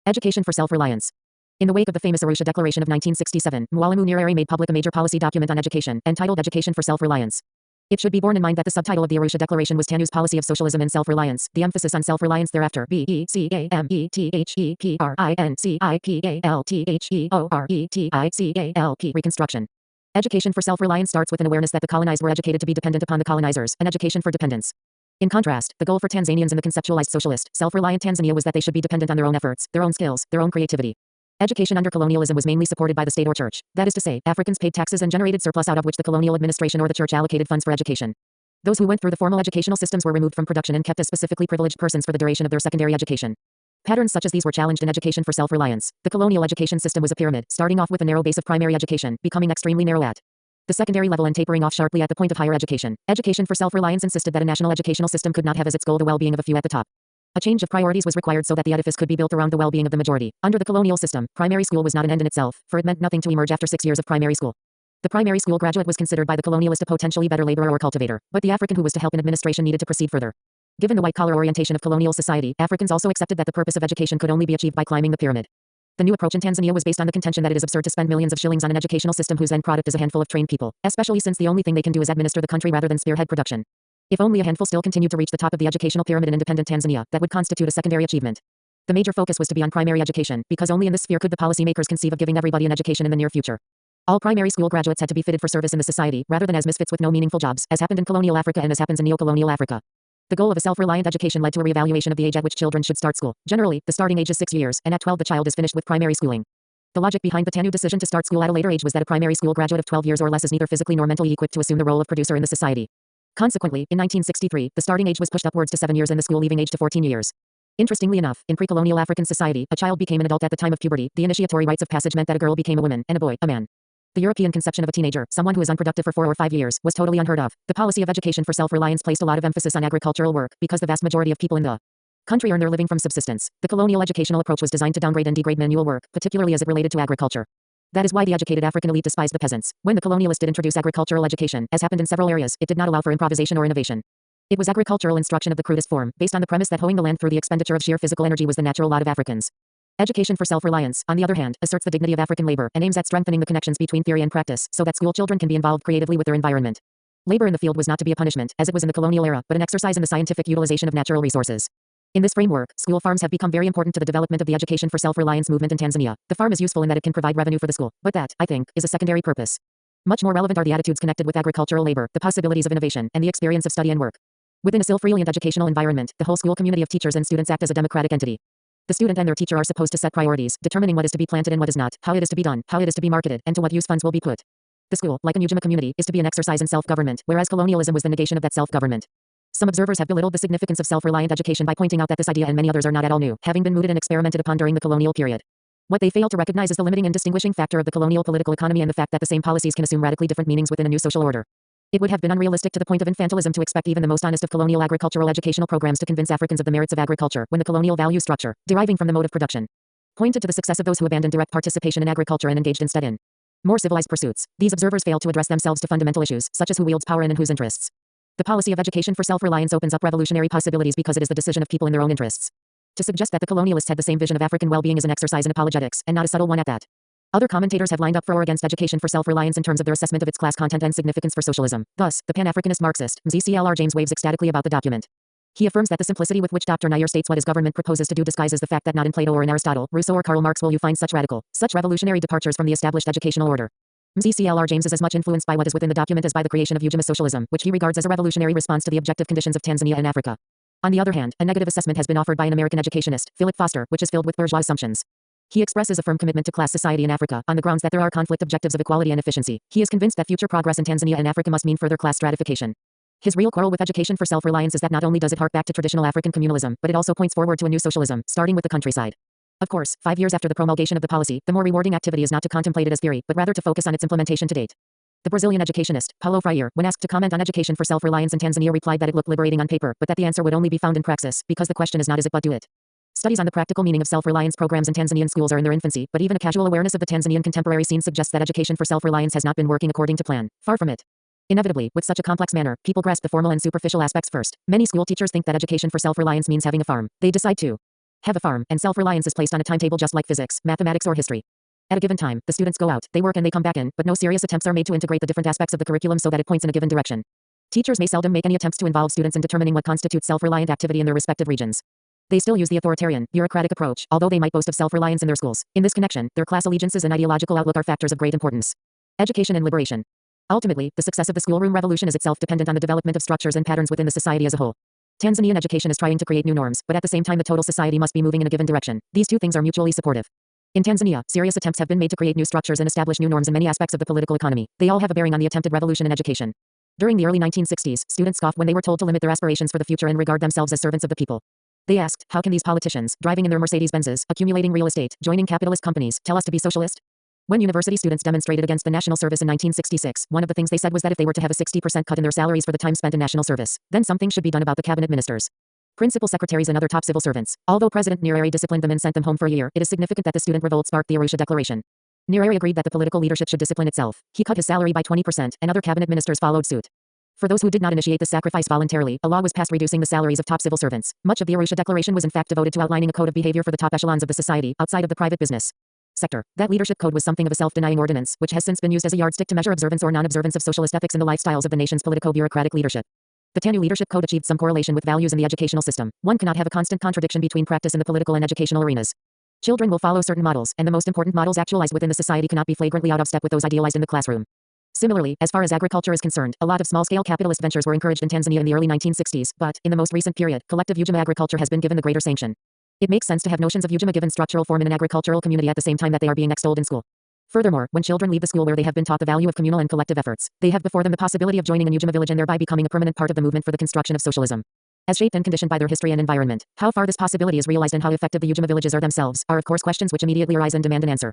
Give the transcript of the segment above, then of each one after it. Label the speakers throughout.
Speaker 1: Education for self-reliance. In the wake of the famous Arusha Declaration of 1967, Mwalimu Nyerere made public a major policy document on education, entitled Education for Self-Reliance. It should be borne in mind that the subtitle of the Arusha Declaration was TANU's Policy of Socialism and Self-Reliance, the emphasis on self-reliance thereafter reconstruction. Education for self-reliance starts with an awareness that the colonized were educated to be dependent upon the colonizers, an education for dependence. In contrast, the goal for Tanzanians in the conceptualized socialist, self-reliant Tanzania was that they should be dependent on their own efforts, their own skills, their own creativity. Education under colonialism was mainly supported by the state or church. That is to say, Africans paid taxes and generated surplus out of which the colonial administration or the church allocated funds for education. Those who went through the formal educational systems were removed from production and kept as specifically privileged persons for the duration of their secondary education. Patterns such as these were challenged in education for self-reliance. The colonial education system was a pyramid, starting off with a narrow base of primary education, becoming extremely narrow at the secondary level and tapering off sharply at the point of higher education. Education for self-reliance insisted that a national educational system could not have as its goal the well-being of a few at the top. A change of priorities was required so that the edifice could be built around the well-being of the majority. Under the colonial system, primary school was not an end in itself, for it meant nothing to emerge after 6 years of primary school. The primary school graduate was considered by the colonialist a potentially better laborer or cultivator, but the African who was to help in administration needed to proceed further. Given the white-collar orientation of colonial society, Africans also accepted that the purpose of education could only be achieved by climbing the pyramid. The new approach in Tanzania was based on the contention that it is absurd to spend millions of shillings on an educational system whose end product is a handful of trained people, especially since the only thing they can do is administer the country rather than spearhead production. If only a handful still continued to reach the top of the educational pyramid in independent Tanzania, that would constitute a secondary achievement. The major focus was to be on primary education, because only in this sphere could the policymakers conceive of giving everybody an education in the near future. All primary school graduates had to be fitted for service in the society, rather than as misfits with no meaningful jobs, as happened in colonial Africa and as happens in neo-colonial Africa. The goal of a self-reliant education led to a reevaluation of the age at which children should start school. Generally, the starting age is 6 years, and at 12 the child is finished with primary schooling. The logic behind the TANU decision to start school at a later age was that a primary school graduate of 12 years or less is neither physically nor mentally equipped to assume the role of producer in the society. Consequently, in 1963, the starting age was pushed upwards to 7 years and the school-leaving age to 14 years. Interestingly enough, in pre-colonial African society, a child became an adult at the time of puberty. The initiatory rites of passage meant that a girl became a woman, and a boy, a man. The European conception of a teenager, someone who is unproductive for 4 or 5 years, was totally unheard of. The policy of education for self-reliance placed a lot of emphasis on agricultural work, because the vast majority of people in the country earn their living from subsistence. The colonial educational approach was designed to downgrade and degrade manual work, particularly as it related to agriculture. That is why the educated African elite despised the peasants. When the colonialists did introduce agricultural education, as happened in several areas, it did not allow for improvisation or innovation. It was agricultural instruction of the crudest form, based on the premise that hoeing the land through the expenditure of sheer physical energy was the natural lot of Africans. Education for self-reliance, on the other hand, asserts the dignity of African labor and aims at strengthening the connections between theory and practice, so that school children can be involved creatively with their environment. Labor in the field was not to be a punishment, as it was in the colonial era, but an exercise in the scientific utilization of natural resources. In this framework, school farms have become very important to the development of the education for self-reliance movement in Tanzania. The farm is useful in that it can provide revenue for the school, but that, I think, is a secondary purpose. Much more relevant are the attitudes connected with agricultural labor, the possibilities of innovation, and the experience of study and work. Within a self-reliant educational environment, the whole school community of teachers and students act as a democratic entity. The student and their teacher are supposed to set priorities, determining what is to be planted and what is not, how it is to be done, how it is to be marketed, and to what use funds will be put. The school, like a Nujima community, is to be an exercise in self-government, whereas colonialism was the negation of that self-government. Some observers have belittled the significance of self-reliant education by pointing out that this idea and many others are not at all new, having been mooted and experimented upon during the colonial period. What they fail to recognize is the limiting and distinguishing factor of the colonial political economy and the fact that the same policies can assume radically different meanings within a new social order. It would have been unrealistic to the point of infantilism to expect even the most honest of colonial agricultural educational programs to convince Africans of the merits of agriculture, when the colonial value structure, deriving from the mode of production, pointed to the success of those who abandoned direct participation in agriculture and engaged instead in more civilized pursuits. These observers fail to address themselves to fundamental issues, such as who wields power and in whose interests. The policy of education for self-reliance opens up revolutionary possibilities because it is the decision of people in their own interests. To suggest that the colonialists had the same vision of African well-being is an exercise in apologetics, and not a subtle one at that. Other commentators have lined up for or against education for self-reliance in terms of their assessment of its class content and significance for socialism. Thus, the Pan-Africanist Marxist, MZCLR James waves ecstatically about the document. He affirms that the simplicity with which Dr. Nair states what his government proposes to do disguises the fact that not in Plato or in Aristotle, Rousseau or Karl Marx will you find such revolutionary departures from the established educational order. MZCLR James is as much influenced by what is within the document as by the creation of Ujima socialism, which he regards as a revolutionary response to the objective conditions of Tanzania and Africa. On the other hand, a negative assessment has been offered by an American educationist, Philip Foster, which is filled with bourgeois assumptions. He expresses a firm commitment to class society in Africa, on the grounds that there are conflict objectives of equality and efficiency. He is convinced that future progress in Tanzania and Africa must mean further class stratification. His real quarrel with education for self-reliance is that not only does it hark back to traditional African communalism, but it also points forward to a new socialism, starting with the countryside. Of course, 5 years after the promulgation of the policy, the more rewarding activity is not to contemplate it as theory, but rather to focus on its implementation to date. The Brazilian educationist, Paulo Freire, when asked to comment on education for self-reliance in Tanzania, replied that it looked liberating on paper, but that the answer would only be found in praxis, because the question is not is it but do it. Studies on the practical meaning of self-reliance programs in Tanzanian schools are in their infancy, but even a casual awareness of the Tanzanian contemporary scene suggests that education for self-reliance has not been working according to plan. Far from it. Inevitably, with such a complex manner, people grasp the formal and superficial aspects first. Many school teachers think that education for self-reliance means having a farm. They decide to have a farm, and self-reliance is placed on a timetable just like physics, mathematics, or history. At a given time, the students go out, they work and they come back in, but no serious attempts are made to integrate the different aspects of the curriculum so that it points in a given direction. Teachers may seldom make any attempts to involve students in determining what constitutes self-reliant activity in their respective regions. They still use the authoritarian, bureaucratic approach, although they might boast of self-reliance in their schools. In this connection, their class allegiances and ideological outlook are factors of great importance. Education and liberation. Ultimately, the success of the schoolroom revolution is itself dependent on the development of structures and patterns within the society as a whole. Tanzanian education is trying to create new norms, but at the same time the total society must be moving in a given direction. These two things are mutually supportive. In Tanzania, serious attempts have been made to create new structures and establish new norms in many aspects of the political economy. They all have a bearing on the attempted revolution in education. During the early 1960s, students scoffed when they were told to limit their aspirations for the future and regard themselves as servants of the people. They asked, how can these politicians, driving in their Mercedes-Benzes, accumulating real estate, joining capitalist companies, tell us to be socialist? When university students demonstrated against the national service in 1966, one of the things they said was that if they were to have a 60% cut in their salaries for the time spent in national service, then something should be done about the cabinet ministers, principal secretaries and other top civil servants. Although President Nyerere disciplined them and sent them home for a year, it is significant that the student revolt sparked the Arusha Declaration. Nyerere agreed that the political leadership should discipline itself. He cut his salary by 20%, and other cabinet ministers followed suit. For those who did not initiate the sacrifice voluntarily, a law was passed reducing the salaries of top civil servants. Much of the Arusha Declaration was in fact devoted to outlining a code of behavior for the top echelons of the society, outside of the private business sector. That leadership code was something of a self-denying ordinance, which has since been used as a yardstick to measure observance or non-observance of socialist ethics in the lifestyles of the nation's politico-bureaucratic leadership. The TANU leadership code achieved some correlation with values in the educational system. One cannot have a constant contradiction between practice in the political and educational arenas. Children will follow certain models, and the most important models actualized within the society cannot be flagrantly out of step with those idealized in the classroom. Similarly, as far as agriculture is concerned, a lot of small-scale capitalist ventures were encouraged in Tanzania in the early 1960s, but, in the most recent period, collective Ujima agriculture has been given the greater sanction. It makes sense to have notions of Ujima given structural form in an agricultural community at the same time that they are being extolled in school. Furthermore, when children leave the school where they have been taught the value of communal and collective efforts, they have before them the possibility of joining a Ujima village and thereby becoming a permanent part of the movement for the construction of socialism. As shaped and conditioned by their history and environment, how far this possibility is realized and how effective the Ujima villages are themselves are of course questions which immediately arise and demand an answer.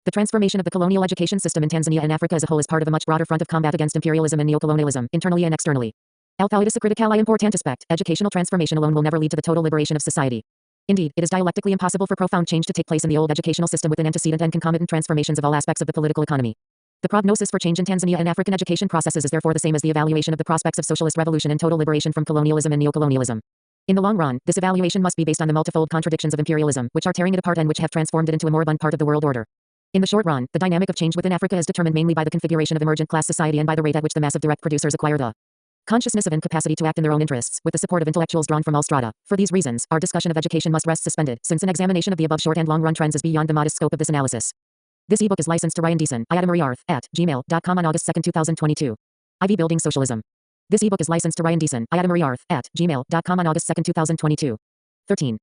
Speaker 1: The transformation of the colonial education system in Tanzania and Africa as a whole is part of a much broader front of combat against imperialism and neocolonialism, internally and externally. Although it is a critically important aspect, educational transformation alone will never lead to the total liberation of society. Indeed, it is dialectically impossible for profound change to take place in the old educational system with an antecedent and concomitant transformations of all aspects of the political economy. The prognosis for change in Tanzania and African education processes is therefore the same as the evaluation of the prospects of socialist revolution and total liberation from colonialism and neocolonialism. In the long run, this evaluation must be based on the multifold contradictions of imperialism, which are tearing it apart and which have transformed it into a moribund part of the world order. In the short run, the dynamic of change within Africa is determined mainly by the configuration of emergent class society and by the rate at which the mass of direct producers acquire the consciousness of incapacity to act in their own interests, with the support of intellectuals drawn from all strata. For these reasons, our discussion of education must rest suspended, since an examination of the above short and long-run trends is beyond the modest scope of this analysis. This ebook is licensed to Ryan Deason, @gmail.com on August 2, 2022. Ivy Building Socialism. This ebook is licensed to Ryan Deason, @gmail.com on August 2, 2022. 13.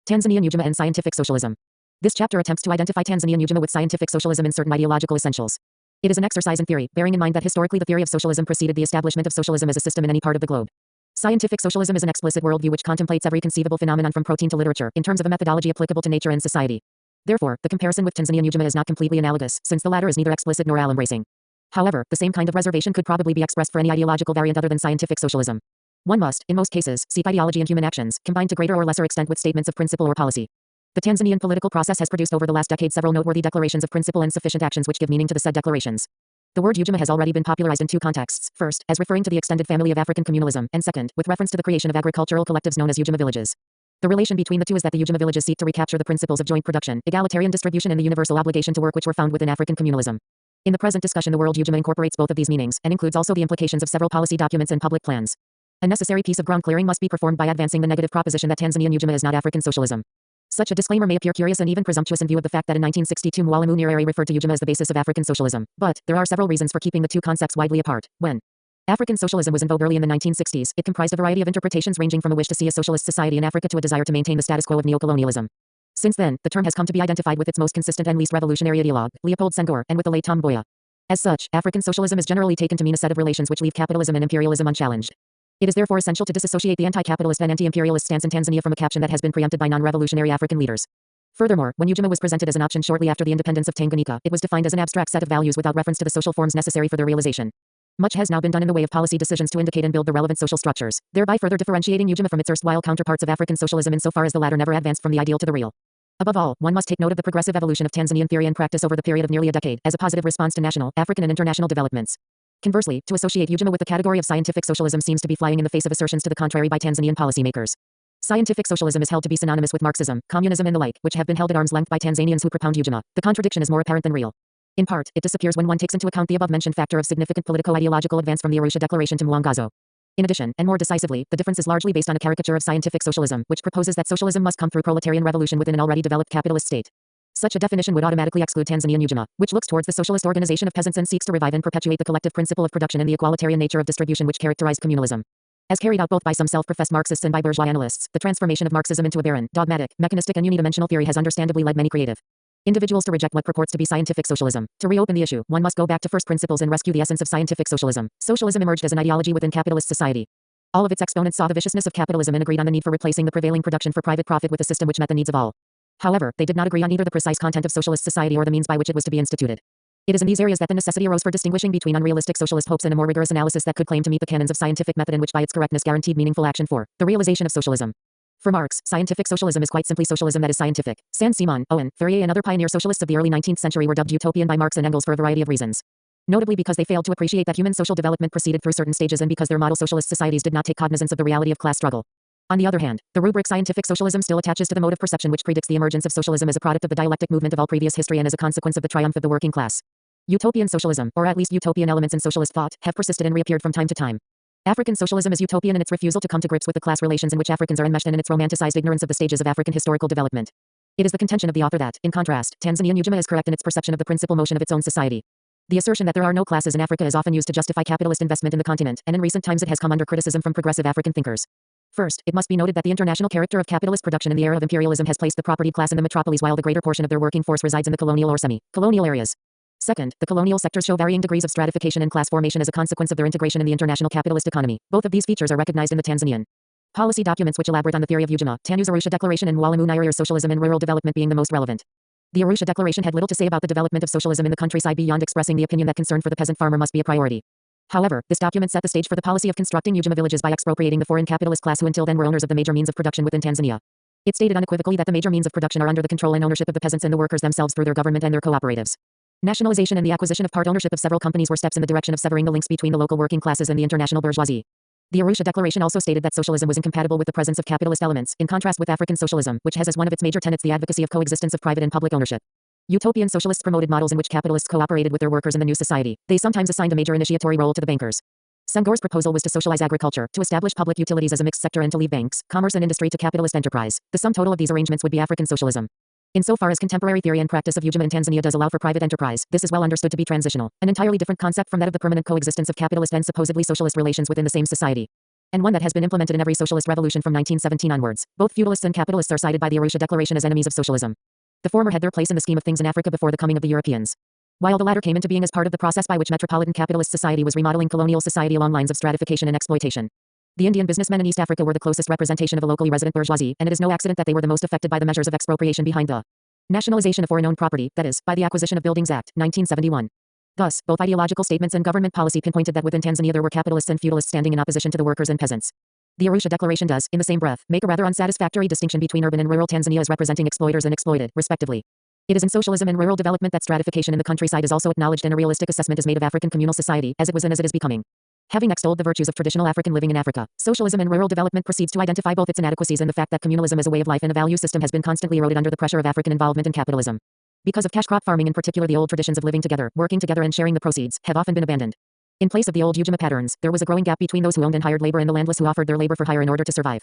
Speaker 1: Tanzanian Ujima and Scientific Socialism. This chapter attempts to identify Tanzanian Ujima with scientific socialism in certain ideological essentials. It is an exercise in theory, bearing in mind that historically the theory of socialism preceded the establishment of socialism as a system in any part of the globe. Scientific socialism is an explicit worldview which contemplates every conceivable phenomenon from protein to literature, in terms of a methodology applicable to nature and society. Therefore, the comparison with Tanzanian Ujima is not completely analogous, since the latter is neither explicit nor all-embracing. However, the same kind of reservation could probably be expressed for any ideological variant other than scientific socialism. One must, in most cases, seek ideology and human actions, combined to greater or lesser extent with statements of principle or policy. The Tanzanian political process has produced over the last decade several noteworthy declarations of principle and sufficient actions which give meaning to the said declarations. The word Ujima has already been popularized in two contexts, first, as referring to the extended family of African communalism, and second, with reference to the creation of agricultural collectives known as Ujima villages. The relation between the two is that the Ujima villages seek to recapture the principles of joint production, egalitarian distribution and the universal obligation to work which were found within African communalism. In the present discussion the word Ujima incorporates both of these meanings, and includes also the implications of several policy documents and public plans. A necessary piece of ground clearing must be performed by advancing the negative proposition that Tanzanian Ujima is not African socialism. Such a disclaimer may appear curious and even presumptuous in view of the fact that in 1962 Mwalimu Nyerere referred to Ujima as the basis of African socialism, but there are several reasons for keeping the two concepts widely apart. When African socialism was in vogue early in the 1960s, it comprised a variety of interpretations ranging from a wish to see a socialist society in Africa to a desire to maintain the status quo of neocolonialism. Since then, the term has come to be identified with its most consistent and least revolutionary ideologue, Leopold Senghor, and with the late Tom Mboya. As such, African socialism is generally taken to mean a set of relations which leave capitalism and imperialism unchallenged. It is therefore essential to disassociate the anti-capitalist and anti-imperialist stance in Tanzania from a caption that has been preempted by non-revolutionary African leaders. Furthermore, when Ujima was presented as an option shortly after the independence of Tanganyika, it was defined as an abstract set of values without reference to the social forms necessary for their realization. Much has now been done in the way of policy decisions to indicate and build the relevant social structures, thereby further differentiating Ujima from its erstwhile counterparts of African socialism insofar as the latter never advanced from the ideal to the real. Above all, one must take note of the progressive evolution of Tanzanian theory and practice over the period of nearly a decade, as a positive response to national, African and international developments. Conversely, to associate Ujima with the category of scientific socialism seems to be flying in the face of assertions to the contrary by Tanzanian policymakers. Scientific socialism is held to be synonymous with Marxism, communism and the like, which have been held at arm's length by Tanzanians who propound Ujima. The contradiction is more apparent than real. In part, it disappears when one takes into account the above-mentioned factor of significant politico-ideological advance from the Arusha Declaration to Mwangazo. In addition, and more decisively, the difference is largely based on a caricature of scientific socialism, which proposes that socialism must come through proletarian revolution within an already developed capitalist state. Such a definition would automatically exclude Tanzanian Ujima, which looks towards the socialist organization of peasants and seeks to revive and perpetuate the collective principle of production and the equalitarian nature of distribution which characterized communalism. As carried out both by some self-professed Marxists and by bourgeois analysts, the transformation of Marxism into a barren, dogmatic, mechanistic and unidimensional theory has understandably led many creative individuals to reject what purports to be scientific socialism. To reopen the issue, one must go back to first principles and rescue the essence of scientific socialism. Socialism emerged as an ideology within capitalist society. All of its exponents saw the viciousness of capitalism and agreed on the need for replacing the prevailing production for private profit with a system which met the needs of all. However, they did not agree on either the precise content of socialist society or the means by which it was to be instituted. It is in these areas that the necessity arose for distinguishing between unrealistic socialist hopes and a more rigorous analysis that could claim to meet the canons of scientific method and which by its correctness guaranteed meaningful action for the realization of socialism. For Marx, scientific socialism is quite simply socialism that is scientific. Saint-Simon, Owen, Fourier and other pioneer socialists of the early 19th century were dubbed utopian by Marx and Engels for a variety of reasons. Notably because they failed to appreciate that human social development proceeded through certain stages and because their model socialist societies did not take cognizance of the reality of class struggle. On the other hand, the rubric scientific socialism still attaches to the mode of perception which predicts the emergence of socialism as a product of the dialectic movement of all previous history and as a consequence of the triumph of the working class. Utopian socialism, or at least utopian elements in socialist thought, have persisted and reappeared from time to time. African socialism is utopian in its refusal to come to grips with the class relations in which Africans are enmeshed and in its romanticized ignorance of the stages of African historical development. It is the contention of the author that, in contrast, Tanzanian Ujima is correct in its perception of the principal motion of its own society. The assertion that there are no classes in Africa is often used to justify capitalist investment in the continent, and in recent times it has come under criticism from progressive African thinkers. First, it must be noted that the international character of capitalist production in the era of imperialism has placed the property class in the metropolis while the greater portion of their working force resides in the colonial or semi-colonial areas. Second, the colonial sectors show varying degrees of stratification and class formation as a consequence of their integration in the international capitalist economy. Both of these features are recognized in the Tanzanian policy documents which elaborate on the theory of Ujima, Tanu's Arusha Declaration and Mwalimu Nyerire's socialism and rural development being the most relevant. The Arusha Declaration had little to say about the development of socialism in the countryside beyond expressing the opinion that concern for the peasant farmer must be a priority. However, this document set the stage for the policy of constructing Ujima villages by expropriating the foreign capitalist class who until then were owners of the major means of production within Tanzania. It stated unequivocally that the major means of production are under the control and ownership of the peasants and the workers themselves through their government and their cooperatives. Nationalization and the acquisition of part ownership of several companies were steps in the direction of severing the links between the local working classes and the international bourgeoisie. The Arusha Declaration also stated that socialism was incompatible with the presence of capitalist elements, in contrast with African socialism, which has as one of its major tenets the advocacy of coexistence of private and public ownership. Utopian socialists promoted models in which capitalists cooperated with their workers in the new society. They sometimes assigned a major initiatory role to the bankers. Senghor's proposal was to socialize agriculture, to establish public utilities as a mixed sector and to leave banks, commerce and industry to capitalist enterprise. The sum total of these arrangements would be African socialism. Insofar as contemporary theory and practice of Ujima in Tanzania does allow for private enterprise, this is well understood to be transitional, an entirely different concept from that of the permanent coexistence of capitalist and supposedly socialist relations within the same society. And one that has been implemented in every socialist revolution from 1917 onwards. Both feudalists and capitalists are cited by the Arusha Declaration as enemies of socialism. The former had their place in the scheme of things in Africa before the coming of the Europeans, while the latter came into being as part of the process by which metropolitan capitalist society was remodeling colonial society along lines of stratification and exploitation. The Indian businessmen in East Africa were the closest representation of a locally resident bourgeoisie, and it is no accident that they were the most affected by the measures of expropriation behind the nationalization of foreign-owned property, that is, by the Acquisition of Buildings Act, 1971. Thus, both ideological statements and government policy pinpointed that within Tanzania there were capitalists and feudalists standing in opposition to the workers and peasants. The Arusha Declaration does, in the same breath, make a rather unsatisfactory distinction between urban and rural Tanzania as representing exploiters and exploited, respectively. It is in socialism and rural development that stratification in the countryside is also acknowledged and a realistic assessment is made of African communal society, as it was and as it is becoming. Having extolled the virtues of traditional African living in Africa, socialism and rural development proceeds to identify both its inadequacies and the fact that communalism as a way of life and a value system has been constantly eroded under the pressure of African involvement in capitalism. Because of cash crop farming in particular, the old traditions of living together, working together and sharing the proceeds, have often been abandoned. In place of the old Ujima patterns, there was a growing gap between those who owned and hired labor and the landless who offered their labor for hire in order to survive.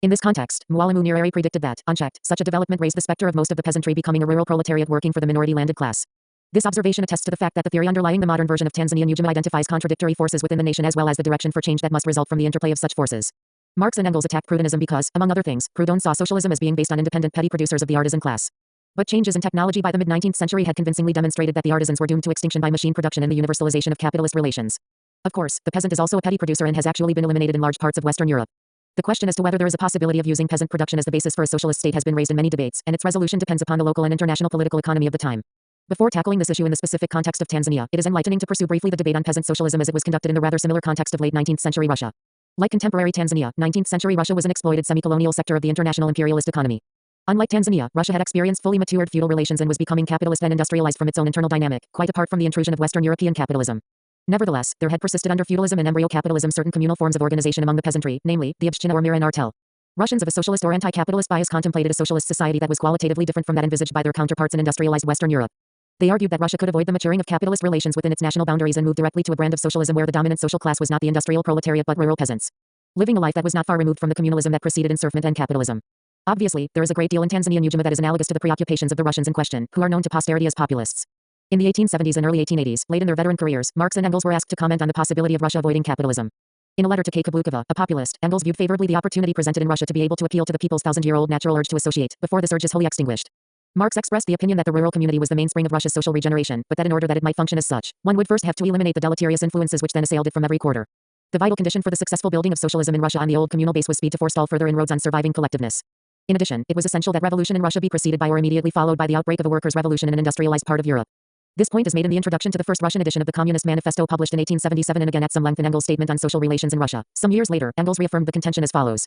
Speaker 1: In this context, Mwalimu Nyerere predicted that, unchecked, such a development raised the specter of most of the peasantry becoming a rural proletariat working for the minority landed class. This observation attests to the fact that the theory underlying the modern version of Tanzanian Ujima identifies contradictory forces within the nation as well as the direction for change that must result from the interplay of such forces. Marx and Engels attacked Proudhonism because, among other things, Proudhon saw socialism as being based on independent petty producers of the artisan class. But changes in technology by the mid-19th century had convincingly demonstrated that the artisans were doomed to extinction by machine production and the universalization of capitalist relations. Of course, the peasant is also a petty producer and has actually been eliminated in large parts of Western Europe. The question as to whether there is a possibility of using peasant production as the basis for a socialist state has been raised in many debates, and its resolution depends upon the local and international political economy of the time. Before tackling this issue in the specific context of Tanzania, it is enlightening to pursue briefly the debate on peasant socialism as it was conducted in the rather similar context of late 19th century Russia. Like contemporary Tanzania, 19th century Russia was an exploited semi-colonial sector of the international imperialist economy. Unlike Tanzania, Russia had experienced fully matured feudal relations and was becoming capitalist and industrialized from its own internal dynamic, quite apart from the intrusion of Western European capitalism. Nevertheless, there had persisted under feudalism and embryo capitalism certain communal forms of organization among the peasantry, namely, the obshchina or mira and artel. Russians of a socialist or anti-capitalist bias contemplated a socialist society that was qualitatively different from that envisaged by their counterparts in industrialized Western Europe. They argued that Russia could avoid the maturing of capitalist relations within its national boundaries and move directly to a brand of socialism where the dominant social class was not the industrial proletariat but rural peasants, living a life that was not far removed from the communalism that preceded enslavement and capitalism. Obviously, there is a great deal in Tanzania and Ujima that is analogous to the preoccupations of the Russians in question, who are known to posterity as populists. In the 1870s and early 1880s, late in their veteran careers, Marx and Engels were asked to comment on the possibility of Russia avoiding capitalism. In a letter to K. Kablukova, a populist, Engels viewed favorably the opportunity presented in Russia to be able to appeal to the people's thousand-year-old natural urge to associate, before this urge is wholly extinguished. Marx expressed the opinion that the rural community was the mainspring of Russia's social regeneration, but that in order that it might function as such, one would first have to eliminate the deleterious influences which then assailed it from every quarter. The vital condition for the successful building of socialism in Russia on the old communal base was speed to forestall further inroads on surviving collectiveness. In addition, it was essential that revolution in Russia be preceded by or immediately followed by the outbreak of a workers' revolution in an industrialized part of Europe. This point is made in the introduction to the first Russian edition of the Communist Manifesto published in 1877 and again at some length in Engels' statement on social relations in Russia. Some years later, Engels reaffirmed the contention as follows.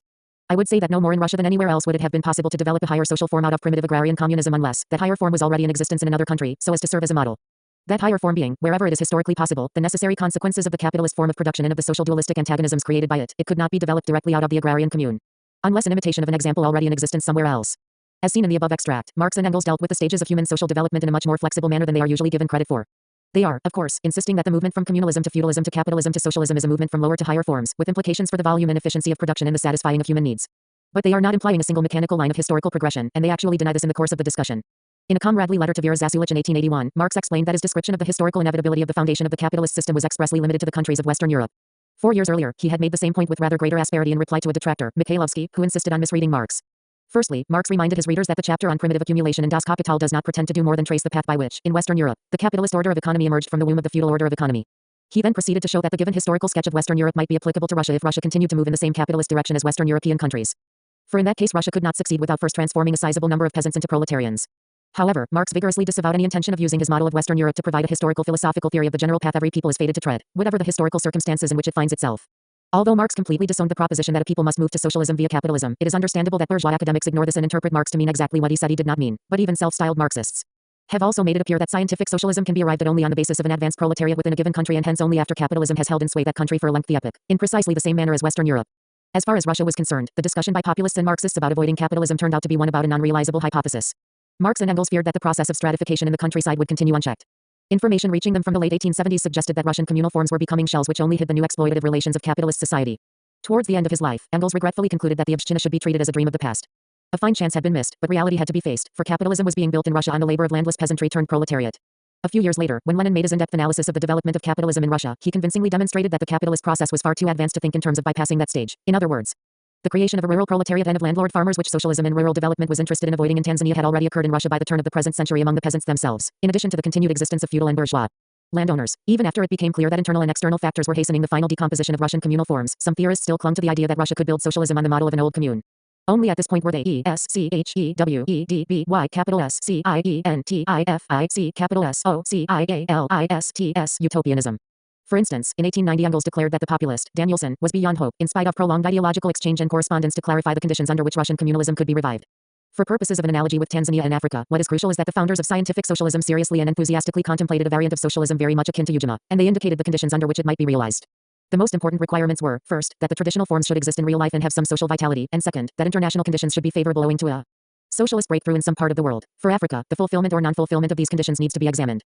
Speaker 1: I would say that no more in Russia than anywhere else would it have been possible to develop a higher social form out of primitive agrarian communism unless that higher form was already in existence in another country, so as to serve as a model. That higher form being, wherever it is historically possible, the necessary consequences of the capitalist form of production and of the social dualistic antagonisms created by it, it could not be developed directly out of the agrarian commune, unless an imitation of an example already in existence somewhere else. As seen in the above extract, Marx and Engels dealt with the stages of human social development in a much more flexible manner than they are usually given credit for. They are, of course, insisting that the movement from communalism to feudalism to capitalism to socialism is a movement from lower to higher forms, with implications for the volume and efficiency of production and the satisfying of human needs. But they are not implying a single mechanical line of historical progression, and they actually deny this in the course of the discussion. In a comradely letter to Vera Zasulich in 1881, Marx explained that his description of the historical inevitability of the foundation of the capitalist system was expressly limited to the countries of Western Europe. 4 years earlier, he had made the same point with rather greater asperity in reply to a detractor, Mikhailovsky, who insisted on misreading Marx. Firstly, Marx reminded his readers that the chapter on primitive accumulation in Das Kapital does not pretend to do more than trace the path by which, in Western Europe, the capitalist order of economy emerged from the womb of the feudal order of economy. He then proceeded to show that the given historical sketch of Western Europe might be applicable to Russia if Russia continued to move in the same capitalist direction as Western European countries. For in that case Russia could not succeed without first transforming a sizable number of peasants into proletarians. However, Marx vigorously disavowed any intention of using his model of Western Europe to provide a historical philosophical theory of the general path every people is fated to tread, whatever the historical circumstances in which it finds itself. Although Marx completely disowned the proposition that a people must move to socialism via capitalism, it is understandable that bourgeois academics ignore this and interpret Marx to mean exactly what he said he did not mean, but even self-styled Marxists have also made it appear that scientific socialism can be arrived at only on the basis of an advanced proletariat within a given country and hence only after capitalism has held in sway that country for a lengthy epoch, in precisely the same manner as Western Europe. As far as Russia was concerned, the discussion by populists and Marxists about avoiding capitalism turned out to be one about a non-realizable hypothesis. Marx and Engels feared that the process of stratification in the countryside would continue unchecked. Information reaching them from the late 1870s suggested that Russian communal forms were becoming shells which only hid the new exploitative relations of capitalist society. Towards the end of his life, Engels regretfully concluded that the Obshchina should be treated as a dream of the past. A fine chance had been missed, but reality had to be faced, for capitalism was being built in Russia on the labor of landless peasantry turned proletariat. A few years later, when Lenin made his in-depth analysis of the development of capitalism in Russia, he convincingly demonstrated that the capitalist process was far too advanced to think in terms of bypassing that stage. In other words, the creation of a rural proletariat and of landlord farmers which socialism and rural development was interested in avoiding in Tanzania had already occurred in Russia by the turn of the present century among the peasants themselves, in addition to the continued existence of feudal and bourgeois landowners. Even after it became clear that internal and external factors were hastening the final decomposition of Russian communal forms, some theorists still clung to the idea that Russia could build socialism on the model of an old commune. Only at this point were they ESCHEWEDBY capital SCIENTIFIC capital SOCIALISTS utopianism. For instance, in 1890 Engels declared that the populist, Danielson, was beyond hope, in spite of prolonged ideological exchange and correspondence to clarify the conditions under which Russian communalism could be revived. For purposes of an analogy with Tanzania and Africa, what is crucial is that the founders of scientific socialism seriously and enthusiastically contemplated a variant of socialism very much akin to Ujima, and they indicated the conditions under which it might be realized. The most important requirements were, first, that the traditional forms should exist in real life and have some social vitality, and second, that international conditions should be favorable owing to a socialist breakthrough in some part of the world. For Africa, the fulfillment or non-fulfillment of these conditions needs to be examined.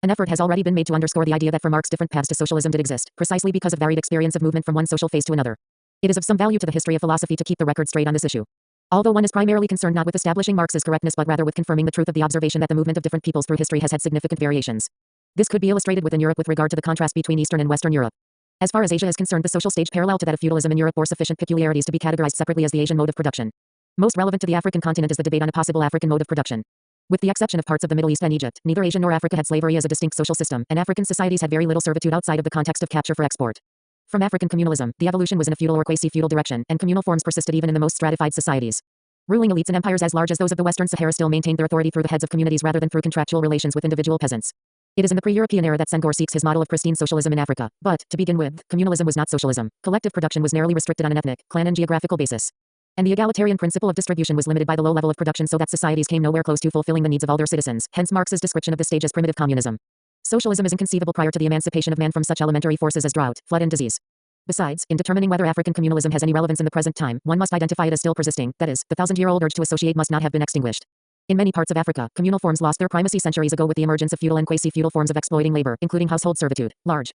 Speaker 1: An effort has already been made to underscore the idea that for Marx different paths to socialism did exist, precisely because of varied experience of movement from one social phase to another. It is of some value to the history of philosophy to keep the record straight on this issue. Although one is primarily concerned not with establishing Marx's correctness but rather with confirming the truth of the observation that the movement of different peoples through history has had significant variations. This could be illustrated within Europe with regard to the contrast between Eastern and Western Europe. As far as Asia is concerned, the social stage parallel to that of feudalism in Europe bore sufficient peculiarities to be categorized separately as the Asian mode of production. Most relevant to the African continent is the debate on a possible African mode of production. With the exception of parts of the Middle East and Egypt, neither Asia nor Africa had slavery as a distinct social system, and African societies had very little servitude outside of the context of capture for export. From African communalism, the evolution was in a feudal or quasi-feudal direction, and communal forms persisted even in the most stratified societies. Ruling elites and empires as large as those of the Western Sahara still maintained their authority through the heads of communities rather than through contractual relations with individual peasants. It is in the pre-European era that Senghor seeks his model of pristine socialism in Africa, but, to begin with, communalism was not socialism. Collective production was narrowly restricted on an ethnic, clan and geographical basis. And the egalitarian principle of distribution was limited by the low level of production so that societies came nowhere close to fulfilling the needs of all their citizens, hence Marx's description of this stage as primitive communism. Socialism is inconceivable prior to the emancipation of man from such elementary forces as drought, flood and disease. Besides, in determining whether African communalism has any relevance in the present time, one must identify it as still persisting, that is, the thousand-year-old urge to associate must not have been extinguished. In many parts of Africa, communal forms lost their primacy centuries ago with the emergence of feudal and quasi-feudal forms of exploiting labor, including household servitude. Large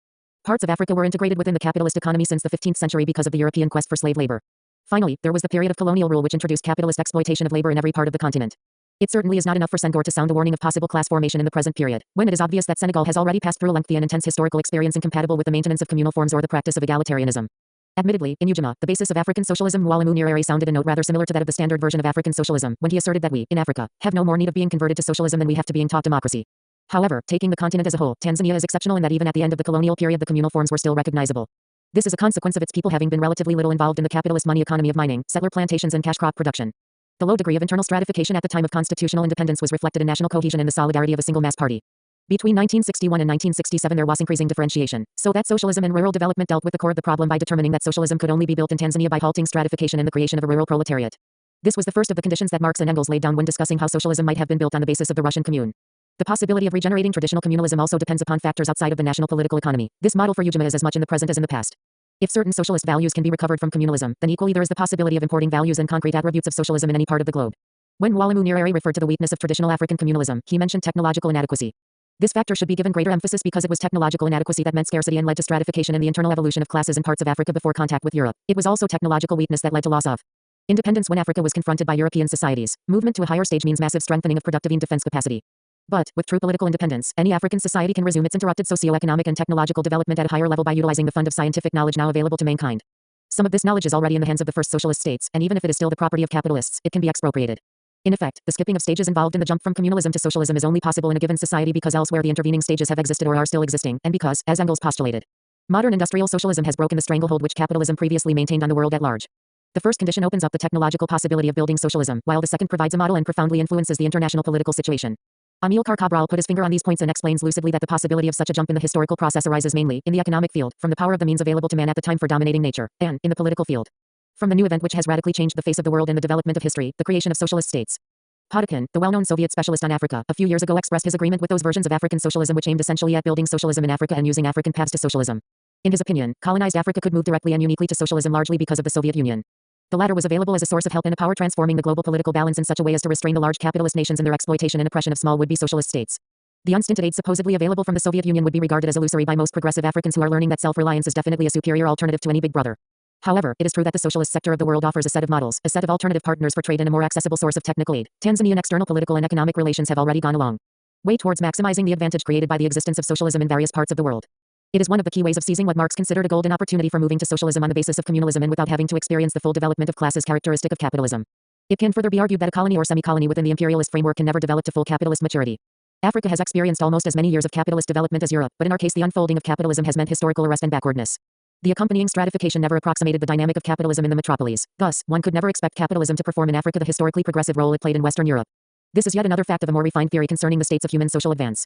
Speaker 1: parts of Africa were integrated within the capitalist economy since the 15th century because of the European quest for slave labor. Finally, there was the period of colonial rule which introduced capitalist exploitation of labor in every part of the continent. It certainly is not enough for Senghor to sound the warning of possible class formation in the present period, when it is obvious that Senegal has already passed through a lengthy and intense historical experience incompatible with the maintenance of communal forms or the practice of egalitarianism. Admittedly, in Ujima, the basis of African socialism, Mwalimu Nyerere sounded a note rather similar to that of the standard version of African socialism, when he asserted that we, in Africa, have no more need of being converted to socialism than we have to being taught democracy. However, taking the continent as a whole, Tanzania is exceptional in that even at the end of the colonial period the communal forms were still recognizable. This is a consequence of its people having been relatively little involved in the capitalist money economy of mining, settler plantations and cash crop production. The low degree of internal stratification at the time of constitutional independence was reflected in national cohesion and the solidarity of a single mass party. Between 1961 and 1967 there was increasing differentiation, so that socialism and rural development dealt with the core of the problem by determining that socialism could only be built in Tanzania by halting stratification and the creation of a rural proletariat. This was the first of the conditions that Marx and Engels laid down when discussing how socialism might have been built on the basis of the Russian commune. The possibility of regenerating traditional communalism also depends upon factors outside of the national political economy. This model for Ujima is as much in the present as in the past. If certain socialist values can be recovered from communalism, then equally there is the possibility of importing values and concrete attributes of socialism in any part of the globe. When Mwalimu Nyerere referred to the weakness of traditional African communalism, he mentioned technological inadequacy. This factor should be given greater emphasis because it was technological inadequacy that meant scarcity and led to stratification and the internal evolution of classes in parts of Africa before contact with Europe. It was also technological weakness that led to loss of independence when Africa was confronted by European societies. Movement to a higher stage means massive strengthening of productive and defense capacity. But, with true political independence, any African society can resume its interrupted socio-economic and technological development at a higher level by utilizing the fund of scientific knowledge now available to mankind. Some of this knowledge is already in the hands of the first socialist states, and even if it is still the property of capitalists, it can be expropriated. In effect, the skipping of stages involved in the jump from communalism to socialism is only possible in a given society because elsewhere the intervening stages have existed or are still existing, and because, as Engels postulated, modern industrial socialism has broken the stranglehold which capitalism previously maintained on the world at large. The first condition opens up the technological possibility of building socialism, while the second provides a model and profoundly influences the international political situation. Amilcar Cabral put his finger on these points and explains lucidly that the possibility of such a jump in the historical process arises mainly, in the economic field, from the power of the means available to man at the time for dominating nature, and, in the political field, from the new event which has radically changed the face of the world and the development of history, the creation of socialist states. Potokhin, the well-known Soviet specialist on Africa, a few years ago expressed his agreement with those versions of African socialism which aimed essentially at building socialism in Africa and using African paths to socialism. In his opinion, colonized Africa could move directly and uniquely to socialism largely because of the Soviet Union. The latter was available as a source of help and a power transforming the global political balance in such a way as to restrain the large capitalist nations in their exploitation and oppression of small would-be socialist states. The unstinted aid supposedly available from the Soviet Union would be regarded as illusory by most progressive Africans who are learning that self-reliance is definitely a superior alternative to any big brother. However, it is true that the socialist sector of the world offers a set of models, a set of alternative partners for trade and a more accessible source of technical aid. Tanzanian external political and economic relations have already gone a long way towards maximizing the advantage created by the existence of socialism in various parts of the world. It is one of the key ways of seizing what Marx considered a golden opportunity for moving to socialism on the basis of communalism and without having to experience the full development of classes characteristic of capitalism. It can further be argued that a colony or semi-colony within the imperialist framework can never develop to full capitalist maturity. Africa has experienced almost as many years of capitalist development as Europe, but in our case the unfolding of capitalism has meant historical arrest and backwardness. The accompanying stratification never approximated the dynamic of capitalism in the metropolis. Thus, one could never expect capitalism to perform in Africa the historically progressive role it played in Western Europe. This is yet another fact of a more refined theory concerning the states of human social advance.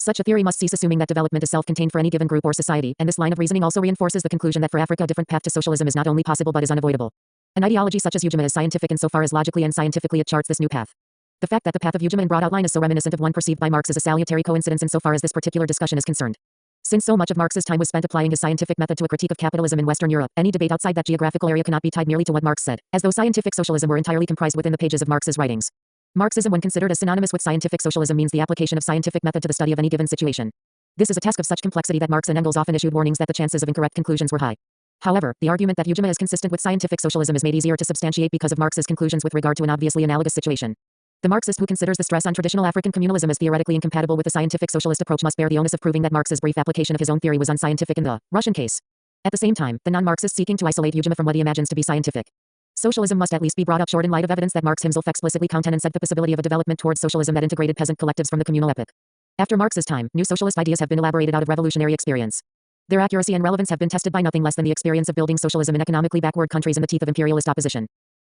Speaker 1: Such a theory must cease assuming that development is self-contained for any given group or society, and this line of reasoning also reinforces the conclusion that for Africa a different path to socialism is not only possible but is unavoidable. An ideology such as Ujima is scientific insofar as logically and scientifically it charts this new path. The fact that the path of Ujima in broad outline is so reminiscent of one perceived by Marx is a salutary coincidence insofar as this particular discussion is concerned. Since so much of Marx's time was spent applying his scientific method to a critique of capitalism in Western Europe, any debate outside that geographical area cannot be tied merely to what Marx said, as though scientific socialism were entirely comprised within the pages of Marx's writings. Marxism, when considered as synonymous with scientific socialism, means the application of scientific method to the study of any given situation. This is a task of such complexity that Marx and Engels often issued warnings that the chances of incorrect conclusions were high. However, the argument that Ujima is consistent with scientific socialism is made easier to substantiate because of Marx's conclusions with regard to an obviously analogous situation. The Marxist who considers the stress on traditional African communalism as theoretically incompatible with the scientific socialist approach must bear the onus of proving that Marx's brief application of his own theory was unscientific in the Russian case. At the same time, the non-Marxist seeking to isolate Ujima from what he imagines to be scientific socialism must at least be brought up short in light of evidence that Marx himself explicitly countenanced the possibility of a development towards socialism that integrated peasant collectives from the communal epoch. After Marx's time, new socialist ideas have been elaborated out of revolutionary experience. Their accuracy and relevance have been tested by nothing less than the experience of building socialism in economically backward countries in the teeth of imperialist opposition.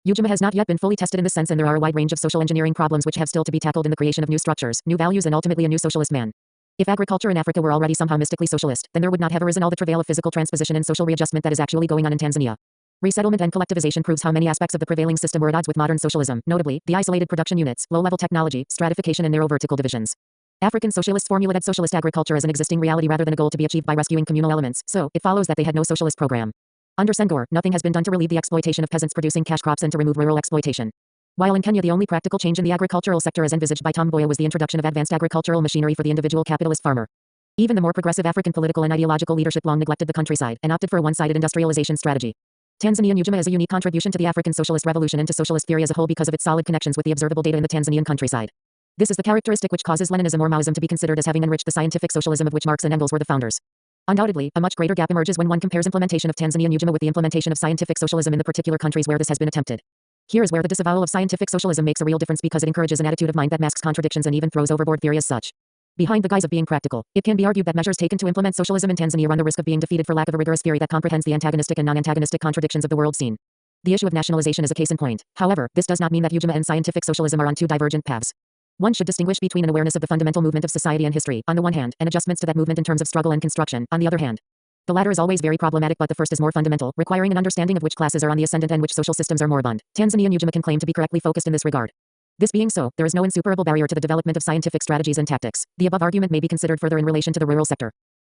Speaker 1: Ujima has not yet been fully tested in this sense, and there are a wide range of social engineering problems which have still to be tackled in the creation of new structures, new values, and ultimately a new socialist man. If agriculture in Africa were already somehow mystically socialist, then there would not have arisen all the travail of physical transposition and social readjustment that is actually going on in Tanzania. Resettlement and collectivization proves how many aspects of the prevailing system were at odds with modern socialism, notably, the isolated production units, low-level technology, stratification, and narrow vertical divisions. African socialists formulated socialist agriculture as an existing reality rather than a goal to be achieved by rescuing communal elements, so it follows that they had no socialist program. Under Senghor, nothing has been done to relieve the exploitation of peasants producing cash crops and to remove rural exploitation. While in Kenya the only practical change in the agricultural sector as envisaged by Tom Mboya was the introduction of advanced agricultural machinery for the individual capitalist farmer. Even the more progressive African political and ideological leadership long neglected the countryside and opted for a one-sided industrialization strategy. Tanzanian Ujima is a unique contribution to the African socialist revolution and to socialist theory as a whole because of its solid connections with the observable data in the Tanzanian countryside. This is the characteristic which causes Leninism or Maoism to be considered as having enriched the scientific socialism of which Marx and Engels were the founders. Undoubtedly, a much greater gap emerges when one compares implementation of Tanzanian Ujima with the implementation of scientific socialism in the particular countries where this has been attempted. Here is where the disavowal of scientific socialism makes a real difference because it encourages an attitude of mind that masks contradictions and even throws overboard theory as such. Behind the guise of being practical, it can be argued that measures taken to implement socialism in Tanzania run the risk of being defeated for lack of a rigorous theory that comprehends the antagonistic and non-antagonistic contradictions of the world scene. The issue of nationalization is a case in point. However, this does not mean that Ujima and scientific socialism are on two divergent paths. One should distinguish between an awareness of the fundamental movement of society and history, on the one hand, and adjustments to that movement in terms of struggle and construction, on the other hand. The latter is always very problematic, but the first is more fundamental, requiring an understanding of which classes are on the ascendant and which social systems are moribund. Tanzanian Ujima can claim to be correctly focused in this regard. This being so, there is no insuperable barrier to the development of scientific strategies and tactics. The above argument may be considered further in relation to the rural sector.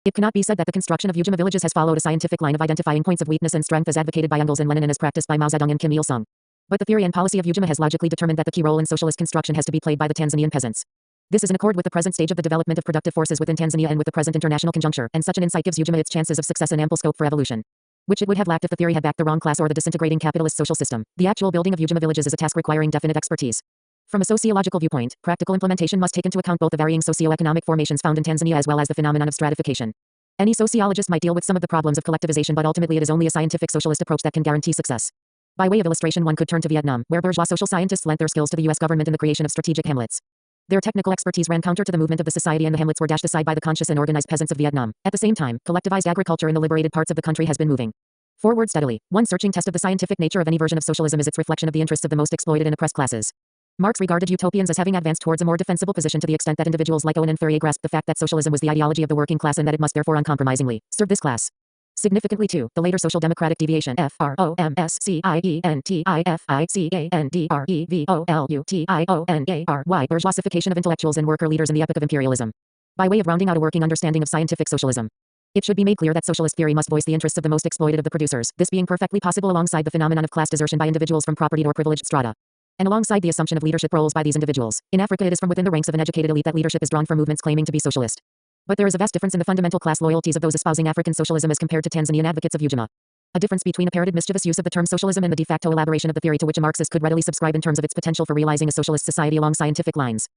Speaker 1: It cannot be said that the construction of Ujima villages has followed a scientific line of identifying points of weakness and strength as advocated by Engels and Lenin and as practiced by Mao Zedong and Kim Il-sung. But the theory and policy of Ujima has logically determined that the key role in socialist construction has to be played by the Tanzanian peasants. This is in accord with the present stage of the development of productive forces within Tanzania and with the present international conjuncture, and such an insight gives Ujima its chances of success and ample scope for evolution, which it would have lacked if the theory had backed the wrong class or the disintegrating capitalist social system. The actual building of Ujima villages is a task requiring definite expertise. From a sociological viewpoint, practical implementation must take into account both the varying socio-economic formations found in Tanzania as well as the phenomenon of stratification. Any sociologist might deal with some of the problems of collectivization, but ultimately it is only a scientific socialist approach that can guarantee success. By way of illustration, one could turn to Vietnam, where bourgeois social scientists lent their skills to the US government in the creation of strategic hamlets. Their technical expertise ran counter to the movement of the society, and the hamlets were dashed aside by the conscious and organized peasants of Vietnam. At the same time, collectivized agriculture in the liberated parts of the country has been moving forward steadily. One searching test of the scientific nature of any version of socialism is its reflection of the interests of the most exploited and oppressed classes. Marx regarded utopians as having advanced towards a more defensible position to the extent that individuals like Owen and Fourier grasped the fact that socialism was the ideology of the working class and that it must therefore uncompromisingly serve this class. Significantly too, the later social democratic deviation FROMSCIENTIFICANDREVOLUTIONARY bourgeoisification of intellectuals and worker leaders in the epoch of imperialism. By way of rounding out a working understanding of scientific socialism, it should be made clear that socialist theory must voice the interests of the most exploited of the producers, this being perfectly possible alongside the phenomenon of class desertion by individuals from propertied or privileged strata, and alongside the assumption of leadership roles by these individuals. In Africa, it is from within the ranks of an educated elite that leadership is drawn for movements claiming to be socialist. But there is a vast difference in the fundamental class loyalties of those espousing African socialism as compared to Tanzanian advocates of Ujima. A difference between a parroted mischievous use of the term socialism and the de facto elaboration of the theory to which a Marxist could readily subscribe in terms of its potential for realizing a socialist society along scientific lines.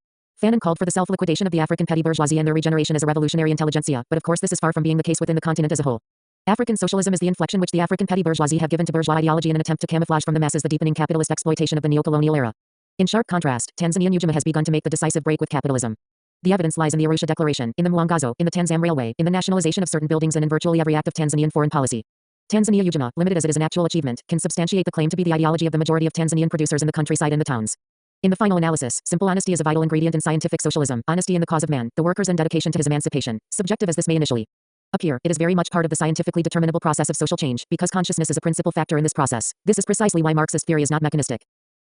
Speaker 1: Fanon called for the self-liquidation of the African petty bourgeoisie and their regeneration as a revolutionary intelligentsia, but of course this is far from being the case within the continent as a whole. African socialism is the inflection which the African petty bourgeoisie have given to bourgeois ideology in an attempt to camouflage from the masses the deepening capitalist exploitation of the neo-colonial era. In sharp contrast, Tanzanian Ujima has begun to make the decisive break with capitalism. The evidence lies in the Arusha Declaration, in the Mwangazo, in the Tanzam Railway, in the nationalization of certain buildings and in virtually every act of Tanzanian foreign policy. Tanzania Ujima, limited as it is an actual achievement, can substantiate the claim to be the ideology of the majority of Tanzanian producers in the countryside and the towns. In the final analysis, simple honesty is a vital ingredient in scientific socialism, honesty in the cause of man, the workers, and dedication to his emancipation. Subjective as this may initially appear, it is very much part of the scientifically determinable process of social change, because consciousness is a principal factor in this process. This is precisely why Marxist theory is not mechanistic.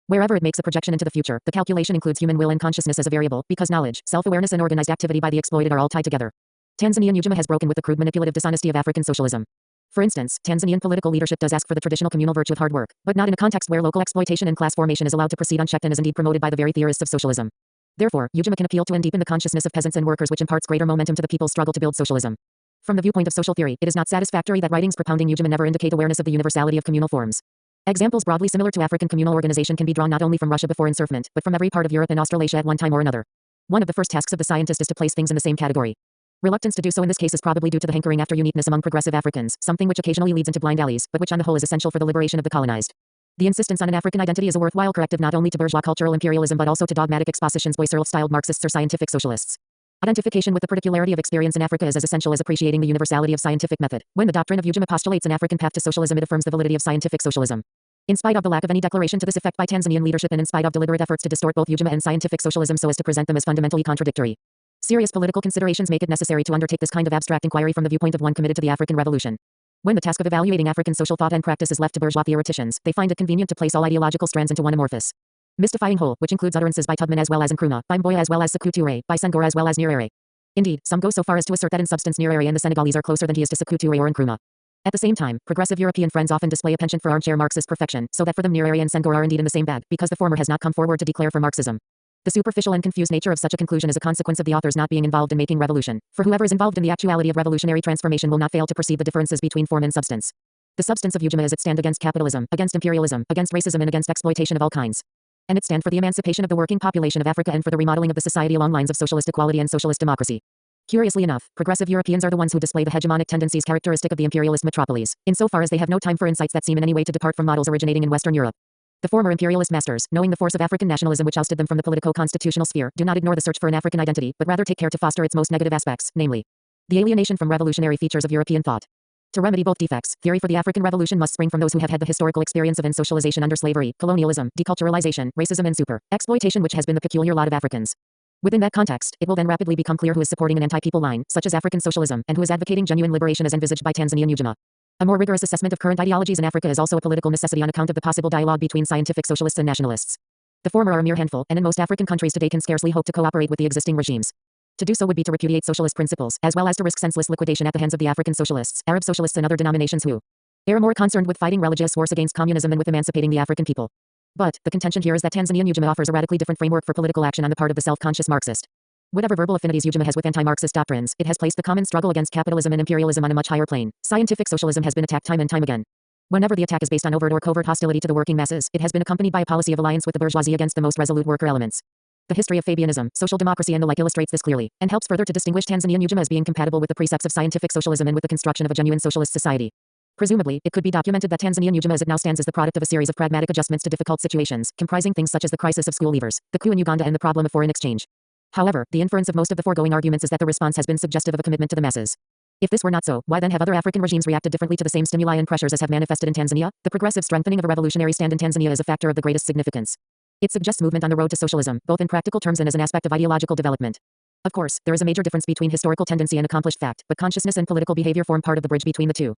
Speaker 1: Wherever it makes a projection into the future, the calculation includes human will and consciousness as a variable, because knowledge, self-awareness, and organized activity by the exploited are all tied together. Tanzanian Ujima has broken with the crude manipulative dishonesty of African socialism. For instance, Tanzanian political leadership does ask for the traditional communal virtue of hard work, but not in a context where local exploitation and class formation is allowed to proceed unchecked and is indeed promoted by the very theorists of socialism. Therefore, Ujima can appeal to and deepen the consciousness of peasants and workers, which imparts greater momentum to the people's struggle to build socialism. From the viewpoint of social theory, it is not satisfactory that writings propounding Ujima never indicate awareness of the universality of communal forms. Examples broadly similar to African communal organization can be drawn not only from Russia before ensirfment, but from every part of Europe and Australasia at one time or another. One of the first tasks of the scientist is to place things in the same category. Reluctance to do so in this case is probably due to the hankering after uniqueness among progressive Africans, something which occasionally leads into blind alleys, but which on the whole is essential for the liberation of the colonized. The insistence on an African identity is a worthwhile corrective not only to bourgeois cultural imperialism but also to dogmatic expositions by Searle-styled Marxists or scientific socialists. Identification with the particularity of experience in Africa is as essential as appreciating the universality of scientific method. When the doctrine of Ujima postulates an African path to socialism, it affirms the validity of scientific socialism. In spite of the lack of any declaration to this effect by Tanzanian leadership and in spite of deliberate efforts to distort both Ujima and scientific socialism so as to present them as fundamentally contradictory, serious political considerations make it necessary to undertake this kind of abstract inquiry from the viewpoint of one committed to the African Revolution. When the task of evaluating African social thought and practice is left to bourgeois theoreticians, they find it convenient to place all ideological strands into one amorphous, mystifying whole, which includes utterances by Tubman as well as Nkrumah, by Mboya as well as Sekou Touré, by Senghor as well as Nyerere. Indeed, some go so far as to assert that in substance Nyerere and the Senegalese are closer than he is to Sekou Touré or Nkrumah. At the same time, progressive European friends often display a penchant for armchair Marxist perfection, so that for them Nyerere and Senghor are indeed in the same bag, because the former has not come forward to declare for Marxism. The superficial and confused nature of such a conclusion is a consequence of the authors not being involved in making revolution, for whoever is involved in the actuality of revolutionary transformation will not fail to perceive the differences between form and substance. The substance of Ujima is its stand against capitalism, against imperialism, against racism and against exploitation of all kinds. And its stand for the emancipation of the working population of Africa and for the remodeling of the society along lines of socialist equality and socialist democracy. Curiously enough, progressive Europeans are the ones who display the hegemonic tendencies characteristic of the imperialist metropoles, insofar as they have no time for insights that seem in any way to depart from models originating in Western Europe. The former imperialist masters, knowing the force of African nationalism which ousted them from the politico-constitutional sphere, do not ignore the search for an African identity, but rather take care to foster its most negative aspects, namely, the alienation from revolutionary features of European thought. To remedy both defects, theory for the African Revolution must spring from those who have had the historical experience of unsocialization under slavery, colonialism, deculturalization, racism and exploitation which has been the peculiar lot of Africans. Within that context, it will then rapidly become clear who is supporting an anti-people line, such as African socialism, and who is advocating genuine liberation as envisaged by Tanzanian Ujima. A more rigorous assessment of current ideologies in Africa is also a political necessity on account of the possible dialogue between scientific socialists and nationalists. The former are a mere handful, and in most African countries today can scarcely hope to cooperate with the existing regimes. To do so would be to repudiate socialist principles, as well as to risk senseless liquidation at the hands of the African socialists, Arab socialists and other denominations who they are more concerned with fighting religious wars against communism than with emancipating the African people. But, the contention here is that Tanzanian Ujima offers a radically different framework for political action on the part of the self-conscious Marxist. Whatever verbal affinities Ujima has with anti-Marxist doctrines, it has placed the common struggle against capitalism and imperialism on a much higher plane. Scientific socialism has been attacked time and time again. Whenever the attack is based on overt or covert hostility to the working masses, it has been accompanied by a policy of alliance with the bourgeoisie against the most resolute worker elements. The history of Fabianism, social democracy and the like illustrates this clearly, and helps further to distinguish Tanzanian Ujima as being compatible with the precepts of scientific socialism and with the construction of a genuine socialist society. Presumably, it could be documented that Tanzanian Ujima as it now stands is the product of a series of pragmatic adjustments to difficult situations, comprising things such as the crisis of school leavers, the coup in Uganda and the problem of foreign exchange. However, the inference of most of the foregoing arguments is that the response has been suggestive of a commitment to the masses. If this were not so, why then have other African regimes reacted differently to the same stimuli and pressures as have manifested in Tanzania? The progressive strengthening of a revolutionary stand in Tanzania is a factor of the greatest significance. It suggests movement on the road to socialism, both in practical terms and as an aspect of ideological development. Of course, there is a major difference between historical tendency and accomplished fact, but consciousness and political behavior form part of the bridge between the two.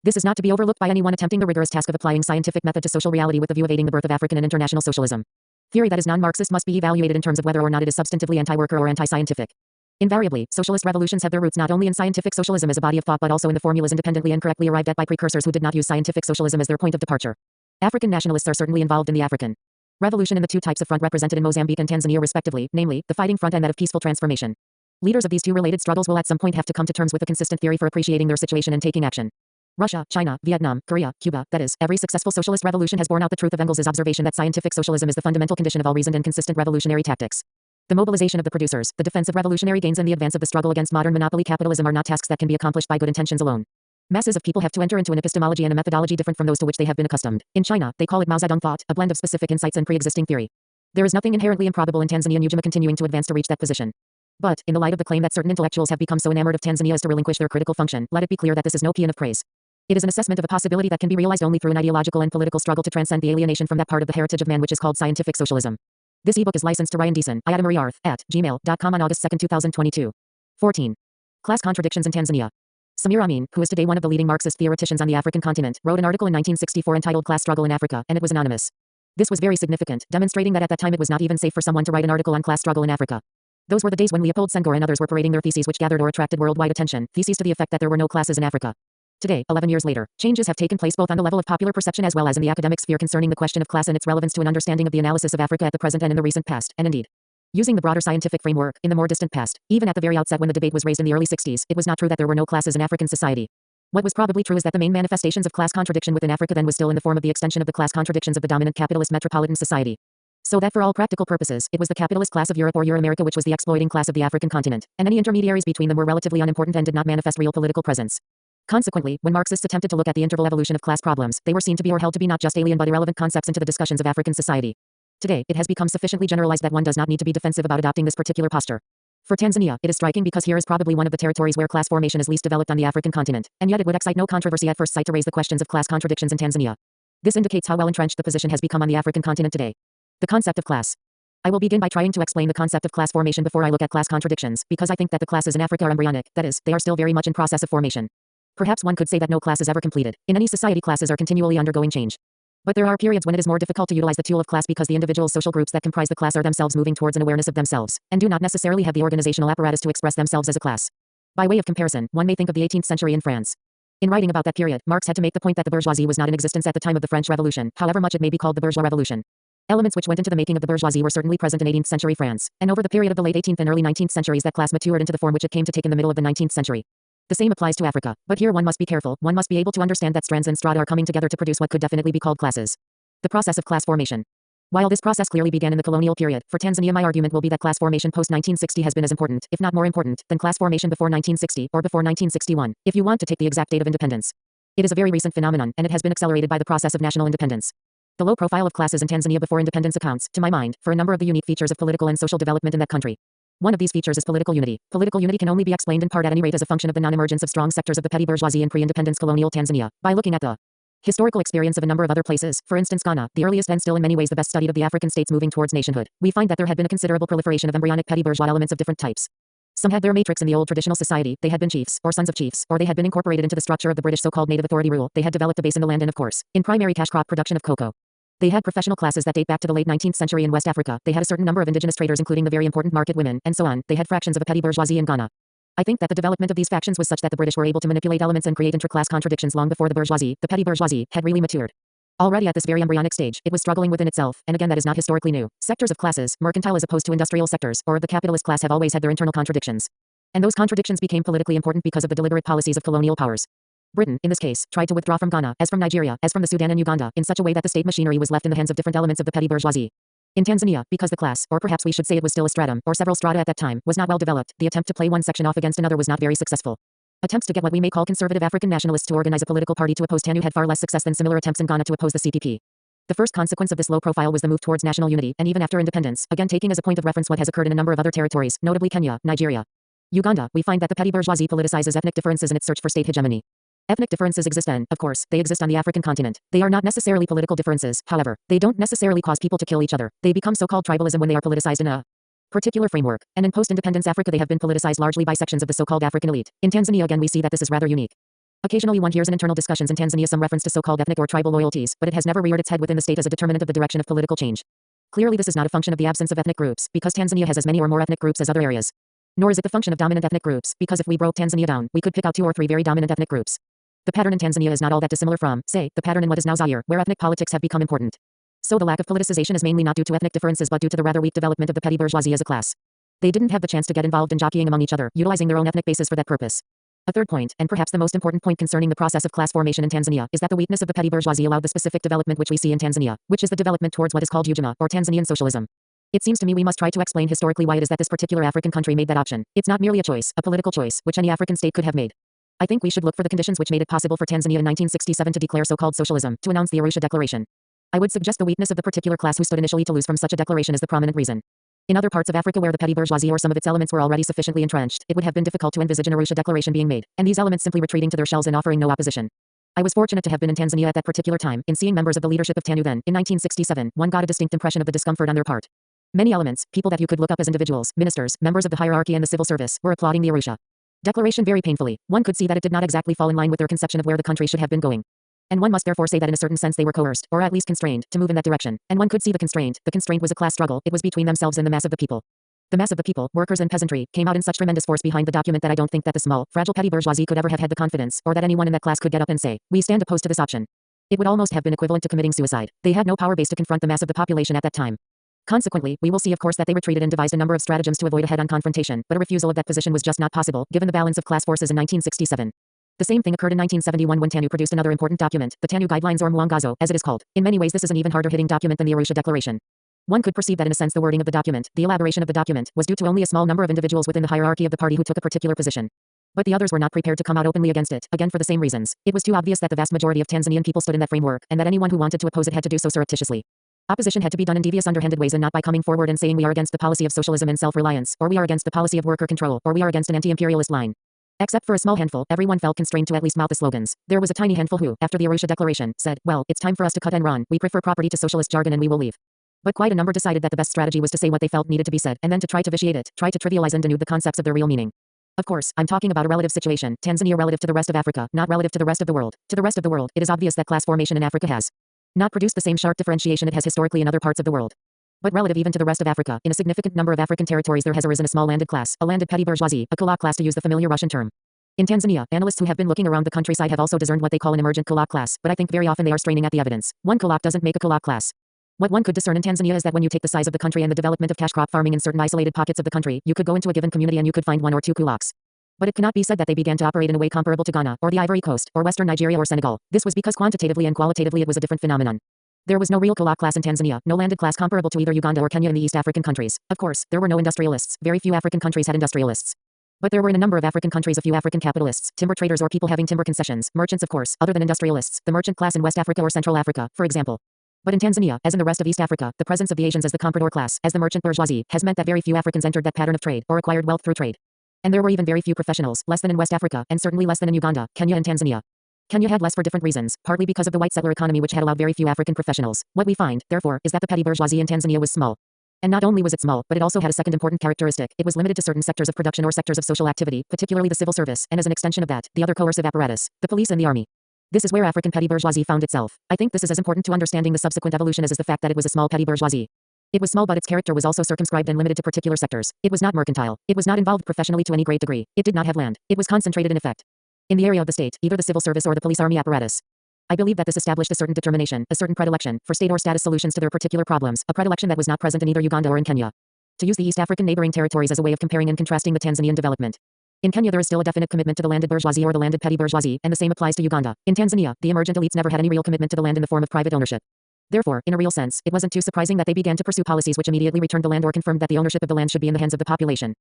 Speaker 1: This is not to be overlooked by anyone attempting the rigorous task of applying scientific method to social reality with the view of aiding the birth of African and international socialism. Theory that is non-Marxist must be evaluated in terms of whether or not it is substantively anti-worker or anti-scientific. Invariably, socialist revolutions have their roots not only in scientific socialism as a body of thought but also in the formulas independently and correctly arrived at by precursors who did not use scientific socialism as their point of departure. African nationalists are certainly involved in the African Revolution in the two types of front represented in Mozambique and Tanzania respectively, namely, the fighting front and that of peaceful transformation. Leaders of these two related struggles will at some point have to come to terms with a consistent theory for appreciating their situation and taking action. Russia, China, Vietnam, Korea, Cuba, that is, every successful socialist revolution has borne out the truth of Engels' observation that scientific socialism is the fundamental condition of all reasoned and consistent revolutionary tactics. The mobilization of the producers, the defense of revolutionary gains and the advance of the struggle against modern monopoly capitalism are not tasks that can be accomplished by good intentions alone. Masses of people have to enter into an epistemology and a methodology different from those to which they have been accustomed. In China, they call it Mao Zedong thought, a blend of specific insights and pre-existing theory. There is nothing inherently improbable in Tanzanian Ujima continuing to advance to reach that position. But, in the light of the claim that certain intellectuals have become so enamored of Tanzania as to relinquish their critical function, let it be clear that this is no paean of praise. It is an assessment of a possibility that can be realized only through an ideological and political struggle to transcend the alienation from that part of the heritage of man which is called scientific socialism. This ebook is licensed to Ryan Deason, @gmail.com on August 2, 2022. 14. Class contradictions in Tanzania. Samir Amin, who is today one of the leading Marxist theoreticians on the African continent, wrote an article in 1964 entitled Class Struggle in Africa, and it was anonymous. This was very significant, demonstrating that at that time it was not even safe for someone to write an article on class struggle in Africa. Those were the days when Leopold Senghor and others were parading their theses which gathered or attracted worldwide attention, theses to the effect that there were no classes in Africa. Today, 11 years later, changes have taken place both on the level of popular perception as well as in the academic sphere concerning the question of class and its relevance to an understanding of the analysis of Africa at the present and in the recent past, and indeed, using the broader scientific framework, in the more distant past. Even at the very outset when the debate was raised in the early 60s, it was not true that there were no classes in African society. What was probably true is that the main manifestations of class contradiction within Africa then was still in the form of the extension of the class contradictions of the dominant capitalist metropolitan society. So that for all practical purposes, it was the capitalist class of Europe or Euramerica which was the exploiting class of the African continent, and any intermediaries between them were relatively unimportant and did not manifest real political presence. Consequently, when Marxists attempted to look at the interval evolution of class problems, they were seen to be or held to be not just alien but irrelevant concepts into the discussions of African society. Today, it has become sufficiently generalized that one does not need to be defensive about adopting this particular posture. For Tanzania, it is striking because here is probably one of the territories where class formation is least developed on the African continent, and yet it would excite no controversy at first sight to raise the questions of class contradictions in Tanzania. This indicates how well entrenched the position has become on the African continent today. The concept of class. I will begin by trying to explain the concept of class formation before I look at class contradictions, because I think that the classes in Africa are embryonic, that is, they are still very much in process of formation. Perhaps one could say that no class is ever completed. In any society, classes are continually undergoing change. But there are periods when it is more difficult to utilize the tool of class because the individual social groups that comprise the class are themselves moving towards an awareness of themselves, and do not necessarily have the organizational apparatus to express themselves as a class. By way of comparison, one may think of the 18th century in France. In writing about that period, Marx had to make the point that the bourgeoisie was not in existence at the time of the French Revolution, however much it may be called the bourgeois revolution. Elements which went into the making of the bourgeoisie were certainly present in 18th century France, and over the period of the late 18th and early 19th centuries that class matured into the form which it came to take in the middle of the 19th century. The same applies to Africa, but here one must be careful, one must be able to understand that strands and strata are coming together to produce what could definitely be called classes. The process of class formation. While this process clearly began in the colonial period, for Tanzania my argument will be that class formation post-1960 has been as important, if not more important, than class formation before 1960, or before 1961, if you want to take the exact date of independence. It is a very recent phenomenon, and it has been accelerated by the process of national independence. The low profile of classes in Tanzania before independence accounts, to my mind, for a number of the unique features of political and social development in that country. One of these features is political unity. Political unity can only be explained in part at any rate as a function of the non-emergence of strong sectors of the petty bourgeoisie in pre-independence colonial Tanzania, by looking at the historical experience of a number of other places, for instance Ghana, the earliest and still in many ways the best studied of the African states moving towards nationhood. We find that there had been a considerable proliferation of embryonic petty bourgeois elements of different types. Some had their matrix in the old traditional society, they had been chiefs, or sons of chiefs, or they had been incorporated into the structure of the British so-called native authority rule, they had developed a base in the land and of course, in primary cash crop production of cocoa. They had professional classes that date back to the late 19th century in West Africa, they had a certain number of indigenous traders including the very important market women, and so on, they had fractions of a petty bourgeoisie in Ghana. I think that the development of these factions was such that the British were able to manipulate elements and create intra-class contradictions long before the bourgeoisie, the petty bourgeoisie, had really matured. Already at this very embryonic stage, it was struggling within itself, and again that is not historically new. Sectors of classes, mercantile as opposed to industrial sectors, or of the capitalist class have always had their internal contradictions. And those contradictions became politically important because of the deliberate policies of colonial powers. Britain, in this case, tried to withdraw from Ghana, as from Nigeria, as from the Sudan and Uganda, in such a way that the state machinery was left in the hands of different elements of the petty bourgeoisie. In Tanzania, because the class, or perhaps we should say it was still a stratum, or several strata at that time, was not well developed, the attempt to play one section off against another was not very successful. Attempts to get what we may call conservative African nationalists to organize a political party to oppose TANU had far less success than similar attempts in Ghana to oppose the CPP. The first consequence of this low profile was the move towards national unity, and even after independence, again taking as a point of reference what has occurred in a number of other territories, notably Kenya, Nigeria, Uganda, we find that the petty bourgeoisie politicizes ethnic differences in its search for state hegemony. Ethnic differences exist and, of course, they exist on the African continent. They are not necessarily political differences, however. They don't necessarily cause people to kill each other. They become so-called tribalism when they are politicized in a particular framework, and in post-independence Africa they have been politicized largely by sections of the so-called African elite. In Tanzania again we see that this is rather unique. Occasionally one hears in internal discussions in Tanzania some reference to so-called ethnic or tribal loyalties, but it has never reared its head within the state as a determinant of the direction of political change. Clearly this is not a function of the absence of ethnic groups, because Tanzania has as many or more ethnic groups as other areas. Nor is it the function of dominant ethnic groups, because if we broke Tanzania down, we could pick out 2 or 3 very dominant ethnic groups. The pattern in Tanzania is not all that dissimilar from, say, the pattern in what is now Zaire, where ethnic politics have become important. So the lack of politicization is mainly not due to ethnic differences but due to the rather weak development of the petty bourgeoisie as a class. They didn't have the chance to get involved in jockeying among each other, utilizing their own ethnic bases for that purpose. A third point, and perhaps the most important point concerning the process of class formation in Tanzania, is that the weakness of the petty bourgeoisie allowed the specific development which we see in Tanzania, which is the development towards what is called Ujamaa, or Tanzanian socialism. It seems to me we must try to explain historically why it is that this particular African country made that option. It's not merely a choice, a political choice, which any African state could have made. I think we should look for the conditions which made it possible for Tanzania in 1967 to declare so-called socialism, to announce the Arusha Declaration. I would suggest the weakness of the particular class who stood initially to lose from such a declaration is the prominent reason. In other parts of Africa where the petty bourgeoisie or some of its elements were already sufficiently entrenched, it would have been difficult to envisage an Arusha Declaration being made, and these elements simply retreating to their shells and offering no opposition. I was fortunate to have been in Tanzania at that particular time, in seeing members of the leadership of TANU then, in 1967, one got a distinct impression of the discomfort on their part. Many elements, people that you could look up as individuals, ministers, members of the hierarchy and the civil service, were applauding the Arusha Declaration very painfully. One could see that it did not exactly fall in line with their conception of where the country should have been going. And one must therefore say that in a certain sense they were coerced, or at least constrained, to move in that direction. And one could see the constraint was a class struggle, it was between themselves and the mass of the people. The mass of the people, workers and peasantry, came out in such tremendous force behind the document that I don't think that the small, fragile petty bourgeoisie could ever have had the confidence, or that anyone in that class could get up and say, we stand opposed to this option. It would almost have been equivalent to committing suicide. They had no power base to confront the mass of the population at that time. Consequently, we will see of course that they retreated and devised a number of stratagems to avoid a head-on confrontation, but a refusal of that position was just not possible, given the balance of class forces in 1967. The same thing occurred in 1971 when TANU produced another important document, the TANU Guidelines or Mwongozo, as it is called. In many ways this is an even harder-hitting document than the Arusha Declaration. One could perceive that in a sense the wording of the document, the elaboration of the document, was due to only a small number of individuals within the hierarchy of the party who took a particular position. But the others were not prepared to come out openly against it, again for the same reasons. It was too obvious that the vast majority of Tanzanian people stood in that framework, and that anyone who wanted to oppose it had to do so surreptitiously. Opposition had to be done in devious underhanded ways and not by coming forward and saying we are against the policy of socialism and self-reliance, or we are against the policy of worker control, or we are against an anti-imperialist line. Except for a small handful, everyone felt constrained to at least mouth the slogans. There was a tiny handful who, after the Arusha Declaration, said, well, it's time for us to cut and run, we prefer property to socialist jargon and we will leave. But quite a number decided that the best strategy was to say what they felt needed to be said, and then to try to vitiate it, try to trivialize and denude the concepts of their real meaning. Of course, I'm talking about a relative situation, Tanzania relative to the rest of Africa, not relative to the rest of the world. To the rest of the world, it is obvious that class formation in Africa has not produced the same sharp differentiation it has historically in other parts of the world. But relative even to the rest of Africa, in a significant number of African territories there has arisen a small landed class, a landed petty bourgeoisie, a kulak class to use the familiar Russian term. In Tanzania, analysts who have been looking around the countryside have also discerned what they call an emergent Kulak class, but I think very often they are straining at the evidence. One Kulak doesn't make a Kulak class. What one could discern in Tanzania is that when you take the size of the country and the development of cash crop farming in certain isolated pockets of the country, you could go into a given community and you could find one or two Kulaks. But it cannot be said that they began to operate in a way comparable to Ghana, or the Ivory Coast, or Western Nigeria or Senegal. This was because quantitatively and qualitatively it was a different phenomenon. There was no real Kulak class in Tanzania, no landed class comparable to either Uganda or Kenya in the East African countries. Of course, there were no industrialists. Very few African countries had industrialists. But there were in a number of African countries a few African capitalists, timber traders or people having timber concessions, merchants of course, other than industrialists, the merchant class in West Africa or Central Africa, for example. But in Tanzania, as in the rest of East Africa, the presence of the Asians as the comprador class, as the merchant bourgeoisie, has meant that very few Africans entered that pattern of trade, or acquired wealth through trade. And there were even very few professionals, less than in West Africa, and certainly less than in Uganda, Kenya and Tanzania. Kenya had less for different reasons, partly because of the white settler economy which had allowed very few African professionals. What we find, therefore, is that the petty bourgeoisie in Tanzania was small. And not only was it small, but it also had a second important characteristic. It was limited to certain sectors of production or sectors of social activity, particularly the civil service, and as an extension of that, the other coercive apparatus, the police and the army. This is where African petty bourgeoisie found itself. I think this is as important to understanding the subsequent evolution as is the fact that it was a small petty bourgeoisie. It was small but its character was also circumscribed and limited to particular sectors. It was not mercantile. It was not involved professionally to any great degree. It did not have land. It was concentrated in effect in the area of the state, either the civil service or the police army apparatus. I believe that this established a certain determination, a certain predilection, for state or status solutions to their particular problems, a predilection that was not present in either Uganda or in Kenya. To use the East African neighboring territories as a way of comparing and contrasting the Tanzanian development. In Kenya there is still a definite commitment to the landed bourgeoisie or the landed petty bourgeoisie, and the same applies to Uganda. In Tanzania, the emergent elites never had any real commitment to the land in the form of private ownership. Therefore, in a real sense, it wasn't too surprising that they began to pursue policies which immediately returned the land or confirmed that the ownership of the land should be in the hands of the population.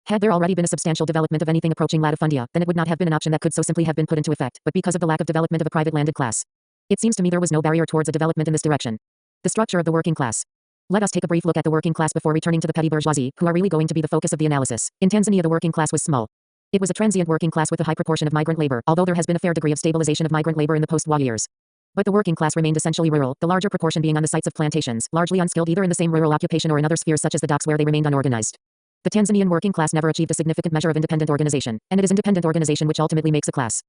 Speaker 1: Had there already been a substantial development of anything approaching latifundia, then it would not have been an option that could so simply have been put into effect, but because of the lack of development of a private landed class. It seems to me there was no barrier towards a development in this direction. The structure of the working class. Let us take a brief look at the working class before returning to the petty bourgeoisie, who are really going to be the focus of the analysis. In Tanzania the working class was small. It was a transient working class with a high proportion of migrant labor, although there has been a fair degree of stabilization of migrant labor in the post-war years. But the working class remained essentially rural, the larger proportion being on the sites of plantations, largely unskilled either in the same rural occupation or in other spheres such as the docks where they remained unorganized. The Tanzanian working class never achieved a significant measure of independent organization, and it is independent organization which ultimately makes a class.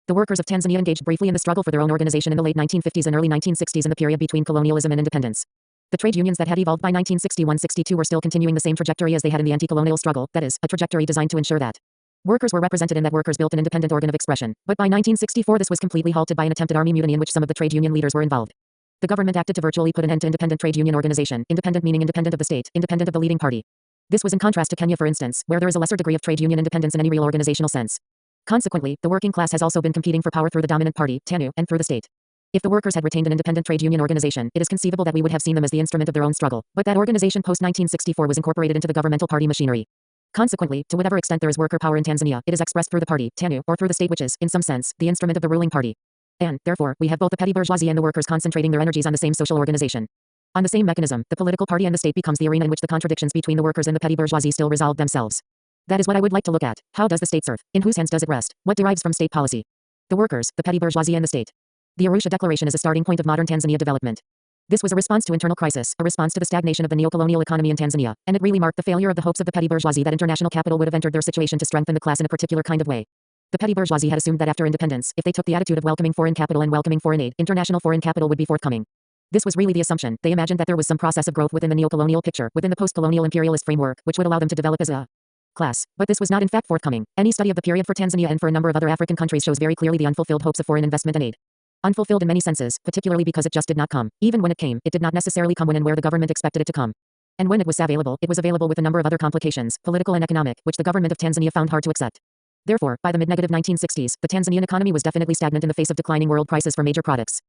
Speaker 1: The workers of Tanzania engaged briefly in the struggle for their own organization in the late 1950s and early 1960s in the period between colonialism and independence. The trade unions that had evolved by 1961-62 were still continuing the same trajectory as they had in the anti-colonial struggle, that is, a trajectory designed to ensure that workers were represented and that workers built an independent organ of expression. But by 1964 this was completely halted by an attempted army mutiny in which some of the trade union leaders were involved. The government acted to virtually put an end to independent trade union organization, independent meaning independent of the state, independent of the leading party. This was in contrast to Kenya for instance, where there is a lesser degree of trade union independence in any real organizational sense. Consequently, the working class has also been competing for power through the dominant party, TANU, and through the state. If the workers had retained an independent trade union organization, it is conceivable that we would have seen them as the instrument of their own struggle, but that organization post-1964 was incorporated into the governmental party machinery. Consequently, to whatever extent there is worker power in Tanzania, it is expressed through the party, TANU, or through the state which is, in some sense, the instrument of the ruling party. And, therefore, we have both the petty bourgeoisie and the workers concentrating their energies on the same social organization. On the same mechanism, the political party and the state becomes the arena in which the contradictions between the workers and the petty bourgeoisie still resolve themselves. That is what I would like to look at. How does the state serve? In whose hands does it rest? What derives from state policy? The workers, the petty bourgeoisie and the state. The Arusha Declaration is a starting point of modern Tanzania development. This was a response to internal crisis, a response to the stagnation of the neocolonial economy in Tanzania, and it really marked the failure of the hopes of the petty bourgeoisie that international capital would have entered their situation to strengthen the class in a particular kind of way. The petty bourgeoisie had assumed that after independence, if they took the attitude of welcoming foreign capital and welcoming foreign aid, international foreign capital would be forthcoming. This was really the assumption. They imagined that there was some process of growth within the neocolonial picture, within the post-colonial imperialist framework, which would allow them to develop as a class. But this was not in fact forthcoming. Any study of the period for Tanzania and for a number of other African countries shows very clearly the unfulfilled hopes of foreign investment and aid. Unfulfilled in many senses, particularly because it just did not come. Even when it came, it did not necessarily come when and where the government expected it to come. And when it was available with a number of other complications, political and economic, which the government of Tanzania found hard to accept. Therefore, by the mid-1960s, the Tanzanian economy was definitely stagnant in the face of declining world prices for major products.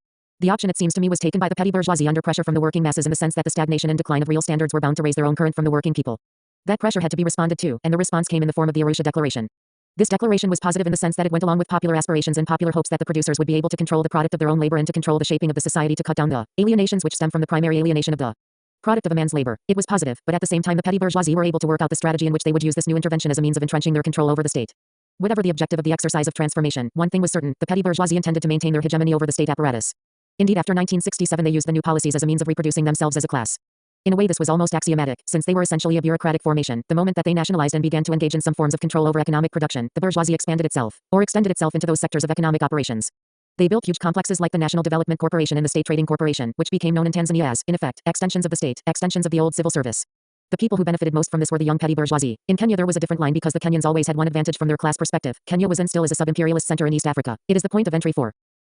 Speaker 1: The option, it seems to me, was taken by the petty bourgeoisie under pressure from the working masses in the sense that the stagnation and decline of real standards were bound to raise their own current from the working people. That pressure had to be responded to, and the response came in the form of the Arusha Declaration. This declaration was positive in the sense that it went along with popular aspirations and popular hopes that the producers would be able to control the product of their own labor and to control the shaping of the society to cut down the alienations which stem from the primary alienation of the product of a man's labor. It was positive, but at the same time the petty bourgeoisie were able to work out the strategy in which they would use this new intervention as a means of entrenching their control over the state. Whatever the objective of the exercise of transformation, one thing was certain, the petty bourgeoisie intended to maintain their hegemony over the state apparatus. Indeed, after 1967 they used the new policies as a means of reproducing themselves as a class. In a way this was almost axiomatic, since they were essentially a bureaucratic formation. The moment that they nationalized and began to engage in some forms of control over economic production, the bourgeoisie expanded itself, or extended itself into those sectors of economic operations. They built huge complexes like the National Development Corporation and the State Trading Corporation, which became known in Tanzania as, in effect, extensions of the state, extensions of the old civil service. The people who benefited most from this were the young petty bourgeoisie. In Kenya there was a different line because the Kenyans always had one advantage from their class perspective. Kenya was and still is a sub-imperialist center in East Africa. It is the point of entry for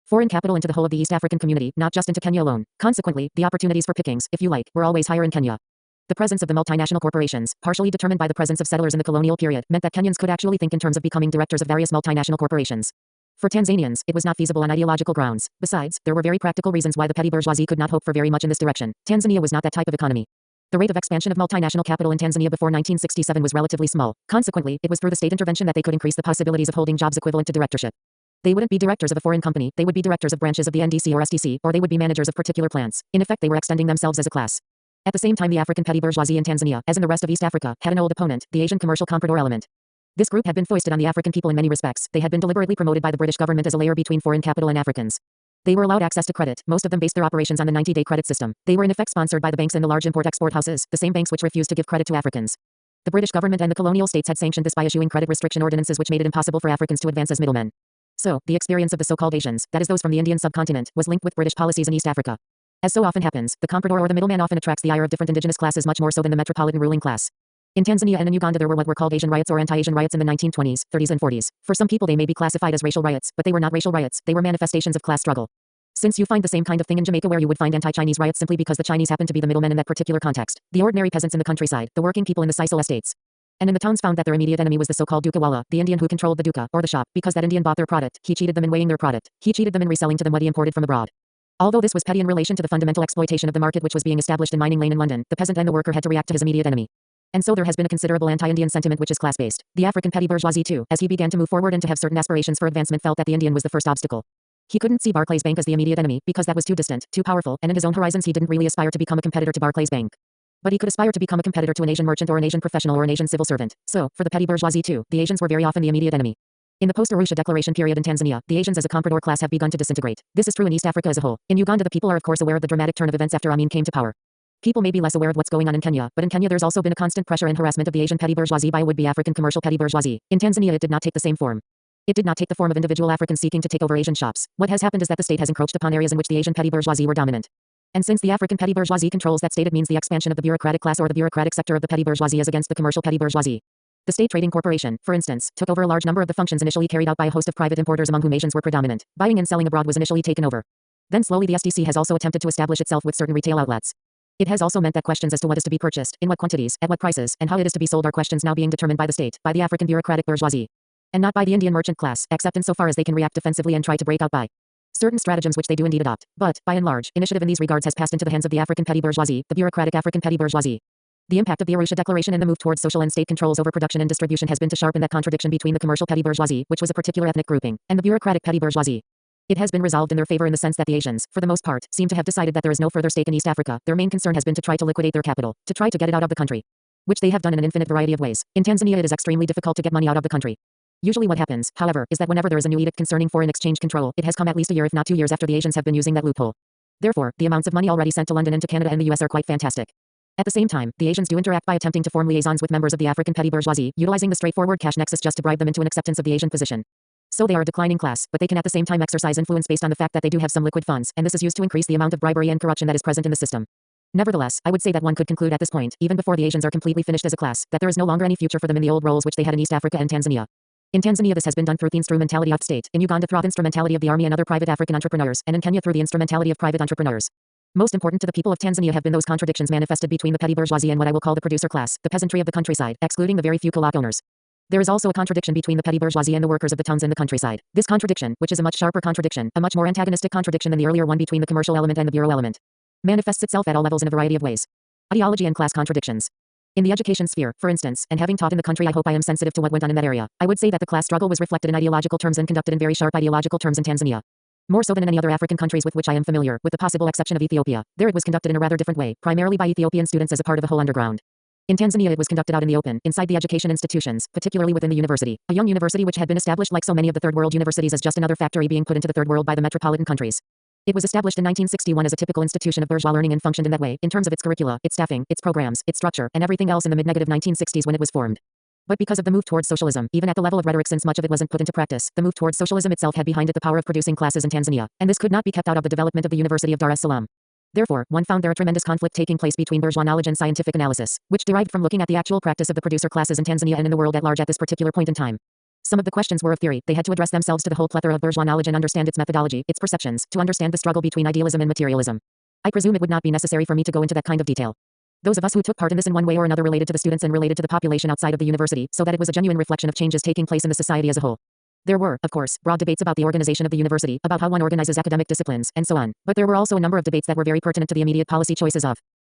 Speaker 1: foreign capital into the whole of the East African community, not just into Kenya alone. Consequently, the opportunities for pickings, if you like, were always higher in Kenya. The presence of the multinational corporations, partially determined by the presence of settlers in the colonial period, meant that Kenyans could actually think in terms of becoming directors of various multinational corporations. For Tanzanians, it was not feasible on ideological grounds. Besides, there were very practical reasons why the petty bourgeoisie could not hope for very much in this direction. Tanzania was not that type of economy. The rate of expansion of multinational capital in Tanzania before 1967 was relatively small. Consequently, it was through the state intervention that they could increase the possibilities of holding jobs equivalent to directorship. They wouldn't be directors of a foreign company, they would be directors of branches of the NDC or SDC, or they would be managers of particular plants. In effect, they were extending themselves as a class. At the same time, the African petty bourgeoisie in Tanzania, as in the rest of East Africa, had an old opponent, the Asian commercial comprador element. This group had been foisted on the African people in many respects. They had been deliberately promoted by the British government as a layer between foreign capital and Africans. They were allowed access to credit. Most of them based their operations on the 90-day credit system. They were in effect sponsored by the banks and the large import-export houses, the same banks which refused to give credit to Africans. The British government and the colonial states had sanctioned this by issuing credit restriction ordinances which made it impossible for Africans to advance as middlemen. So, the experience of the so-called Asians, that is those from the Indian subcontinent, was linked with British policies in East Africa. As so often happens, the comprador or the middleman often attracts the ire of different indigenous classes much more so than the metropolitan ruling class. In Tanzania and in Uganda there were what were called Asian riots or anti-Asian riots in the 1920s, 30s and 40s. For some people they may be classified as racial riots, but they were not racial riots, they were manifestations of class struggle. Since you find the same kind of thing in Jamaica where you would find anti-Chinese riots simply because the Chinese happen to be the middlemen in that particular context, the ordinary peasants in the countryside, the working people in the sisal estates, and in the towns found that their immediate enemy was the so-called dukawala, the Indian who controlled the duka, or the shop, because that Indian bought their product, he cheated them in weighing their product, he cheated them in reselling to them what he imported from abroad. Although this was petty in relation to the fundamental exploitation of the market which was being established in Mining Lane in London, the peasant and the worker had to react to his immediate enemy. And so there has been a considerable anti-Indian sentiment which is class-based. The African petty bourgeoisie too, as he began to move forward and to have certain aspirations for advancement felt that the Indian was the first obstacle. He couldn't see Barclays Bank as the immediate enemy, because that was too distant, too powerful, and in his own horizons he didn't really aspire to become a competitor to Barclays Bank. But he could aspire to become a competitor to an Asian merchant or an Asian professional or an Asian civil servant. So, for the petty bourgeoisie too, the Asians were very often the immediate enemy. In the post-Arusha Declaration period in Tanzania, the Asians as a comprador class have begun to disintegrate. This is true in East Africa as a whole. In Uganda the people are of course aware of the dramatic turn of events after Amin came to power. People may be less aware of what's going on in Kenya, but in Kenya there's also been a constant pressure and harassment of the Asian petty bourgeoisie by would-be African commercial petty bourgeoisie. In Tanzania it did not take the same form. It did not take the form of individual Africans seeking to take over Asian shops. What has happened is that the state has encroached upon areas in which the Asian petty bourgeoisie were dominant. And since the African petty bourgeoisie controls that state, it means the expansion of the bureaucratic class or the bureaucratic sector of the petty bourgeoisie as against the commercial petty bourgeoisie. The State Trading Corporation, for instance, took over a large number of the functions initially carried out by a host of private importers among whom Asians were predominant. Buying and selling abroad was initially taken over. Then slowly the SDC has also attempted to establish itself with certain retail outlets. It has also meant that questions as to what is to be purchased, in what quantities, at what prices, and how it is to be sold are questions now being determined by the state, by the African bureaucratic bourgeoisie, and not by the Indian merchant class, except insofar as they can react defensively and try to break out by certain stratagems which they do indeed adopt. But, by and large, initiative in these regards has passed into the hands of the African petty bourgeoisie, the bureaucratic African petty bourgeoisie. The impact of the Arusha Declaration in the move towards social and state controls over production and distribution has been to sharpen that contradiction between the commercial petty bourgeoisie, which was a particular ethnic grouping, and the bureaucratic petty bourgeoisie. It has been resolved in their favor in the sense that the Asians, for the most part, seem to have decided that there is no further stake in East Africa. Their main concern has been to try to liquidate their capital, to try to get it out of the country, which they have done in an infinite variety of ways. In Tanzania it is extremely difficult to get money out of the country. Usually what happens, however, is that whenever there is a new edict concerning foreign exchange control, it has come at least a year if not 2 years after the Asians have been using that loophole. Therefore, the amounts of money already sent to London and to Canada and the US are quite fantastic. At the same time, the Asians do interact by attempting to form liaisons with members of the African petty bourgeoisie, utilizing the straightforward cash nexus just to bribe them into an acceptance of the Asian position. So they are a declining class, but they can at the same time exercise influence based on the fact that they do have some liquid funds, and this is used to increase the amount of bribery and corruption that is present in the system. Nevertheless, I would say that one could conclude at this point, even before the Asians are completely finished as a class, that there is no longer any future for them in the old roles which they had in East Africa and Tanzania. In Tanzania this has been done through the instrumentality of state, in Uganda through the instrumentality of the army and other private African entrepreneurs, and in Kenya through the instrumentality of private entrepreneurs. Most important to the people of Tanzania have been those contradictions manifested between the petty bourgeoisie and what I will call the producer class, the peasantry of the countryside, excluding the very few kulak owners. There is also a contradiction between the petty bourgeoisie and the workers of the towns and the countryside. This contradiction, which is a much sharper contradiction, a much more antagonistic contradiction than the earlier one between the commercial element and the bureau element, manifests itself at all levels in a variety of ways. Ideology and class contradictions. In the education sphere, for instance, and having taught in the country, I hope I am sensitive to what went on in that area. I would say that the class struggle was reflected in ideological terms and conducted in very sharp ideological terms in Tanzania. More so than in any other African countries with which I am familiar, with the possible exception of Ethiopia. There it was conducted in a rather different way, primarily by Ethiopian students as a part of a whole underground. In Tanzania it was conducted out in the open, inside the education institutions, particularly within the university. A young university which had been established like so many of the third world universities as just another factory being put into the third world by the metropolitan countries. It was established in 1961 as a typical institution of bourgeois learning and functioned in that way, in terms of its curricula, its staffing, its programs, its structure, and everything else in the mid-negative 1960s when it was formed. But because of the move towards socialism, even at the level of rhetoric since much of it wasn't put into practice, the move towards socialism itself had behind it the power of producing classes in Tanzania, and this could not be kept out of the development of the University of Dar es Salaam. Therefore, one found there a tremendous conflict taking place between bourgeois knowledge and scientific analysis, which derived from looking at the actual practice of the producer classes in Tanzania and in the world at large at this particular point in time. Some of the questions were of theory. They had to address themselves to the whole plethora of bourgeois knowledge and understand its methodology, its perceptions, to understand the struggle between idealism and materialism. I presume it would not be necessary for me to go into that kind of detail. Those of us who took part in this in one way or another related to the students and related to the population outside of the university, so that it was a genuine reflection of changes taking place in the society as a whole. There were, of course, broad debates about the organization of the university, about how one organizes academic disciplines, and so on. But there were also a number of debates that were very pertinent to the immediate policy choices of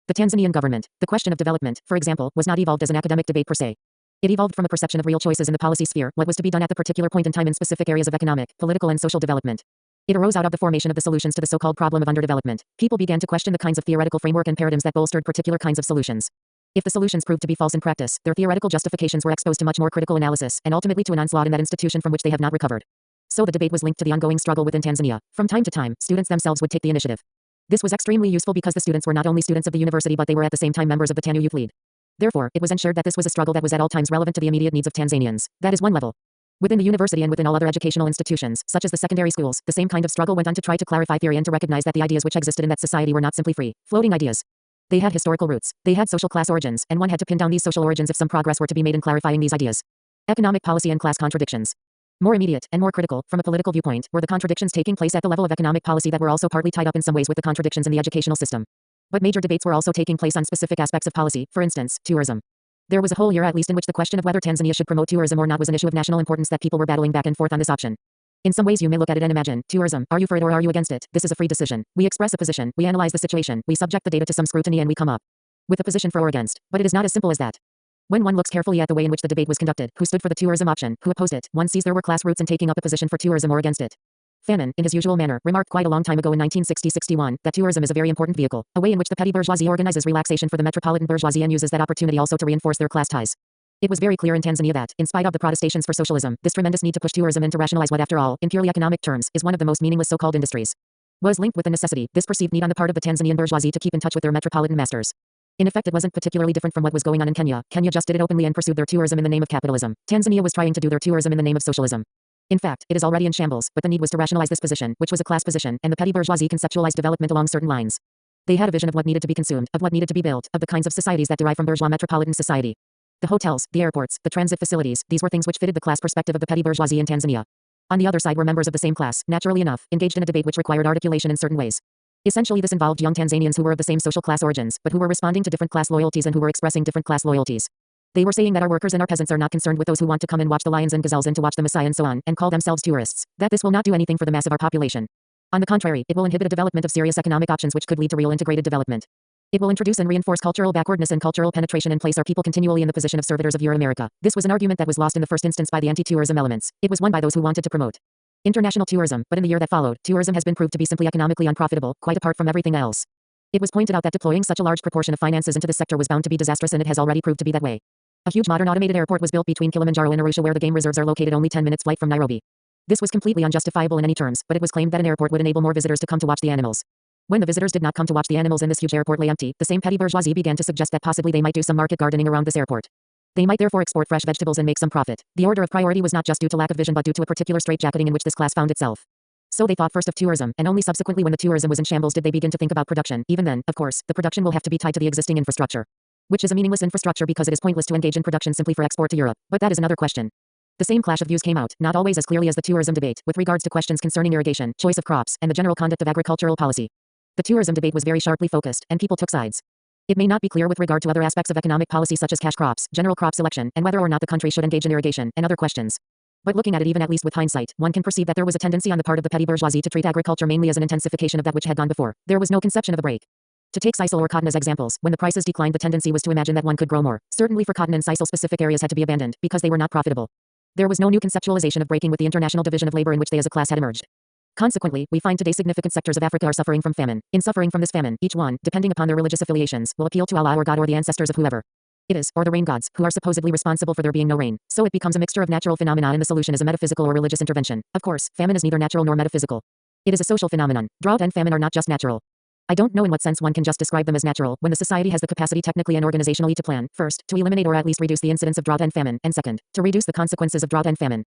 Speaker 1: the Tanzanian government. The question of development, for example, was not evolved as an academic debate per se. It evolved from a perception of real choices in the policy sphere, what was to be done at the particular point in time in specific areas of economic, political and social development. It arose out of the formation of the solutions to the so-called problem of underdevelopment. People began to question the kinds of theoretical framework and paradigms that bolstered particular kinds of solutions. If the solutions proved to be false in practice, their theoretical justifications were exposed to much more critical analysis, and ultimately to an onslaught in that institution from which they have not recovered. So the debate was linked to the ongoing struggle within Tanzania. From time to time, students themselves would take the initiative. This was extremely useful because the students were not only students of the university but they were at the same time members of the TANU Youth League. Therefore, it was ensured that this was a struggle that was at all times relevant to the immediate needs of Tanzanians. That is one level. Within the university and within all other educational institutions, such as the secondary schools, the same kind of struggle went on to try to clarify theory and to recognize that the ideas which existed in that society were not simply free, floating ideas. They had historical roots. They had social class origins, and one had to pin down these social origins if some progress were to be made in clarifying these ideas. Economic policy and class contradictions. More immediate, and more critical, from a political viewpoint, were the contradictions taking place at the level of economic policy that were also partly tied up in some ways with the contradictions in the educational system. But major debates were also taking place on specific aspects of policy, for instance, tourism. There was a whole year at least in which the question of whether Tanzania should promote tourism or not was an issue of national importance that people were battling back and forth on this option. In some ways you may look at it and imagine, tourism, are you for it or are you against it? This is a free decision. We express a position, we analyze the situation, we subject the data to some scrutiny and we come up with a position for or against. But it is not as simple as that. When one looks carefully at the way in which the debate was conducted, who stood for the tourism option, who opposed it, one sees there were class roots in taking up a position for tourism or against it. Fanon, in his usual manner, remarked quite a long time ago in 1960-61, that tourism is a very important vehicle, a way in which the petty bourgeoisie organizes relaxation for the metropolitan bourgeoisie and uses that opportunity also to reinforce their class ties. It was very clear in Tanzania that, in spite of the protestations for socialism, this tremendous need to push tourism and to rationalize what after all, in purely economic terms, is one of the most meaningless so-called industries, was linked with the necessity, this perceived need on the part of the Tanzanian bourgeoisie to keep in touch with their metropolitan masters. In effect it wasn't particularly different from what was going on in Kenya. Kenya just did it openly and pursued their tourism in the name of capitalism. Tanzania was trying to do their tourism in the name of socialism. In fact, it is already in shambles, but the need was to rationalize this position, which was a class position, and the petty bourgeoisie conceptualized development along certain lines. They had a vision of what needed to be consumed, of what needed to be built, of the kinds of societies that derive from bourgeois metropolitan society. The hotels, the airports, the transit facilities, these were things which fitted the class perspective of the petty bourgeoisie in Tanzania. On the other side were members of the same class, naturally enough, engaged in a debate which required articulation in certain ways. Essentially this involved young Tanzanians who were of the same social class origins, but who were responding to different class loyalties and who were expressing different class loyalties. They were saying that our workers and our peasants are not concerned with those who want to come and watch the lions and gazelles and to watch the Maasai and so on, and call themselves tourists, that this will not do anything for the mass of our population. On the contrary, it will inhibit a development of serious economic options which could lead to real integrated development. It will introduce and reinforce cultural backwardness and cultural penetration and place our people continually in the position of servitors of Euro-America. This was an argument that was lost in the first instance by the anti-tourism elements. It was won by those who wanted to promote international tourism, but in the year that followed, tourism has been proved to be simply economically unprofitable, quite apart from everything else. It was pointed out that deploying such a large proportion of finances into this sector was bound to be disastrous, and it has already proved to be that way. A huge modern automated airport was built between Kilimanjaro and Arusha, where the game reserves are located only 10 minutes flight from Nairobi. This was completely unjustifiable in any terms, but it was claimed that an airport would enable more visitors to come to watch the animals. When the visitors did not come to watch the animals and this huge airport lay empty, the same petty bourgeoisie began to suggest that possibly they might do some market gardening around this airport. They might therefore export fresh vegetables and make some profit. The order of priority was not just due to lack of vision but due to a particular straitjacketing in which this class found itself. So they thought first of tourism, and only subsequently when the tourism was in shambles did they begin to think about production. Even then, of course, the production will have to be tied to the existing infrastructure, which is a meaningless infrastructure because it is pointless to engage in production simply for export to Europe. But that is another question. The same clash of views came out, not always as clearly as the tourism debate, with regards to questions concerning irrigation, choice of crops, and the general conduct of agricultural policy. The tourism debate was very sharply focused, and people took sides. It may not be clear with regard to other aspects of economic policy such as cash crops, general crop selection, and whether or not the country should engage in irrigation, and other questions. But looking at it even at least with hindsight, one can perceive that there was a tendency on the part of the petty bourgeoisie to treat agriculture mainly as an intensification of that which had gone before. There was no conception of a break. To take sisal or cotton as examples, when the prices declined the tendency was to imagine that one could grow more. Certainly for cotton and sisal specific areas had to be abandoned, because they were not profitable. There was no new conceptualization of breaking with the international division of labor in which they as a class had emerged. Consequently, we find today significant sectors of Africa are suffering from famine. In suffering from this famine, each one, depending upon their religious affiliations, will appeal to Allah or God or the ancestors of whoever it is, or the rain gods, who are supposedly responsible for there being no rain. So it becomes a mixture of natural phenomena and the solution is a metaphysical or religious intervention. Of course, famine is neither natural nor metaphysical. It is a social phenomenon. Drought and famine are not just natural. I don't know in what sense one can just describe them as natural, when the society has the capacity technically and organizationally to plan, first, to eliminate or at least reduce the incidence of drought and famine, and second, to reduce the consequences of drought and famine.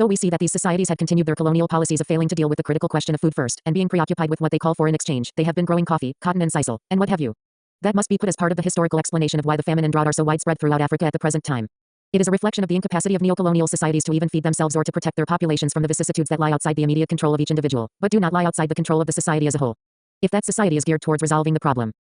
Speaker 1: So we see that these societies had continued their colonial policies of failing to deal with the critical question of food first, and being preoccupied with what they call foreign exchange. They have been growing coffee, cotton and sisal, and what have you. That must be put as part of the historical explanation of why the famine and drought are so widespread throughout Africa at the present time. It is a reflection of the incapacity of neocolonial societies to even feed themselves or to protect their populations from the vicissitudes that lie outside the immediate control of each individual, but do not lie outside the control of the society as a whole. If that society is geared towards resolving the problem.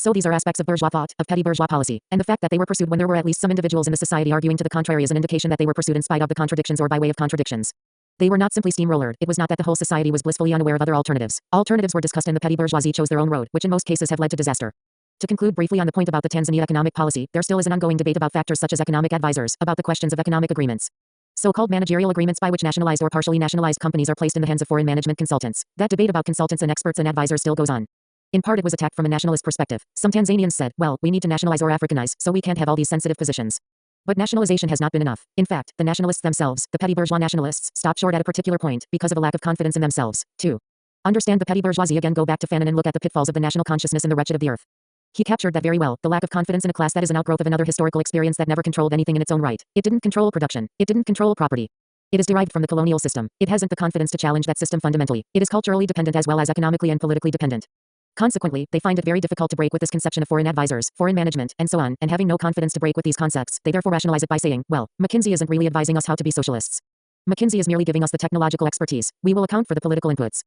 Speaker 1: So these are aspects of bourgeois thought, of petty bourgeois policy, and the fact that they were pursued when there were at least some individuals in the society arguing to the contrary is an indication that they were pursued in spite of the contradictions or by way of contradictions. They were not simply steamrollered. It was not that the whole society was blissfully unaware of other alternatives. Alternatives were discussed and the petty bourgeoisie chose their own road, which in most cases have led to disaster. To conclude briefly on the point about the Tanzania economic policy, there still is an ongoing debate about factors such as economic advisors, about the questions of economic agreements. So-called managerial agreements by which nationalized or partially nationalized companies are placed in the hands of foreign management consultants. That debate about consultants and experts and advisors still goes on. In part it was attacked from a nationalist perspective. Some Tanzanians said, well, we need to nationalize or Africanize, so we can't have all these sensitive positions. But nationalization has not been enough. In fact, the nationalists themselves, the petty bourgeois nationalists, stopped short at a particular point, because of a lack of confidence in themselves. 2. Understand the petty bourgeoisie again. Go back to Fanon and look at the pitfalls of the national consciousness in the wretched of the earth. He captured that very well, the lack of confidence in a class that is an outgrowth of another historical experience that never controlled anything in its own right. It didn't control production. It didn't control property. It is derived from the colonial system. It hasn't the confidence to challenge that system fundamentally. It is culturally dependent as well as economically and politically dependent. Consequently, they find it very difficult to break with this conception of foreign advisors, foreign management, and so on, and having no confidence to break with these concepts, they therefore rationalize it by saying, well, McKinsey isn't really advising us how to be socialists. McKinsey is merely giving us the technological expertise. We will account for the political inputs.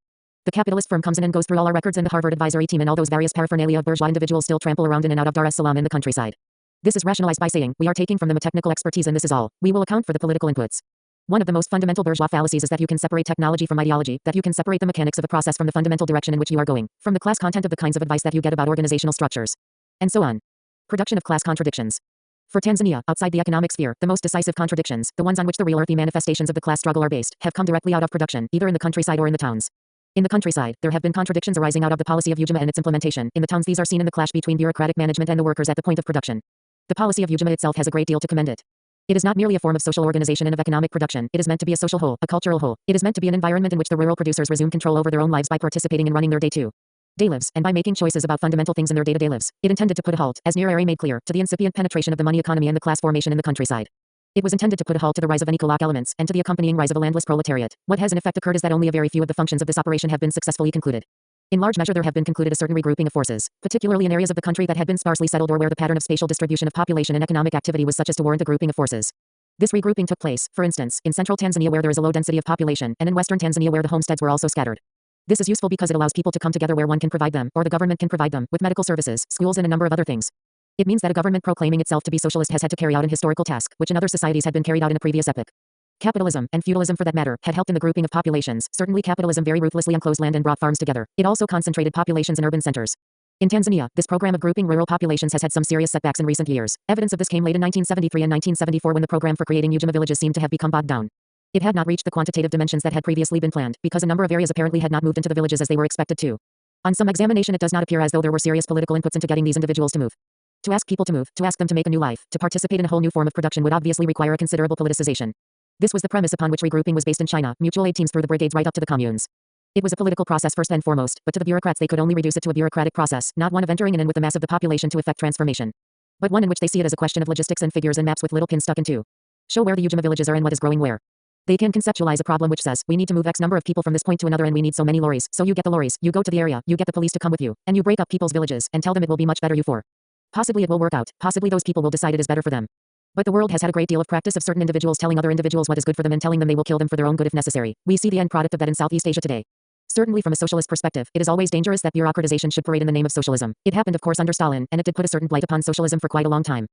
Speaker 1: The capitalist firm comes in and goes through all our records, and the Harvard advisory team and all those various paraphernalia of bourgeois individuals still trample around in and out of Dar es Salaam in the countryside. This is rationalized by saying, we are taking from them a technical expertise and this is all. We will account for the political inputs. One of the most fundamental bourgeois fallacies is that you can separate technology from ideology, that you can separate the mechanics of a process from the fundamental direction in which you are going, from the class content of the kinds of advice that you get about organizational structures. And so on. Production of class contradictions. For Tanzania, outside the economic sphere, the most decisive contradictions, the ones on which the real earthy manifestations of the class struggle are based, have come directly out of production, either in the countryside or in the towns. In the countryside, there have been contradictions arising out of the policy of Ujima and its implementation. In the towns, these are seen in the clash between bureaucratic management and the workers at the point of production. The policy of Ujima itself has a great deal to commend it. It is not merely a form of social organization and of economic production. It is meant to be a social whole, a cultural whole. It is meant to be an environment in which the rural producers resume control over their own lives by participating in running their day-to-day lives, and by making choices about fundamental things in their day-to-day lives. It intended to put a halt, as Nyerere made clear, to the incipient penetration of the money economy and the class formation in the countryside. It was intended to put a halt to the rise of unequal elements, and to the accompanying rise of a landless proletariat. What has in effect occurred is that only a very few of the functions of this operation have been successfully concluded. In large measure there have been concluded a certain regrouping of forces, particularly in areas of the country that had been sparsely settled or where the pattern of spatial distribution of population and economic activity was such as to warrant a grouping of forces. This regrouping took place, for instance, in central Tanzania where there is a low density of population, and in western Tanzania where the homesteads were also scattered. This is useful because it allows people to come together where one can provide them, or the government can provide them, with medical services, schools and a number of other things. It means that a government proclaiming itself to be socialist has had to carry out an historical task, which in other societies had been carried out in a previous epoch. Capitalism, and feudalism for that matter, had helped in the grouping of populations. Certainly capitalism very ruthlessly enclosed land and brought farms together. It also concentrated populations in urban centers. In Tanzania, this program of grouping rural populations has had some serious setbacks in recent years. Evidence of this came late in 1973 and 1974 when the program for creating Ujima villages seemed to have become bogged down. It had not reached the quantitative dimensions that had previously been planned, because a number of areas apparently had not moved into the villages as they were expected to. On some examination it does not appear as though there were serious political inputs into getting these individuals to move. To ask people to move, to ask them to make a new life, to participate in a whole new form of production would obviously require a considerable politicization. This was the premise upon which regrouping was based in China, mutual aid teams through the brigades right up to the communes. It was a political process first and foremost, but to the bureaucrats they could only reduce it to a bureaucratic process, not one of entering in with the mass of the population to effect transformation, but one in which they see it as a question of logistics and figures and maps with little pins stuck into. Show where the Ujima villages are and what is growing where. They can conceptualize a problem which says, we need to move X number of people from this point to another and we need so many lorries, so you get the lorries, you go to the area, you get the police to come with you, and you break up people's villages, and tell them it will be much better you for. Possibly it will work out, possibly those people will decide it is better for them. But the world has had a great deal of practice of certain individuals telling other individuals what is good for them and telling them they will kill them for their own good if necessary. We see the end product of that in Southeast Asia today. Certainly from a socialist perspective, it is always dangerous that bureaucratization should parade in the name of socialism. It happened of course under Stalin, and it did put a certain blight upon socialism for quite a long time.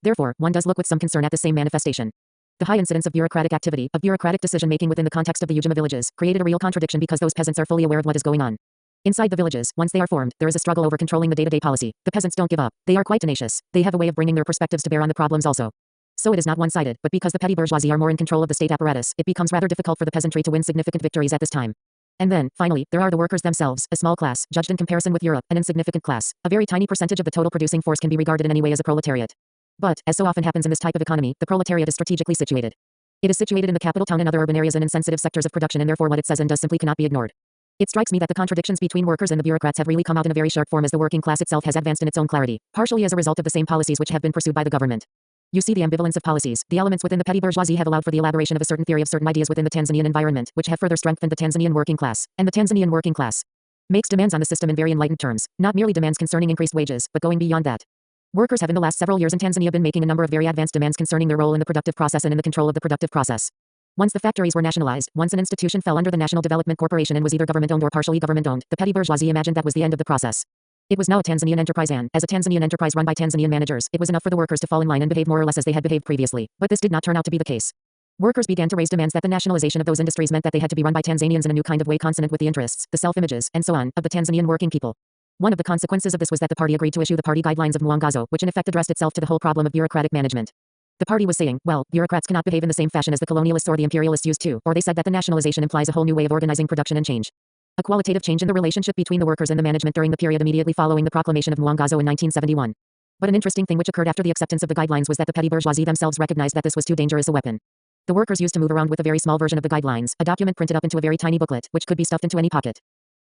Speaker 1: Therefore, one does look with some concern at the same manifestation. The high incidence of bureaucratic activity, of bureaucratic decision-making within the context of the Ujima villages, created a real contradiction because those peasants are fully aware of what is going on. Inside the villages, once they are formed, there is a struggle over controlling the day-to-day policy. The peasants don't give up. They are quite tenacious. They have a way of bringing their perspectives to bear on the problems also. So it is not one-sided, but because the petty bourgeoisie are more in control of the state apparatus, it becomes rather difficult for the peasantry to win significant victories at this time. And then, finally, there are the workers themselves, a small class, judged in comparison with Europe, an insignificant class. A very tiny percentage of the total producing force can be regarded in any way as a proletariat. But, as so often happens in this type of economy, the proletariat is strategically situated. It is situated in the capital town and other urban areas and in sensitive sectors of production, and therefore what it says and does simply cannot be ignored. It strikes me that the contradictions between workers and the bureaucrats have really come out in a very sharp form as the working class itself has advanced in its own clarity, partially as a result of the same policies which have been pursued by the government. You see the ambivalence of policies. The elements within the petty bourgeoisie have allowed for the elaboration of a certain theory of certain ideas within the Tanzanian environment, which have further strengthened the Tanzanian working class. And the Tanzanian working class makes demands on the system in very enlightened terms, not merely demands concerning increased wages, but going beyond that. Workers have in the last several years in Tanzania been making a number of very advanced demands concerning their role in the productive process and in the control of the productive process. Once the factories were nationalized, once an institution fell under the National Development Corporation and was either government-owned or partially government-owned, the petty bourgeoisie imagined that was the end of the process. It was now a Tanzanian enterprise and, as a Tanzanian enterprise run by Tanzanian managers, it was enough for the workers to fall in line and behave more or less as they had behaved previously. But this did not turn out to be the case. Workers began to raise demands that the nationalization of those industries meant that they had to be run by Tanzanians in a new kind of way consonant with the interests, the self-images, and so on, of the Tanzanian working people. One of the consequences of this was that the party agreed to issue the party guidelines of Mwangazo, which in effect addressed itself to the whole problem of bureaucratic management. The party was saying, well, bureaucrats cannot behave in the same fashion as the colonialists or the imperialists used to, or they said that the nationalization implies a whole new way of organizing production and change. A qualitative change in the relationship between the workers and the management during the period immediately following the proclamation of Mwangazo in 1971. But an interesting thing which occurred after the acceptance of the guidelines was that the petty bourgeoisie themselves recognized that this was too dangerous a weapon. The workers used to move around with a very small version of the guidelines, a document printed up into a very tiny booklet, which could be stuffed into any pocket.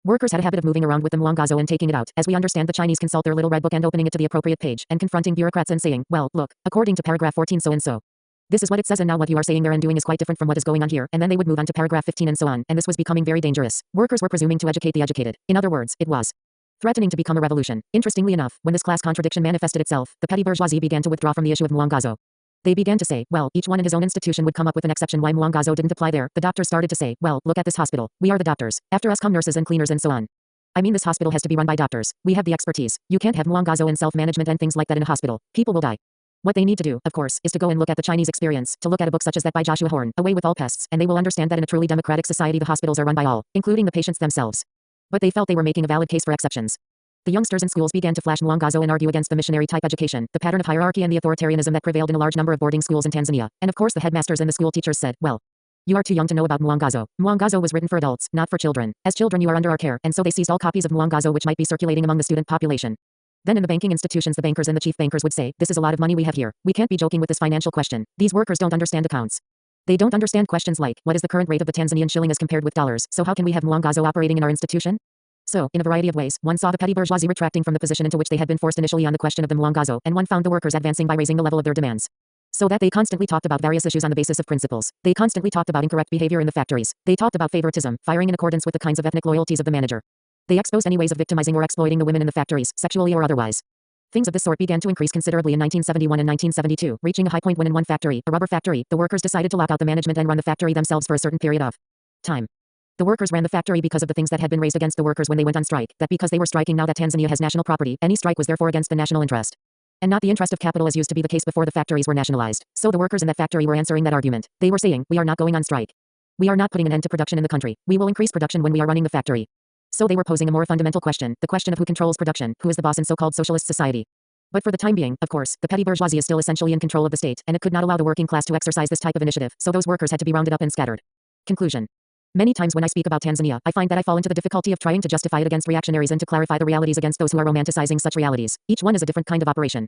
Speaker 1: Workers had a habit of moving around with the Mwangazo and taking it out. As we understand, the Chinese consult their little red book and opening it to the appropriate page, and confronting bureaucrats and saying, well, look, according to paragraph 14 so and so. This is what it says, and now what you are saying there and doing is quite different from what is going on here, and then they would move on to paragraph 15 and so on, and this was becoming very dangerous. Workers were presuming to educate the educated. In other words, it was threatening to become a revolution. Interestingly enough, when this class contradiction manifested itself, the petty bourgeoisie began to withdraw from the issue of Mwangazo. They began to say, well, each one in his own institution would come up with an exception why Mwangazo didn't apply there. The doctors started to say, well, look at this hospital. We are the doctors. After us come nurses and cleaners and so on. I mean, this hospital has to be run by doctors. We have the expertise. You can't have Mwangazo and self-management and things like that in a hospital. People will die. What they need to do, of course, is to go and look at the Chinese experience, to look at a book such as that by Joshua Horn, Away with All Pests, and they will understand that in a truly democratic society the hospitals are run by all, including the patients themselves. But they felt they were making a valid case for exceptions. The youngsters in schools began to flash Mwangazo and argue against the missionary-type education, the pattern of hierarchy and the authoritarianism that prevailed in a large number of boarding schools in Tanzania. And of course the headmasters and the school teachers said, well, you are too young to know about Mwangazo. Mwangazo was written for adults, not for children. As children you are under our care, and so they seized all copies of Mwangazo which might be circulating among the student population. Then in the banking institutions the bankers and the chief bankers would say, this is a lot of money we have here. We can't be joking with this financial question. These workers don't understand accounts. They don't understand questions like, what is the current rate of the Tanzanian shilling as compared with dollars, so how can we have Mwangazo operating in our institution? So, in a variety of ways, one saw the petty bourgeoisie retracting from the position into which they had been forced initially on the question of the Mwangazo, and one found the workers advancing by raising the level of their demands. So that they constantly talked about various issues on the basis of principles. They constantly talked about incorrect behavior in the factories. They talked about favoritism, firing in accordance with the kinds of ethnic loyalties of the manager. They exposed any ways of victimizing or exploiting the women in the factories, sexually or otherwise. Things of this sort began to increase considerably in 1971 and 1972, reaching a high point when in one factory, a rubber factory, the workers decided to lock out the management and run the factory themselves for a certain period of time. The workers ran the factory because of the things that had been raised against the workers when they went on strike, that because they were striking now that Tanzania has national property, any strike was therefore against the national interest. And not the interest of capital as used to be the case before the factories were nationalized. So the workers in that factory were answering that argument. They were saying, we are not going on strike. We are not putting an end to production in the country. We will increase production when we are running the factory. So they were posing a more fundamental question, the question of who controls production, who is the boss in so-called socialist society. But for the time being, of course, the petty bourgeoisie is still essentially in control of the state, and it could not allow the working class to exercise this type of initiative, so those workers had to be rounded up and scattered. Conclusion. Many times when I speak about Tanzania, I find that I fall into the difficulty of trying to justify it against reactionaries and to clarify the realities against those who are romanticizing such realities. Each one is a different kind of operation.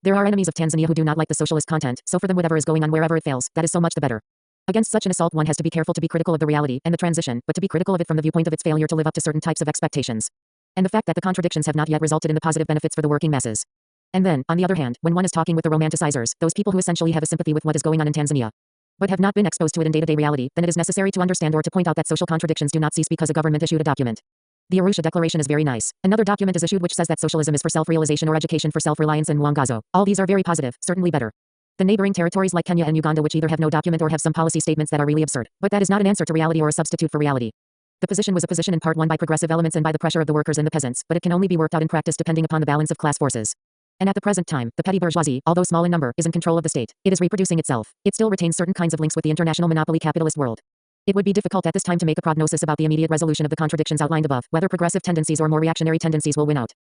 Speaker 1: There are enemies of Tanzania who do not like the socialist content, so for them whatever is going on wherever it fails, that is so much the better. Against such an assault one has to be careful to be critical of the reality and the transition, but to be critical of it from the viewpoint of its failure to live up to certain types of expectations. And the fact that the contradictions have not yet resulted in the positive benefits for the working masses. And then, on the other hand, when one is talking with the romanticizers, those people who essentially have a sympathy with what is going on in Tanzania, but have not been exposed to it in day-to-day reality, then it is necessary to understand or to point out that social contradictions do not cease because a government issued a document. The Arusha Declaration is very nice. Another document is issued which says that socialism is for self-realization or education for self-reliance and Mwangazo. All these are very positive, certainly better. The neighboring territories like Kenya and Uganda which either have no document or have some policy statements that are really absurd, but that is not an answer to reality or a substitute for reality. The position was a position in part won by progressive elements and by the pressure of the workers and the peasants, but it can only be worked out in practice depending upon the balance of class forces. And at the present time, the petty bourgeoisie, although small in number, is in control of the state. It is reproducing itself. It still retains certain kinds of links with the international monopoly capitalist world. It would be difficult at this time to make a prognosis about the immediate resolution of the contradictions outlined above, whether progressive tendencies or more reactionary tendencies will win out.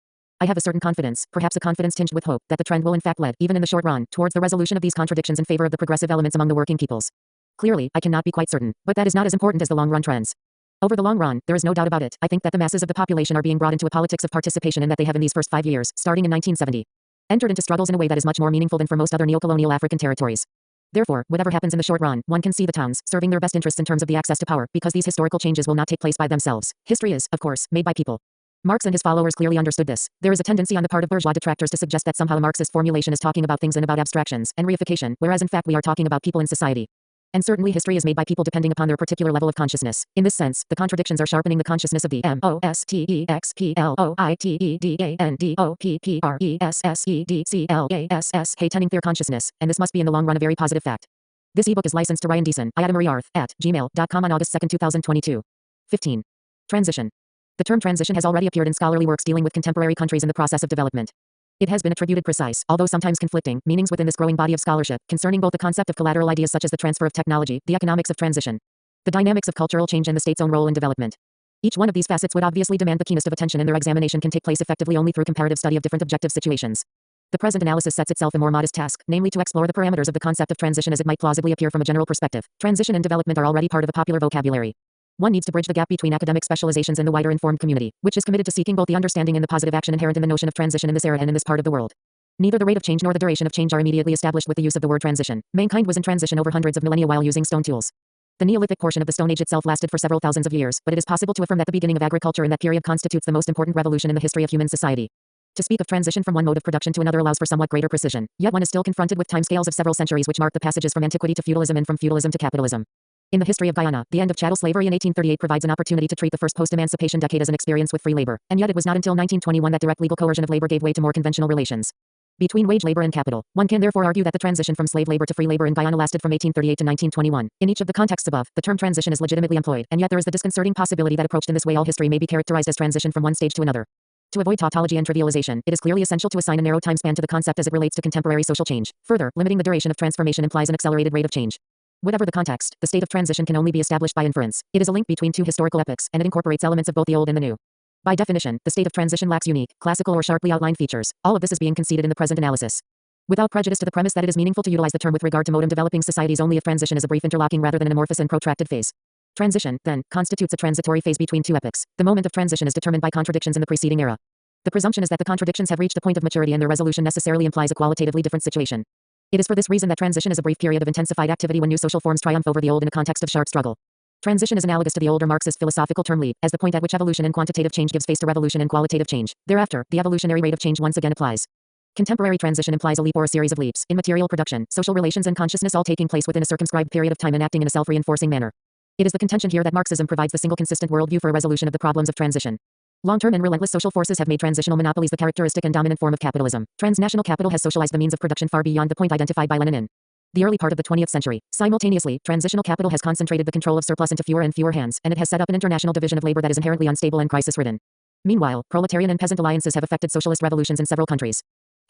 Speaker 1: I have a certain confidence, perhaps a confidence tinged with hope, that the trend will in fact lead, even in the short run, towards the resolution of these contradictions in favor of the progressive elements among the working peoples. Clearly, I cannot be quite certain, but that is not as important as the long run trends. Over the long run, there is no doubt about it. I think that the masses of the population are being brought into a politics of participation and that they have in these first 5 years, starting in 1970. Entered into struggles in a way that is much more meaningful than for most other neocolonial African territories. Therefore, whatever happens in the short run, one can see the towns serving their best interests in terms of the access to power, because these historical changes will not take place by themselves. History is, of course, made by people. Marx and his followers clearly understood this. There is a tendency on the part of bourgeois detractors to suggest that somehow a Marxist formulation is talking about things and about abstractions and reification, whereas in fact we are talking about people in society. And certainly history is made by people depending upon their particular level of consciousness. In this sense, the contradictions are sharpening the consciousness of the MOSTEXPLOITEDANDOPPRESSEDCLASS hatening their consciousness, and this must be in the long run a very positive fact. This ebook is licensed to Ryan Deason, @gmail.com on August 2, 2022. 15. Transition. The term transition has already appeared in scholarly works dealing with contemporary countries in the process of development. It has been attributed precise, although sometimes conflicting, meanings within this growing body of scholarship, concerning both the concept of collateral ideas such as the transfer of technology, the economics of transition, the dynamics of cultural change and the state's own role in development. Each one of these facets would obviously demand the keenest of attention, and their examination can take place effectively only through comparative study of different objective situations. The present analysis sets itself a more modest task, namely to explore the parameters of the concept of transition as it might plausibly appear from a general perspective. Transition and development are already part of the popular vocabulary. One needs to bridge the gap between academic specializations and the wider informed community, which is committed to seeking both the understanding and the positive action inherent in the notion of transition in this era and in this part of the world. Neither the rate of change nor the duration of change are immediately established with the use of the word transition. Mankind was in transition over hundreds of millennia while using stone tools. The Neolithic portion of the Stone Age itself lasted for several thousands of years, but it is possible to affirm that the beginning of agriculture in that period constitutes the most important revolution in the history of human society. To speak of transition from one mode of production to another allows for somewhat greater precision, yet one is still confronted with timescales of several centuries which mark the passages from antiquity to feudalism and from feudalism to capitalism. In the history of Guyana, the end of chattel slavery in 1838 provides an opportunity to treat the first post-emancipation decade as an experience with free labor, and yet it was not until 1921 that direct legal coercion of labor gave way to more conventional relations between wage labor and capital. One can therefore argue that the transition from slave labor to free labor in Guyana lasted from 1838 to 1921. In each of the contexts above, the term transition is legitimately employed, and yet there is the disconcerting possibility that approached in this way all history may be characterized as transition from one stage to another. To avoid tautology and trivialization, it is clearly essential to assign a narrow time span to the concept as it relates to contemporary social change. Further, limiting the duration of transformation implies an accelerated rate of change. Whatever the context, the state of transition can only be established by inference. It is a link between two historical epochs, and it incorporates elements of both the old and the new. By definition, the state of transition lacks unique, classical or sharply outlined features. All of this is being conceded in the present analysis. Without prejudice to the premise that it is meaningful to utilize the term with regard to modem developing societies only if transition is a brief interlocking rather than an amorphous and protracted phase. Transition, then, constitutes a transitory phase between two epochs. The moment of transition is determined by contradictions in the preceding era. The presumption is that the contradictions have reached a point of maturity and their resolution necessarily implies a qualitatively different situation. It is for this reason that transition is a brief period of intensified activity when new social forms triumph over the old in a context of sharp struggle. Transition is analogous to the older Marxist philosophical term leap, as the point at which evolution and quantitative change gives face to revolution and qualitative change. Thereafter, the evolutionary rate of change once again applies. Contemporary transition implies a leap or a series of leaps in material production, social relations and consciousness all taking place within a circumscribed period of time and acting in a self-reinforcing manner. It is the contention here that Marxism provides the single consistent worldview for a resolution of the problems of transition. Long-term and relentless social forces have made transitional monopolies the characteristic and dominant form of capitalism. Transnational capital has socialized the means of production far beyond the point identified by Lenin in the early part of the 20th century. Simultaneously, transitional capital has concentrated the control of surplus into fewer and fewer hands, and it has set up an international division of labor that is inherently unstable and crisis-ridden. Meanwhile, proletarian and peasant alliances have affected socialist revolutions in several countries.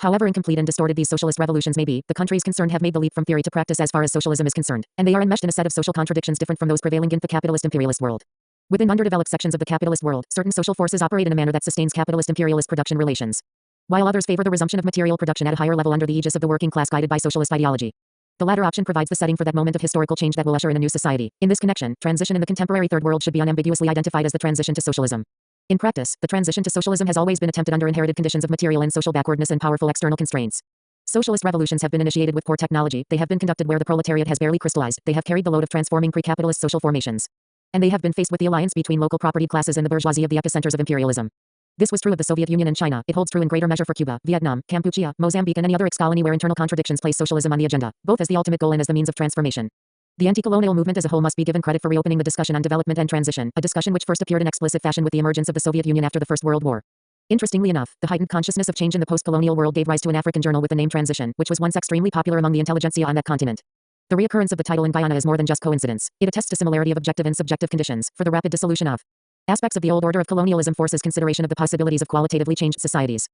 Speaker 1: However incomplete and distorted these socialist revolutions may be, the countries concerned have made the leap from theory to practice as far as socialism is concerned, and they are enmeshed in a set of social contradictions different from those prevailing in the capitalist imperialist world. Within underdeveloped sections of the capitalist world, certain social forces operate in a manner that sustains capitalist imperialist production relations, while others favor the resumption of material production at a higher level under the aegis of the working class guided by socialist ideology. The latter option provides the setting for that moment of historical change that will usher in a new society. In this connection, transition in the contemporary Third World should be unambiguously identified as the transition to socialism. In practice, the transition to socialism has always been attempted under inherited conditions of material and social backwardness and powerful external constraints. Socialist revolutions have been initiated with poor technology, they have been conducted where the proletariat has barely crystallized, they have carried the load of transforming pre-capitalist social formations, and they have been faced with the alliance between local property classes and the bourgeoisie of the epicenters of imperialism. This was true of the Soviet Union and China. It holds true in greater measure for Cuba, Vietnam, Kampuchea, Mozambique and any other ex-colony where internal contradictions place socialism on the agenda, both as the ultimate goal and as the means of transformation. The anti-colonial movement as a whole must be given credit for reopening the discussion on development and transition, a discussion which first appeared in explicit fashion with the emergence of the Soviet Union after the First World War. Interestingly enough, the heightened consciousness of change in the post-colonial world gave rise to an African journal with the name Transition, which was once extremely popular among the intelligentsia on that continent. The reoccurrence of the title in Guyana is more than just coincidence. It attests to similarity of objective and subjective conditions, for the rapid dissolution of aspects of the old order of colonialism forces consideration of the possibilities of qualitatively changed societies.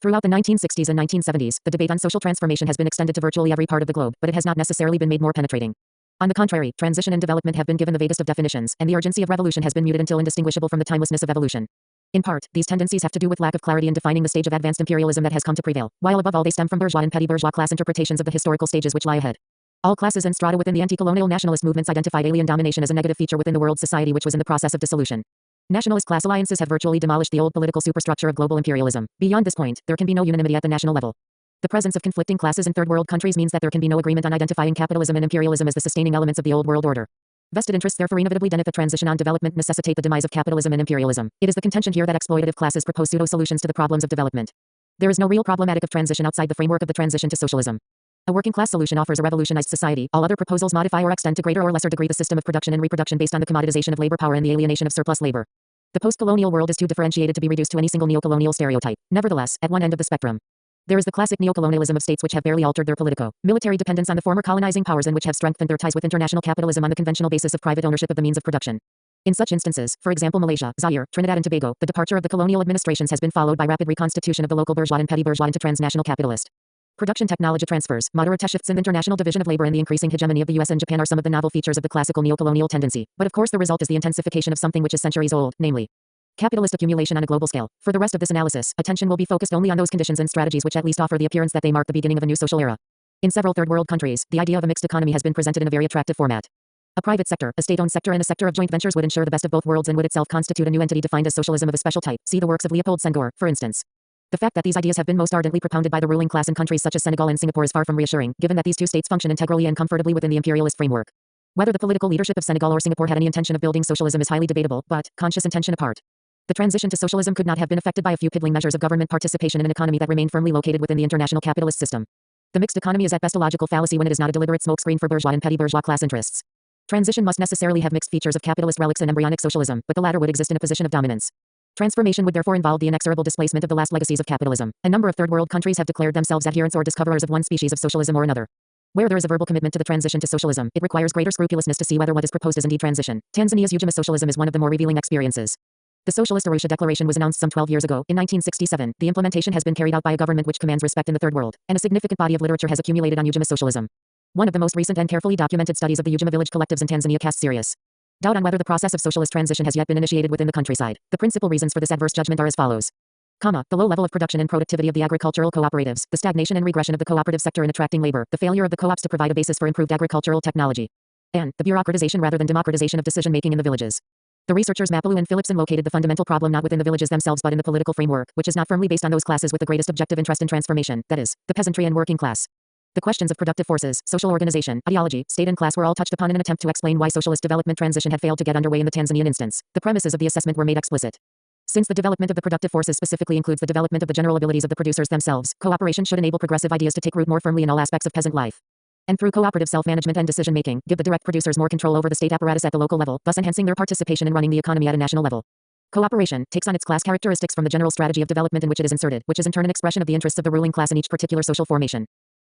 Speaker 1: Throughout the 1960s and 1970s, the debate on social transformation has been extended to virtually every part of the globe, but it has not necessarily been made more penetrating. On the contrary, transition and development have been given the vaguest of definitions, and the urgency of revolution has been muted until indistinguishable from the timelessness of evolution. In part, these tendencies have to do with lack of clarity in defining the stage of advanced imperialism that has come to prevail, while above all they stem from bourgeois and petty bourgeois class interpretations of the historical stages which lie ahead. All classes and strata within the anti-colonial nationalist movements identified alien domination as a negative feature within the world society which was in the process of dissolution. Nationalist class alliances have virtually demolished the old political superstructure of global imperialism. Beyond this point, there can be no unanimity at the national level. The presence of conflicting classes in third world countries means that there can be no agreement on identifying capitalism and imperialism as the sustaining elements of the old world order. Vested interests therefore inevitably then if the transition on development necessitate the demise of capitalism and imperialism. It is the contention here that exploitative classes propose pseudo-solutions to the problems of development. There is no real problematic of transition outside the framework of the transition to socialism. A working class solution offers a revolutionized society. All other proposals modify or extend to greater or lesser degree the system of production and reproduction based on the commoditization of labor power and the alienation of surplus labor. The post-colonial world is too differentiated to be reduced to any single neocolonial stereotype. Nevertheless, at one end of the spectrum, there is the classic neocolonialism of states which have barely altered their politico-military dependence on the former colonizing powers and which have strengthened their ties with international capitalism on the conventional basis of private ownership of the means of production. In such instances, for example Malaysia, Zaire, Trinidad and Tobago, the departure of the colonial administrations has been followed by rapid reconstitution of the local bourgeois and petty bourgeois into transnational capitalist. Production technology transfers, moderate shifts in the international division of labor and the increasing hegemony of the US and Japan are some of the novel features of the classical neocolonial tendency, but of course the result is the intensification of something which is centuries old, namely capitalist accumulation on a global scale. For the rest of this analysis, attention will be focused only on those conditions and strategies which at least offer the appearance that they mark the beginning of a new social era. In several third world countries, the idea of a mixed economy has been presented in a very attractive format. A private sector, a state-owned sector and a sector of joint ventures would ensure the best of both worlds and would itself constitute a new entity defined as socialism of a special type. See the works of Leopold Senghor, for instance. The fact that these ideas have been most ardently propounded by the ruling class in countries such as Senegal and Singapore is far from reassuring, given that these two states function integrally and comfortably within the imperialist framework. Whether the political leadership of Senegal or Singapore had any intention of building socialism is highly debatable, but, conscious intention apart, the transition to socialism could not have been affected by a few piddling measures of government participation in an economy that remained firmly located within the international capitalist system. The mixed economy is at best a logical fallacy when it is not a deliberate smokescreen for bourgeois and petty bourgeois class interests. Transition must necessarily have mixed features of capitalist relics and embryonic socialism, but the latter would exist in a position of dominance. Transformation would therefore involve the inexorable displacement of the last legacies of capitalism. A number of third world countries have declared themselves adherents or discoverers of one species of socialism or another. Where there is a verbal commitment to the transition to socialism, it requires greater scrupulousness to see whether what is proposed is indeed transition. Tanzania's Ujima socialism is one of the more revealing experiences. The Socialist Arusha Declaration was announced some 12 years ago, in 1967. The implementation has been carried out by a government which commands respect in the third world, and a significant body of literature has accumulated on Ujima socialism. One of the most recent and carefully documented studies of the Ujima village collectives in Tanzania casts serious doubt on whether the process of socialist transition has yet been initiated within the countryside. The principal reasons for this adverse judgment are as follows. The low level of production and productivity of the agricultural cooperatives, the stagnation and regression of the cooperative sector in attracting labor, the failure of the co-ops to provide a basis for improved agricultural technology, and the bureaucratization rather than democratization of decision-making in the villages. The researchers Mapalou and Philipson located the fundamental problem not within the villages themselves but in the political framework, which is not firmly based on those classes with the greatest objective interest in transformation, that is, the peasantry and working class. The questions of productive forces, social organization, ideology, state and class were all touched upon in an attempt to explain why socialist development transition had failed to get underway in the Tanzanian instance. The premises of the assessment were made explicit. Since the development of the productive forces specifically includes the development of the general abilities of the producers themselves, cooperation should enable progressive ideas to take root more firmly in all aspects of peasant life. And through cooperative self-management and decision-making, give the direct producers more control over the state apparatus at the local level, thus enhancing their participation in running the economy at a national level. Cooperation takes on its class characteristics from the general strategy of development in which it is inserted, which is in turn an expression of the interests of the ruling class in each particular social formation.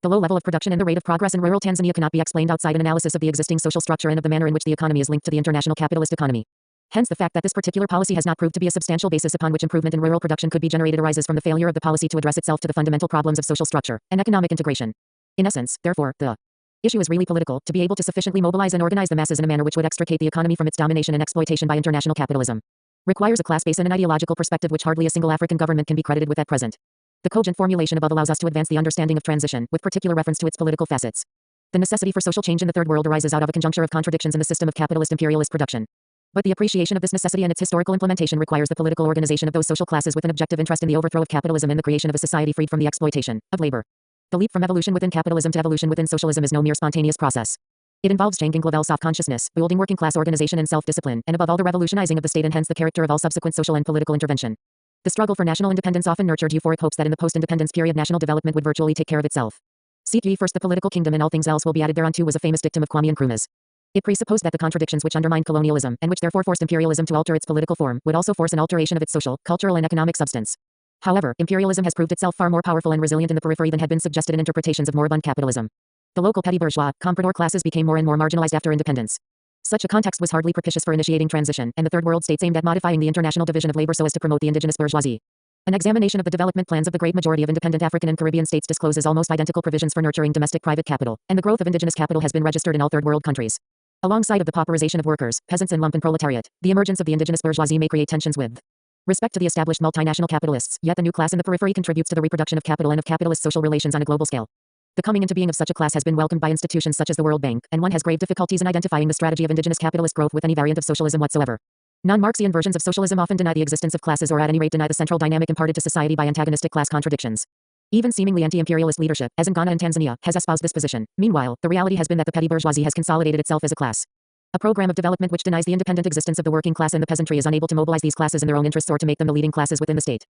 Speaker 1: The low level of production and the rate of progress in rural Tanzania cannot be explained outside an analysis of the existing social structure and of the manner in which the economy is linked to the international capitalist economy. Hence the fact that this particular policy has not proved to be a substantial basis upon which improvement in rural production could be generated arises from the failure of the policy to address itself to the fundamental problems of social structure and economic integration. In essence, therefore, the issue is really political, to be able to sufficiently mobilize and organize the masses in a manner which would extricate the economy from its domination and exploitation by international capitalism. Requires a class base and an ideological perspective which hardly a single African government can be credited with at present. The cogent formulation above allows us to advance the understanding of transition, with particular reference to its political facets. The necessity for social change in the third world arises out of a conjuncture of contradictions in the system of capitalist imperialist production. But the appreciation of this necessity and its historical implementation requires the political organization of those social classes with an objective interest in the overthrow of capitalism and the creation of a society freed from the exploitation of labor. The leap from evolution within capitalism to evolution within socialism is no mere spontaneous process. It involves changing global self-consciousness, building working class organization and self-discipline, and above all the revolutionizing of the state and hence the character of all subsequent social and political intervention. The struggle for national independence often nurtured euphoric hopes that in the post-independence period national development would virtually take care of itself. Seek ye first the political kingdom and all things else will be added thereunto was a famous dictum of Kwame Nkrumah's. It presupposed that the contradictions which undermined colonialism, and which therefore forced imperialism to alter its political form, would also force an alteration of its social, cultural and economic substance. However, imperialism has proved itself far more powerful and resilient in the periphery than had been suggested in interpretations of moribund capitalism. The local petty bourgeois, comprador classes became more and more marginalized after independence. Such a context was hardly propitious for initiating transition, and the third world states aimed at modifying the international division of labor so as to promote the indigenous bourgeoisie. An examination of the development plans of the great majority of independent African and Caribbean states discloses almost identical provisions for nurturing domestic private capital, and the growth of indigenous capital has been registered in all third world countries. Alongside of the pauperization of workers, peasants and lumpen proletariat, the emergence of the indigenous bourgeoisie may create tensions with respect to the established multinational capitalists, yet the new class in the periphery contributes to the reproduction of capital and of capitalist social relations on a global scale. The coming into being of such a class has been welcomed by institutions such as the World Bank, and one has grave difficulties in identifying the strategy of indigenous capitalist growth with any variant of socialism whatsoever. Non-Marxian versions of socialism often deny the existence of classes or at any rate deny the central dynamic imparted to society by antagonistic class contradictions. Even seemingly anti-imperialist leadership, as in Ghana and Tanzania, has espoused this position. Meanwhile, the reality has been that the petty bourgeoisie has consolidated itself as a class. A program of development which denies the independent existence of the working class and the peasantry is unable to mobilize these classes in their own interests or to make them the leading classes within the state.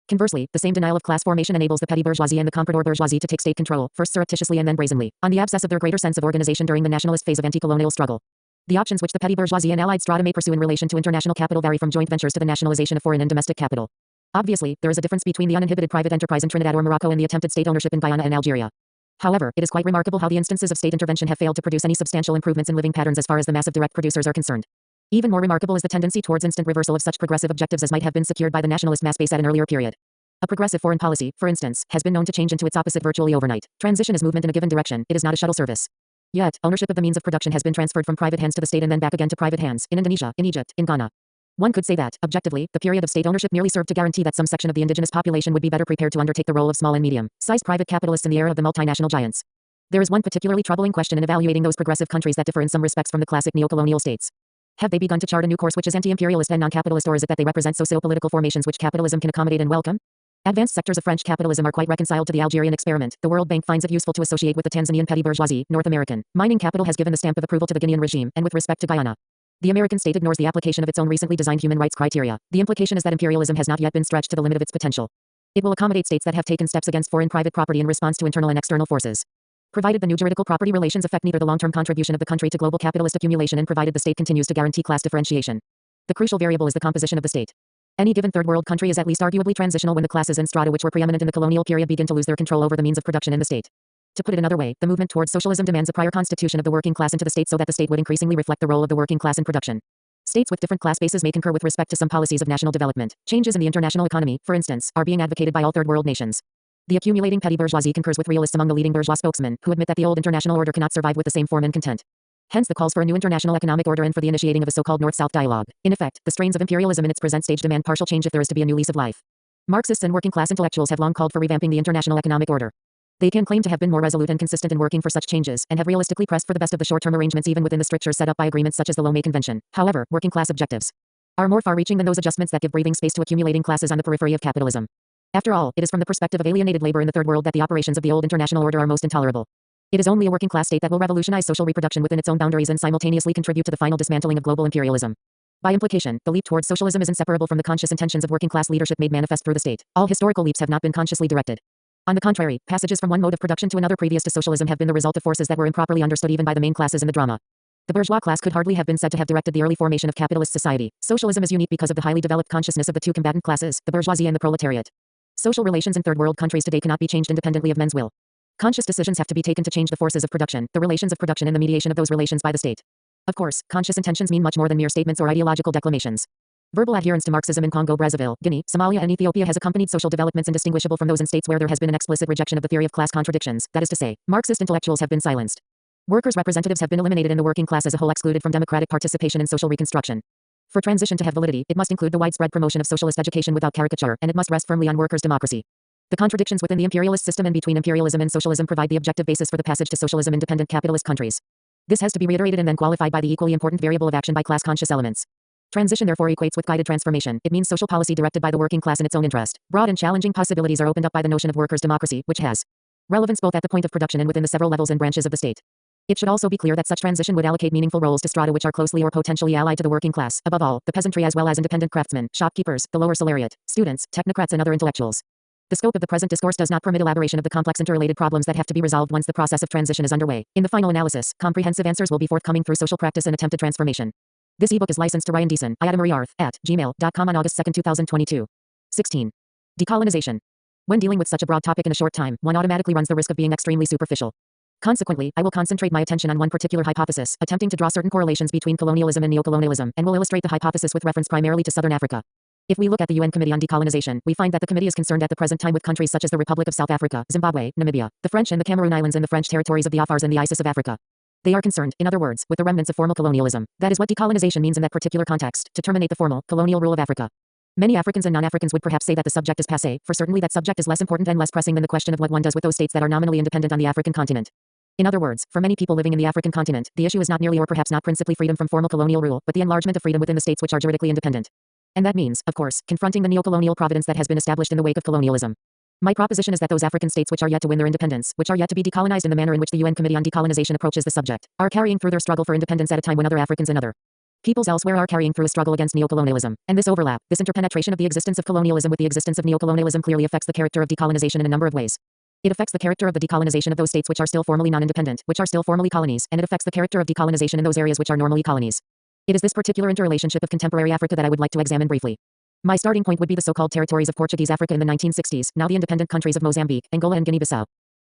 Speaker 1: Conversely, the same denial of class formation enables the petty bourgeoisie and the comprador bourgeoisie to take state control, first surreptitiously and then brazenly, on the abscess of their greater sense of organization during the nationalist phase of anti-colonial struggle. The options which the petty bourgeoisie and allied strata may pursue in relation to international capital vary from joint ventures to the nationalization of foreign and domestic capital. Obviously, there is a difference between the uninhibited private enterprise in Trinidad or Morocco and the attempted state ownership in Guyana and Algeria. However, it is quite remarkable how the instances of state intervention have failed to produce any substantial improvements in living patterns as far as the mass of direct producers are concerned. Even more remarkable is the tendency towards instant reversal of such progressive objectives as might have been secured by the nationalist mass base at an earlier period. A progressive foreign policy, for instance, has been known to change into its opposite virtually overnight. Transition is movement in a given direction, it is not a shuttle service. Yet, ownership of the means of production has been transferred from private hands to the state and then back again to private hands, in Indonesia, in Egypt, in Ghana. One could say that, objectively, the period of state ownership merely served to guarantee that some section of the indigenous population would be better prepared to undertake the role of small and medium-sized private capitalists in the era of the multinational giants. There is one particularly troubling question in evaluating those progressive countries that differ in some respects from the classic neocolonial states. Have they begun to chart a new course which is anti-imperialist and non-capitalist, or is it that they represent socio-political formations which capitalism can accommodate and welcome? Advanced sectors of French capitalism are quite reconciled to the Algerian experiment. The World Bank finds it useful to associate with the Tanzanian petty bourgeoisie. North American mining capital has given the stamp of approval to the Guinean regime, and with respect to Guyana, the American state ignores the application of its own recently designed human rights criteria. The implication is that imperialism has not yet been stretched to the limit of its potential. It will accommodate states that have taken steps against foreign private property in response to internal and external forces. Provided the new juridical property relations affect neither the long-term contribution of the country to global capitalist accumulation and provided the state continues to guarantee class differentiation. The crucial variable is the composition of the state. Any given third world country is at least arguably transitional when the classes and strata which were preeminent in the colonial period begin to lose their control over the means of production in the state. To put it another way, the movement towards socialism demands a prior constitution of the working class into the state so that the state would increasingly reflect the role of the working class in production. States with different class bases may concur with respect to some policies of national development. Changes in the international economy, for instance, are being advocated by all third world nations. The accumulating petty bourgeoisie concurs with realists among the leading bourgeois spokesmen, who admit that the old international order cannot survive with the same form and content. Hence the calls for a new international economic order and for the initiating of a so-called North-South dialogue. In effect, the strains of imperialism in its present stage demand partial change if there is to be a new lease of life. Marxists and working-class intellectuals have long called for revamping the international economic order. They can claim to have been more resolute and consistent in working for such changes, and have realistically pressed for the best of the short-term arrangements even within the strictures set up by agreements such as the Lomé Convention. However, working-class objectives are more far-reaching than those adjustments that give breathing space to accumulating classes on the periphery of capitalism. After all, it is from the perspective of alienated labor in the third world that the operations of the old international order are most intolerable. It is only a working class state that will revolutionize social reproduction within its own boundaries and simultaneously contribute to the final dismantling of global imperialism. By implication, the leap towards socialism is inseparable from the conscious intentions of working class leadership made manifest through the state. All historical leaps have not been consciously directed. On the contrary, passages from one mode of production to another previous to socialism have been the result of forces that were improperly understood even by the main classes in the drama. The bourgeois class could hardly have been said to have directed the early formation of capitalist society. Socialism is unique because of the highly developed consciousness of the two combatant classes, the bourgeoisie and the proletariat. Social relations in third world countries today cannot be changed independently of men's will. Conscious decisions have to be taken to change the forces of production, the relations of production and the mediation of those relations by the state. Of course, conscious intentions mean much more than mere statements or ideological declamations. Verbal adherence to Marxism in Congo, Brazzaville, Guinea, Somalia and Ethiopia has accompanied social developments indistinguishable from those in states where there has been an explicit rejection of the theory of class contradictions, that is to say, Marxist intellectuals have been silenced. Workers' representatives have been eliminated and the working class as a whole excluded from democratic participation in social reconstruction. For transition to have validity, it must include the widespread promotion of socialist education without caricature, and it must rest firmly on workers' democracy. The contradictions within the imperialist system and between imperialism and socialism provide the objective basis for the passage to socialism-independent capitalist countries. This has to be reiterated and then qualified by the equally important variable of action by class-conscious elements. Transition therefore equates with guided transformation. It means social policy directed by the working class in its own interest. Broad and challenging possibilities are opened up by the notion of workers' democracy, which has relevance both at the point of production and within the several levels and branches of the state. It should also be clear that such transition would allocate meaningful roles to strata which are closely or potentially allied to the working class, above all, the peasantry as well as independent craftsmen, shopkeepers, the lower salariat, students, technocrats and other intellectuals. The scope of the present discourse does not permit elaboration of the complex interrelated problems that have to be resolved once the process of transition is underway. In the final analysis, comprehensive answers will be forthcoming through social practice and attempted transformation. This ebook is licensed to Ryan Deason, @gmail.com on August 2, 2022. 16. Decolonization. When dealing with such a broad topic in a short time, one automatically runs the risk of being extremely superficial. Consequently, I will concentrate my attention on one particular hypothesis, attempting to draw certain correlations between colonialism and neocolonialism, and will illustrate the hypothesis with reference primarily to Southern Africa. If we look at the UN Committee on Decolonization, we find that the committee is concerned at the present time with countries such as the Republic of South Africa, Zimbabwe, Namibia, the French and the Cameroon Islands and the French territories of the Afars and the Isis of Africa. They are concerned, in other words, with the remnants of formal colonialism. That is what decolonization means in that particular context, to terminate the formal, colonial rule of Africa. Many Africans and non-Africans would perhaps say that the subject is passé, for certainly that subject is less important and less pressing than the question of what one does with those states that are nominally independent on the African continent. In other words, for many people living in the African continent, the issue is not nearly or perhaps not principally freedom from formal colonial rule, but the enlargement of freedom within the states which are juridically independent. And that means, of course, confronting the neocolonial providence that has been established in the wake of colonialism. My proposition is that those African states which are yet to win their independence, which are yet to be decolonized in the manner in which the UN Committee on Decolonization approaches the subject, are carrying through their struggle for independence at a time when other Africans and other peoples elsewhere are carrying through a struggle against neocolonialism. And this overlap, this interpenetration of the existence of colonialism with the existence of neocolonialism clearly affects the character of decolonization in a number of ways. It affects the character of the decolonization of those states which are still formally non-independent, which are still formally colonies, and it affects the character of decolonization in those areas which are normally colonies. It is this particular interrelationship of contemporary Africa that I would like to examine briefly. My starting point would be the so-called territories of Portuguese Africa in the 1960s, now the independent countries of Mozambique, Angola and Guinea-Bissau.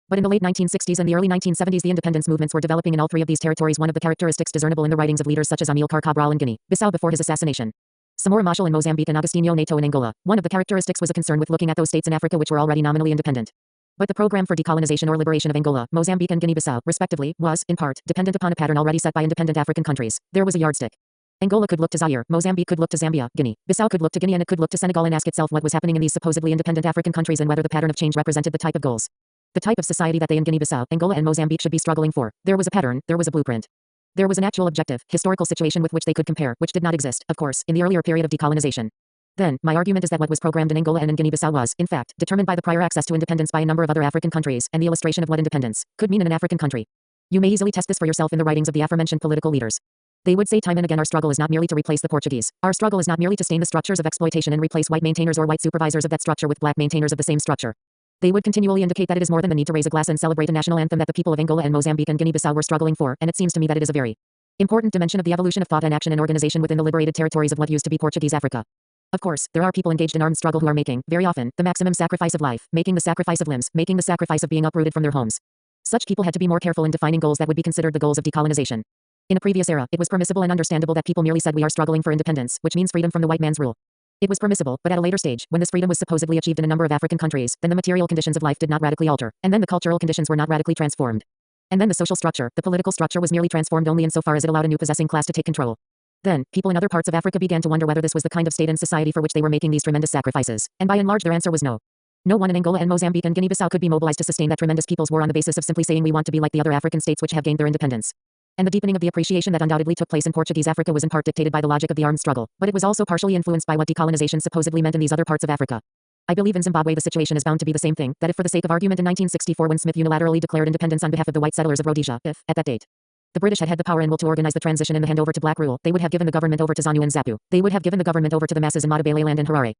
Speaker 1: But in the late 1960s and the early 1970s the independence movements were developing in all three of these territories, one of the characteristics discernible in the writings of leaders such as Amilcar Cabral in Guinea-Bissau before his assassination, Samora Machel in Mozambique and Agostinho Neto in Angola. One of the characteristics was a concern with looking at those states in Africa which were already nominally independent. But the program for decolonization or liberation of Angola, Mozambique and Guinea-Bissau, respectively, was, in part, dependent upon a pattern already set by independent African countries. There was a yardstick. Angola could look to Zaire, Mozambique could look to Zambia, Guinea-Bissau could look to Guinea, and it could look to Senegal and ask itself what was happening in these supposedly independent African countries and whether the pattern of change represented the type of goals, the type of society that they in Guinea-Bissau, Angola and Mozambique should be struggling for. There was a pattern, there was a blueprint. There was an actual objective, historical situation with which they could compare, which did not exist, of course, in the earlier period of decolonization. Then, my argument is that what was programmed in Angola and in Guinea-Bissau was, in fact, determined by the prior access to independence by a number of other African countries, and the illustration of what independence could mean in an African country. You may easily test this for yourself in the writings of the aforementioned political leaders. They would say time and again, our struggle is not merely to replace the Portuguese. Our struggle is not merely to stain the structures of exploitation and replace white maintainers or white supervisors of that structure with black maintainers of the same structure. They would continually indicate that it is more than the need to raise a glass and celebrate a national anthem that the people of Angola and Mozambique and Guinea-Bissau were struggling for, and it seems to me that it is a very important dimension of the evolution of thought and action and organization within the liberated territories of what used to be Portuguese Africa. Of course, there are people engaged in armed struggle who are making, very often, the maximum sacrifice of life, making the sacrifice of limbs, making the sacrifice of being uprooted from their homes. Such people had to be more careful in defining goals that would be considered the goals of decolonization. In a previous era, it was permissible and understandable that people merely said we are struggling for independence, which means freedom from the white man's rule. It was permissible, but at a later stage, when this freedom was supposedly achieved in a number of African countries, then the material conditions of life did not radically alter, and then the cultural conditions were not radically transformed. And then the social structure, the political structure was merely transformed only insofar as it allowed a new possessing class to take control. Then, people in other parts of Africa began to wonder whether this was the kind of state and society for which they were making these tremendous sacrifices, and by and large their answer was no. No one in Angola and Mozambique and Guinea-Bissau could be mobilized to sustain that tremendous people's war on the basis of simply saying we want to be like the other African states which have gained their independence. And the deepening of the appreciation that undoubtedly took place in Portuguese Africa was in part dictated by the logic of the armed struggle, but it was also partially influenced by what decolonization supposedly meant in these other parts of Africa. I believe in Zimbabwe the situation is bound to be the same thing, that if for the sake of argument in 1964 when Smith unilaterally declared independence on behalf of the white settlers of Rhodesia, if, at that date, the British had the power and will to organize the transition and the handover to black rule, they would have given the government over to ZANU and ZAPU. They would have given the government over to the masses in Matabeleland and Harare.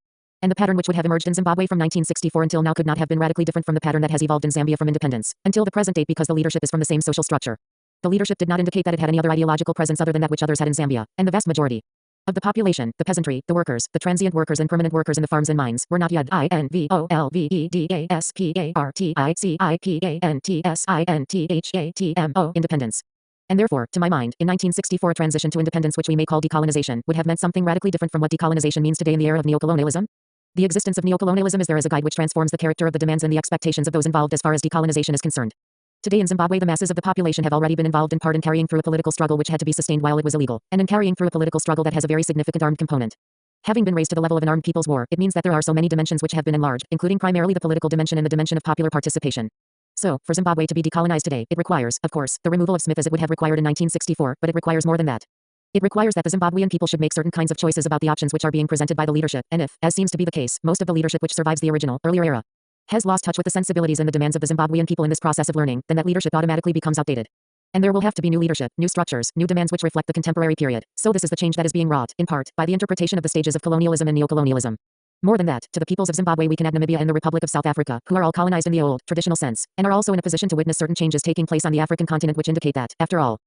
Speaker 1: And the pattern which would have emerged in Zimbabwe from 1964 until now could not have been radically different from the pattern that has evolved in Zambia from independence, until the present date because the leadership is from the same social structure. The leadership did not indicate that it had any other ideological presence other than that which others had in Zambia, and the vast majority of the population, the peasantry, the workers, the transient workers and permanent workers in the farms and mines, were not yet independence. And therefore, to my mind, in 1964 a transition to independence which we may call decolonization would have meant something radically different from what decolonization means today in the era of neocolonialism. The existence of neocolonialism is there as a guide which transforms the character of the demands and the expectations of those involved as far as decolonization is concerned. Today in Zimbabwe the masses of the population have already been involved in part in carrying through a political struggle which had to be sustained while it was illegal, and in carrying through a political struggle that has a very significant armed component. Having been raised to the level of an armed people's war, it means that there are so many dimensions which have been enlarged, including primarily the political dimension and the dimension of popular participation. So, for Zimbabwe to be decolonized today, it requires, of course, the removal of Smith as it would have required in 1964, but it requires more than that. It requires that the Zimbabwean people should make certain kinds of choices about the options which are being presented by the leadership, and if, as seems to be the case, most of the leadership which survives the original, earlier era, has lost touch with the sensibilities and the demands of the Zimbabwean people in this process of learning, then that leadership automatically becomes outdated. And there will have to be new leadership, new structures, new demands which reflect the contemporary period. So this is the change that is being wrought, in part, by the interpretation of the stages of colonialism and neocolonialism. More than that, to the peoples of Zimbabwe we can add Namibia and the Republic of South Africa, who are all colonized in the old, traditional sense, and are also in a position to witness certain changes taking place on the African continent which indicate that, after all,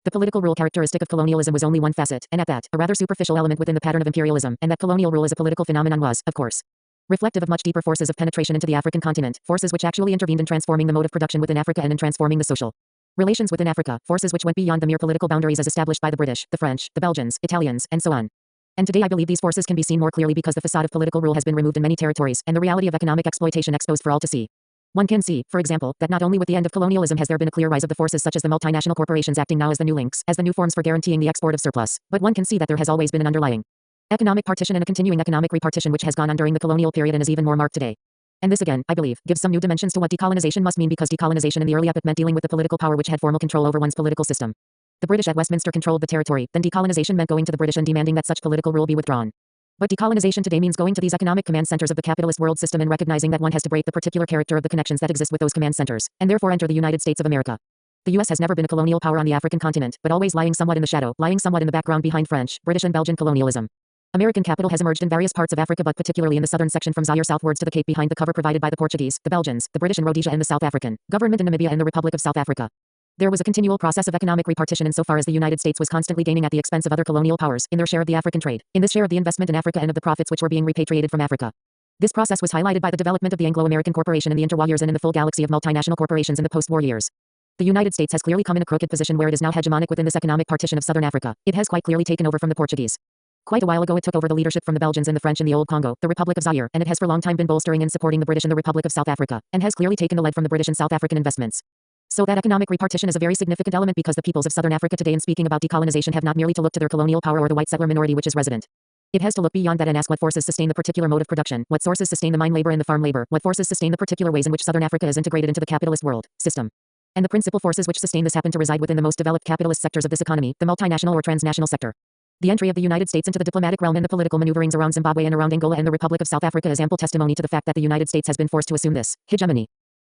Speaker 1: the political rule characteristic of colonialism was only one facet, and at that, a rather superficial element within the pattern of imperialism, and that colonial rule as a political phenomenon was, of course, reflective of much deeper forces of penetration into the African continent, forces which actually intervened in transforming the mode of production within Africa and in transforming the social relations within Africa, forces which went beyond the mere political boundaries as established by the British, the French, the Belgians, Italians, and so on. And today I believe these forces can be seen more clearly because the facade of political rule has been removed in many territories, and the reality of economic exploitation exposed for all to see. One can see, for example, that not only with the end of colonialism has there been a clear rise of the forces such as the multinational corporations acting now as the new links, as the new forms for guaranteeing the export of surplus, but one can see that there has always been an underlying economic partition and a continuing economic repartition which has gone on during the colonial period and is even more marked today. And this again, I believe, gives some new dimensions to what decolonization must mean because decolonization in the early epoch meant dealing with the political power which had formal control over one's political system. The British at Westminster controlled the territory, then decolonization meant going to the British and demanding that such political rule be withdrawn. But decolonization today means going to these economic command centers of the capitalist world system and recognizing that one has to break the particular character of the connections that exist with those command centers, and therefore enter the United States of America. The US has never been a colonial power on the African continent, but always lying somewhat in the shadow, lying somewhat in the background behind French, British and Belgian colonialism. American capital has emerged in various parts of Africa, but particularly in the southern section from Zaire southwards to the Cape behind the cover provided by the Portuguese, the Belgians, the British in Rhodesia and the South African government in Namibia and the Republic of South Africa. There was a continual process of economic repartition insofar as the United States was constantly gaining at the expense of other colonial powers in their share of the African trade, in this share of the investment in Africa and of the profits which were being repatriated from Africa. This process was highlighted by the development of the Anglo-American Corporation in the interwar years and in the full galaxy of multinational corporations in the post-war years. The United States has clearly come in a crooked position where it is now hegemonic within this economic partition of southern Africa. It has quite clearly taken over from the Portuguese. Quite a while ago it took over the leadership from the Belgians and the French in the old Congo, the Republic of Zaire, and it has for a long time been bolstering and supporting the British in the Republic of South Africa, and has clearly taken the lead from the British and South African investments. So that economic repartition is a very significant element because the peoples of southern Africa today in speaking about decolonization have not merely to look to their colonial power or the white settler minority which is resident. It has to look beyond that and ask what forces sustain the particular mode of production, what sources sustain the mine labor and the farm labor, what forces sustain the particular ways in which southern Africa is integrated into the capitalist world system. And the principal forces which sustain this happen to reside within the most developed capitalist sectors of this economy, the multinational or transnational sector. The entry of the United States into the diplomatic realm and the political maneuverings around Zimbabwe and around Angola and the Republic of South Africa is ample testimony to the fact that the United States has been forced to assume this hegemony,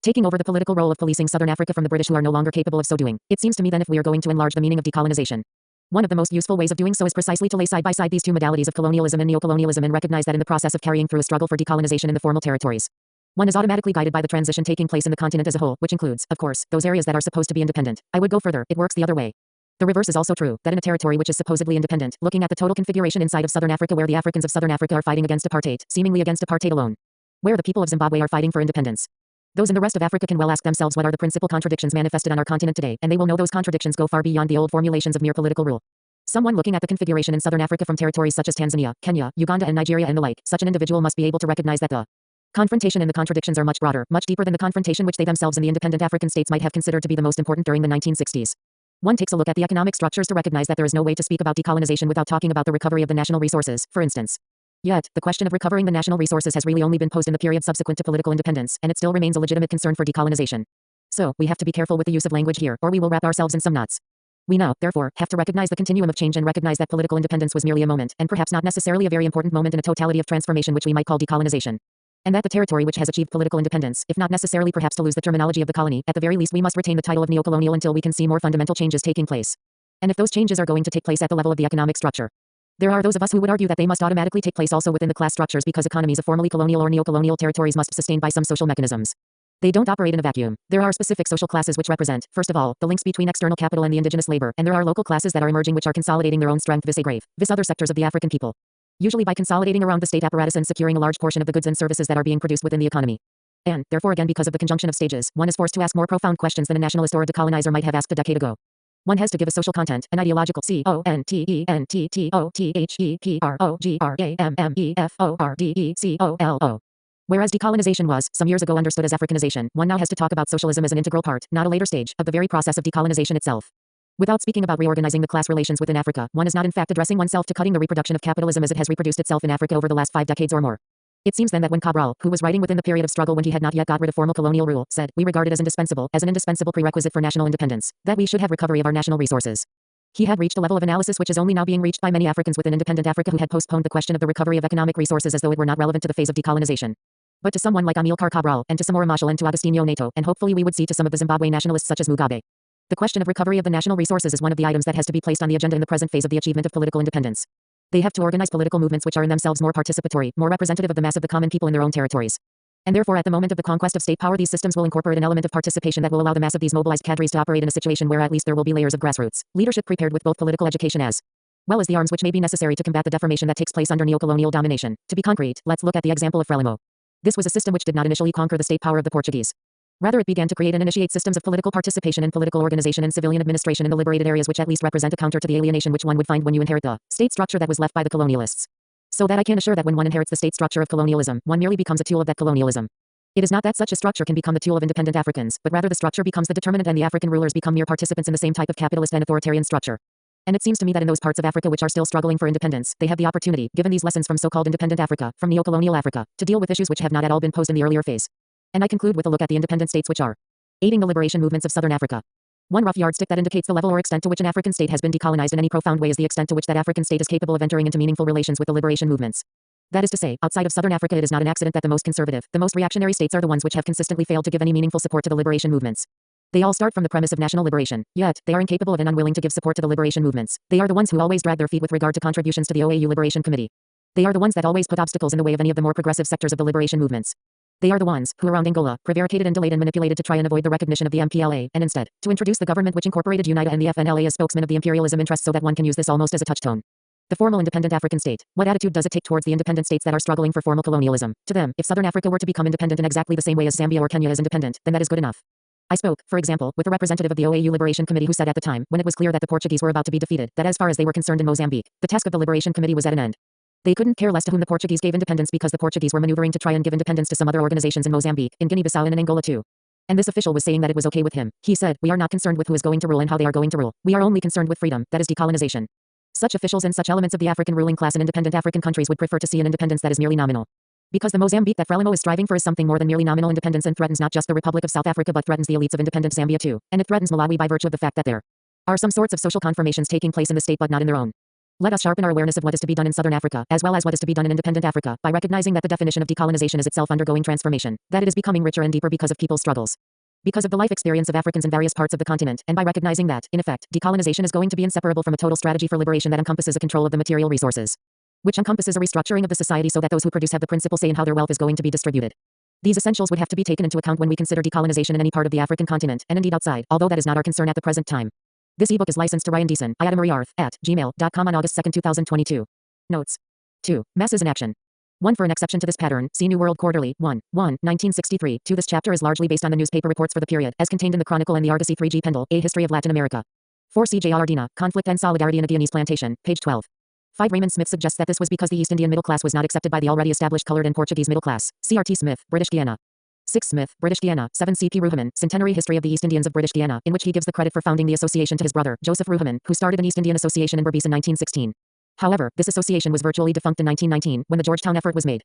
Speaker 1: taking over the political role of policing southern Africa from the British who are no longer capable of so doing. It seems to me then if we are going to enlarge the meaning of decolonization, one of the most useful ways of doing so is precisely to lay side by side these two modalities of colonialism and neocolonialism and recognize that in the process of carrying through a struggle for decolonization in the formal territories, one is automatically guided by the transition taking place in the continent as a whole, which includes, of course, those areas that are supposed to be independent. I would go further, it works the other way. The reverse is also true, that in a territory which is supposedly independent, looking at the total configuration inside of southern Africa where the Africans of southern Africa are fighting against apartheid, seemingly against apartheid alone, where the people of Zimbabwe are fighting for independence, those in the rest of Africa can well ask themselves what are the principal contradictions manifested on our continent today, and they will know those contradictions go far beyond the old formulations of mere political rule. Someone looking at the configuration in southern Africa from territories such as Tanzania, Kenya, Uganda and Nigeria and the like, such an individual must be able to recognize that the confrontation and the contradictions are much broader, much deeper than the confrontation which they themselves in the independent African states might have considered to be the most important during the 1960s. One takes a look at the economic structures to recognize that there is no way to speak about decolonization without talking about the recovery of the national resources, for instance. Yet, the question of recovering the national resources has really only been posed in the period subsequent to political independence, and it still remains a legitimate concern for decolonization. So, we have to be careful with the use of language here, or we will wrap ourselves in some knots. We now, therefore, have to recognize the continuum of change and recognize that political independence was merely a moment, and perhaps not necessarily a very important moment in a totality of transformation which we might call decolonization. And that the territory which has achieved political independence, if not necessarily perhaps to lose the terminology of the colony, at the very least we must retain the title of neocolonial until we can see more fundamental changes taking place. And if those changes are going to take place at the level of the economic structure, there are those of us who would argue that they must automatically take place also within the class structures because economies of formerly colonial or neocolonial territories must be sustained by some social mechanisms. They don't operate in a vacuum. There are specific social classes which represent, first of all, the links between external capital and the indigenous labor, and there are local classes that are emerging which are consolidating their own strength vis grave, vis other sectors of the African people. Usually by consolidating around the state apparatus and securing a large portion of the goods and services that are being produced within the economy. And, therefore again because of the conjunction of stages, one is forced to ask more profound questions than a nationalist or a decolonizer might have asked a decade ago. One has to give a social content, an ideological CONTENTITOTHEPROGRAMMEFORDECOLO. Whereas decolonization was, some years ago understood as Africanization, one now has to talk about socialism as an integral part, not a later stage, of the very process of decolonization itself. Without speaking about reorganizing the class relations within Africa, one is not in fact addressing oneself to cutting the reproduction of capitalism as it has reproduced itself in Africa over the last 5 decades or more. It seems then that when Cabral, who was writing within the period of struggle when he had not yet got rid of formal colonial rule, said, we regard it as an indispensable prerequisite for national independence, that we should have recovery of our national resources. He had reached a level of analysis which is only now being reached by many Africans within independent Africa who had postponed the question of the recovery of economic resources as though it were not relevant to the phase of decolonization. But to someone like Amilcar Cabral, and to Samora Machel and to Agostinho Neto, and hopefully we would see to some of the Zimbabwe nationalists such as Mugabe, the question of recovery of the national resources is one of the items that has to be placed on the agenda in the present phase of the achievement of political independence. They have to organize political movements which are in themselves more participatory, more representative of the mass of the common people in their own territories. And therefore at the moment of the conquest of state power these systems will incorporate an element of participation that will allow the mass of these mobilized cadres to operate in a situation where at least there will be layers of grassroots leadership prepared with both political education as well as the arms which may be necessary to combat the deformation that takes place under neocolonial domination. To be concrete, let's look at the example of Frelimo. This was a system which did not initially conquer the state power of the Portuguese. Rather it began to create and initiate systems of political participation and political organization and civilian administration in the liberated areas which at least represent a counter to the alienation which one would find when you inherit the state structure that was left by the colonialists. So that I can assure that when one inherits the state structure of colonialism, one merely becomes a tool of that colonialism. It is not that such a structure can become the tool of independent Africans, but rather the structure becomes the determinant and the African rulers become mere participants in the same type of capitalist and authoritarian structure. And it seems to me that in those parts of Africa which are still struggling for independence, they have the opportunity, given these lessons from so-called independent Africa, from neocolonial Africa, to deal with issues which have not at all been posed in the earlier phase. And I conclude with a look at the independent states which are aiding the liberation movements of southern Africa. One rough yardstick that indicates the level or extent to which an African state has been decolonized in any profound way is the extent to which that African state is capable of entering into meaningful relations with the liberation movements. That is to say, outside of Southern Africa, it is not an accident that the most conservative, the most reactionary states are the ones which have consistently failed to give any meaningful support to the liberation movements. They all start from the premise of national liberation, yet they are incapable of and unwilling to give support to the liberation movements. They are the ones who always drag their feet with regard to contributions to the OAU Liberation Committee. They are the ones that always put obstacles in the way of any of the more progressive sectors of the liberation movements. They are the ones who around Angola prevaricated and delayed and manipulated to try and avoid the recognition of the MPLA, and instead, to introduce the government which incorporated UNITA and the FNLA as spokesmen of the imperialism interest so that one can use this almost as a touchstone. The formal independent African state. What attitude does it take towards the independent states that are struggling for formal colonialism? To them, if Southern Africa were to become independent in exactly the same way as Zambia or Kenya is independent, then that is good enough. I spoke, for example, with a representative of the OAU Liberation Committee who said at the time, when it was clear that the Portuguese were about to be defeated, that as far as they were concerned in Mozambique, the task of the Liberation Committee was at an end. They couldn't care less to whom the Portuguese gave independence because the Portuguese were maneuvering to try and give independence to some other organizations in Mozambique, in Guinea-Bissau and in Angola too. And this official was saying that it was okay with him. He said, "We are not concerned with who is going to rule and how they are going to rule. We are only concerned with freedom, that is decolonization." Such officials and such elements of the African ruling class in independent African countries would prefer to see an independence that is merely nominal. Because the Mozambique that Frelimo is striving for is something more than merely nominal independence and threatens not just the Republic of South Africa but threatens the elites of independent Zambia too, and it threatens Malawi by virtue of the fact that there are some sorts of social confirmations taking place in the state but not in their own. Let us sharpen our awareness of what is to be done in Southern Africa, as well as what is to be done in independent Africa, by recognizing that the definition of decolonization is itself undergoing transformation, that it is becoming richer and deeper because of people's struggles, because of the life experience of Africans in various parts of the continent, and by recognizing that, in effect, decolonization is going to be inseparable from a total strategy for liberation that encompasses a control of the material resources, which encompasses a restructuring of the society so that those who produce have the principal say in how their wealth is going to be distributed. These essentials would have to be taken into account when we consider decolonization in any part of the African continent, and indeed outside, although that is not our concern at the present time. This ebook is licensed to Ryan Deason, @gmail.com on August 2, 2022. Notes. 2. Masses in Action. 1. For an exception to this pattern, see New World Quarterly, 1963. 2. This chapter is largely based on the newspaper reports for the period, as contained in the Chronicle and the Argosy 3G Pendle, A History of Latin America. 4. C. J. Ardina, Conflict and Solidarity in a Guianese Plantation, page 12. 5. Raymond Smith suggests that this was because the East Indian middle class was not accepted by the already established colored and Portuguese middle class. C.R.T. Smith, British Guiana. 6. Smith, British Guiana. 7. C.P. Ruhaman, Centenary History of the East Indians of British Guiana, in which he gives the credit for founding the association to his brother, Joseph Ruhaman, who started an East Indian Association in Berbice in 1916. However, this association was virtually defunct in 1919, when the Georgetown effort was made.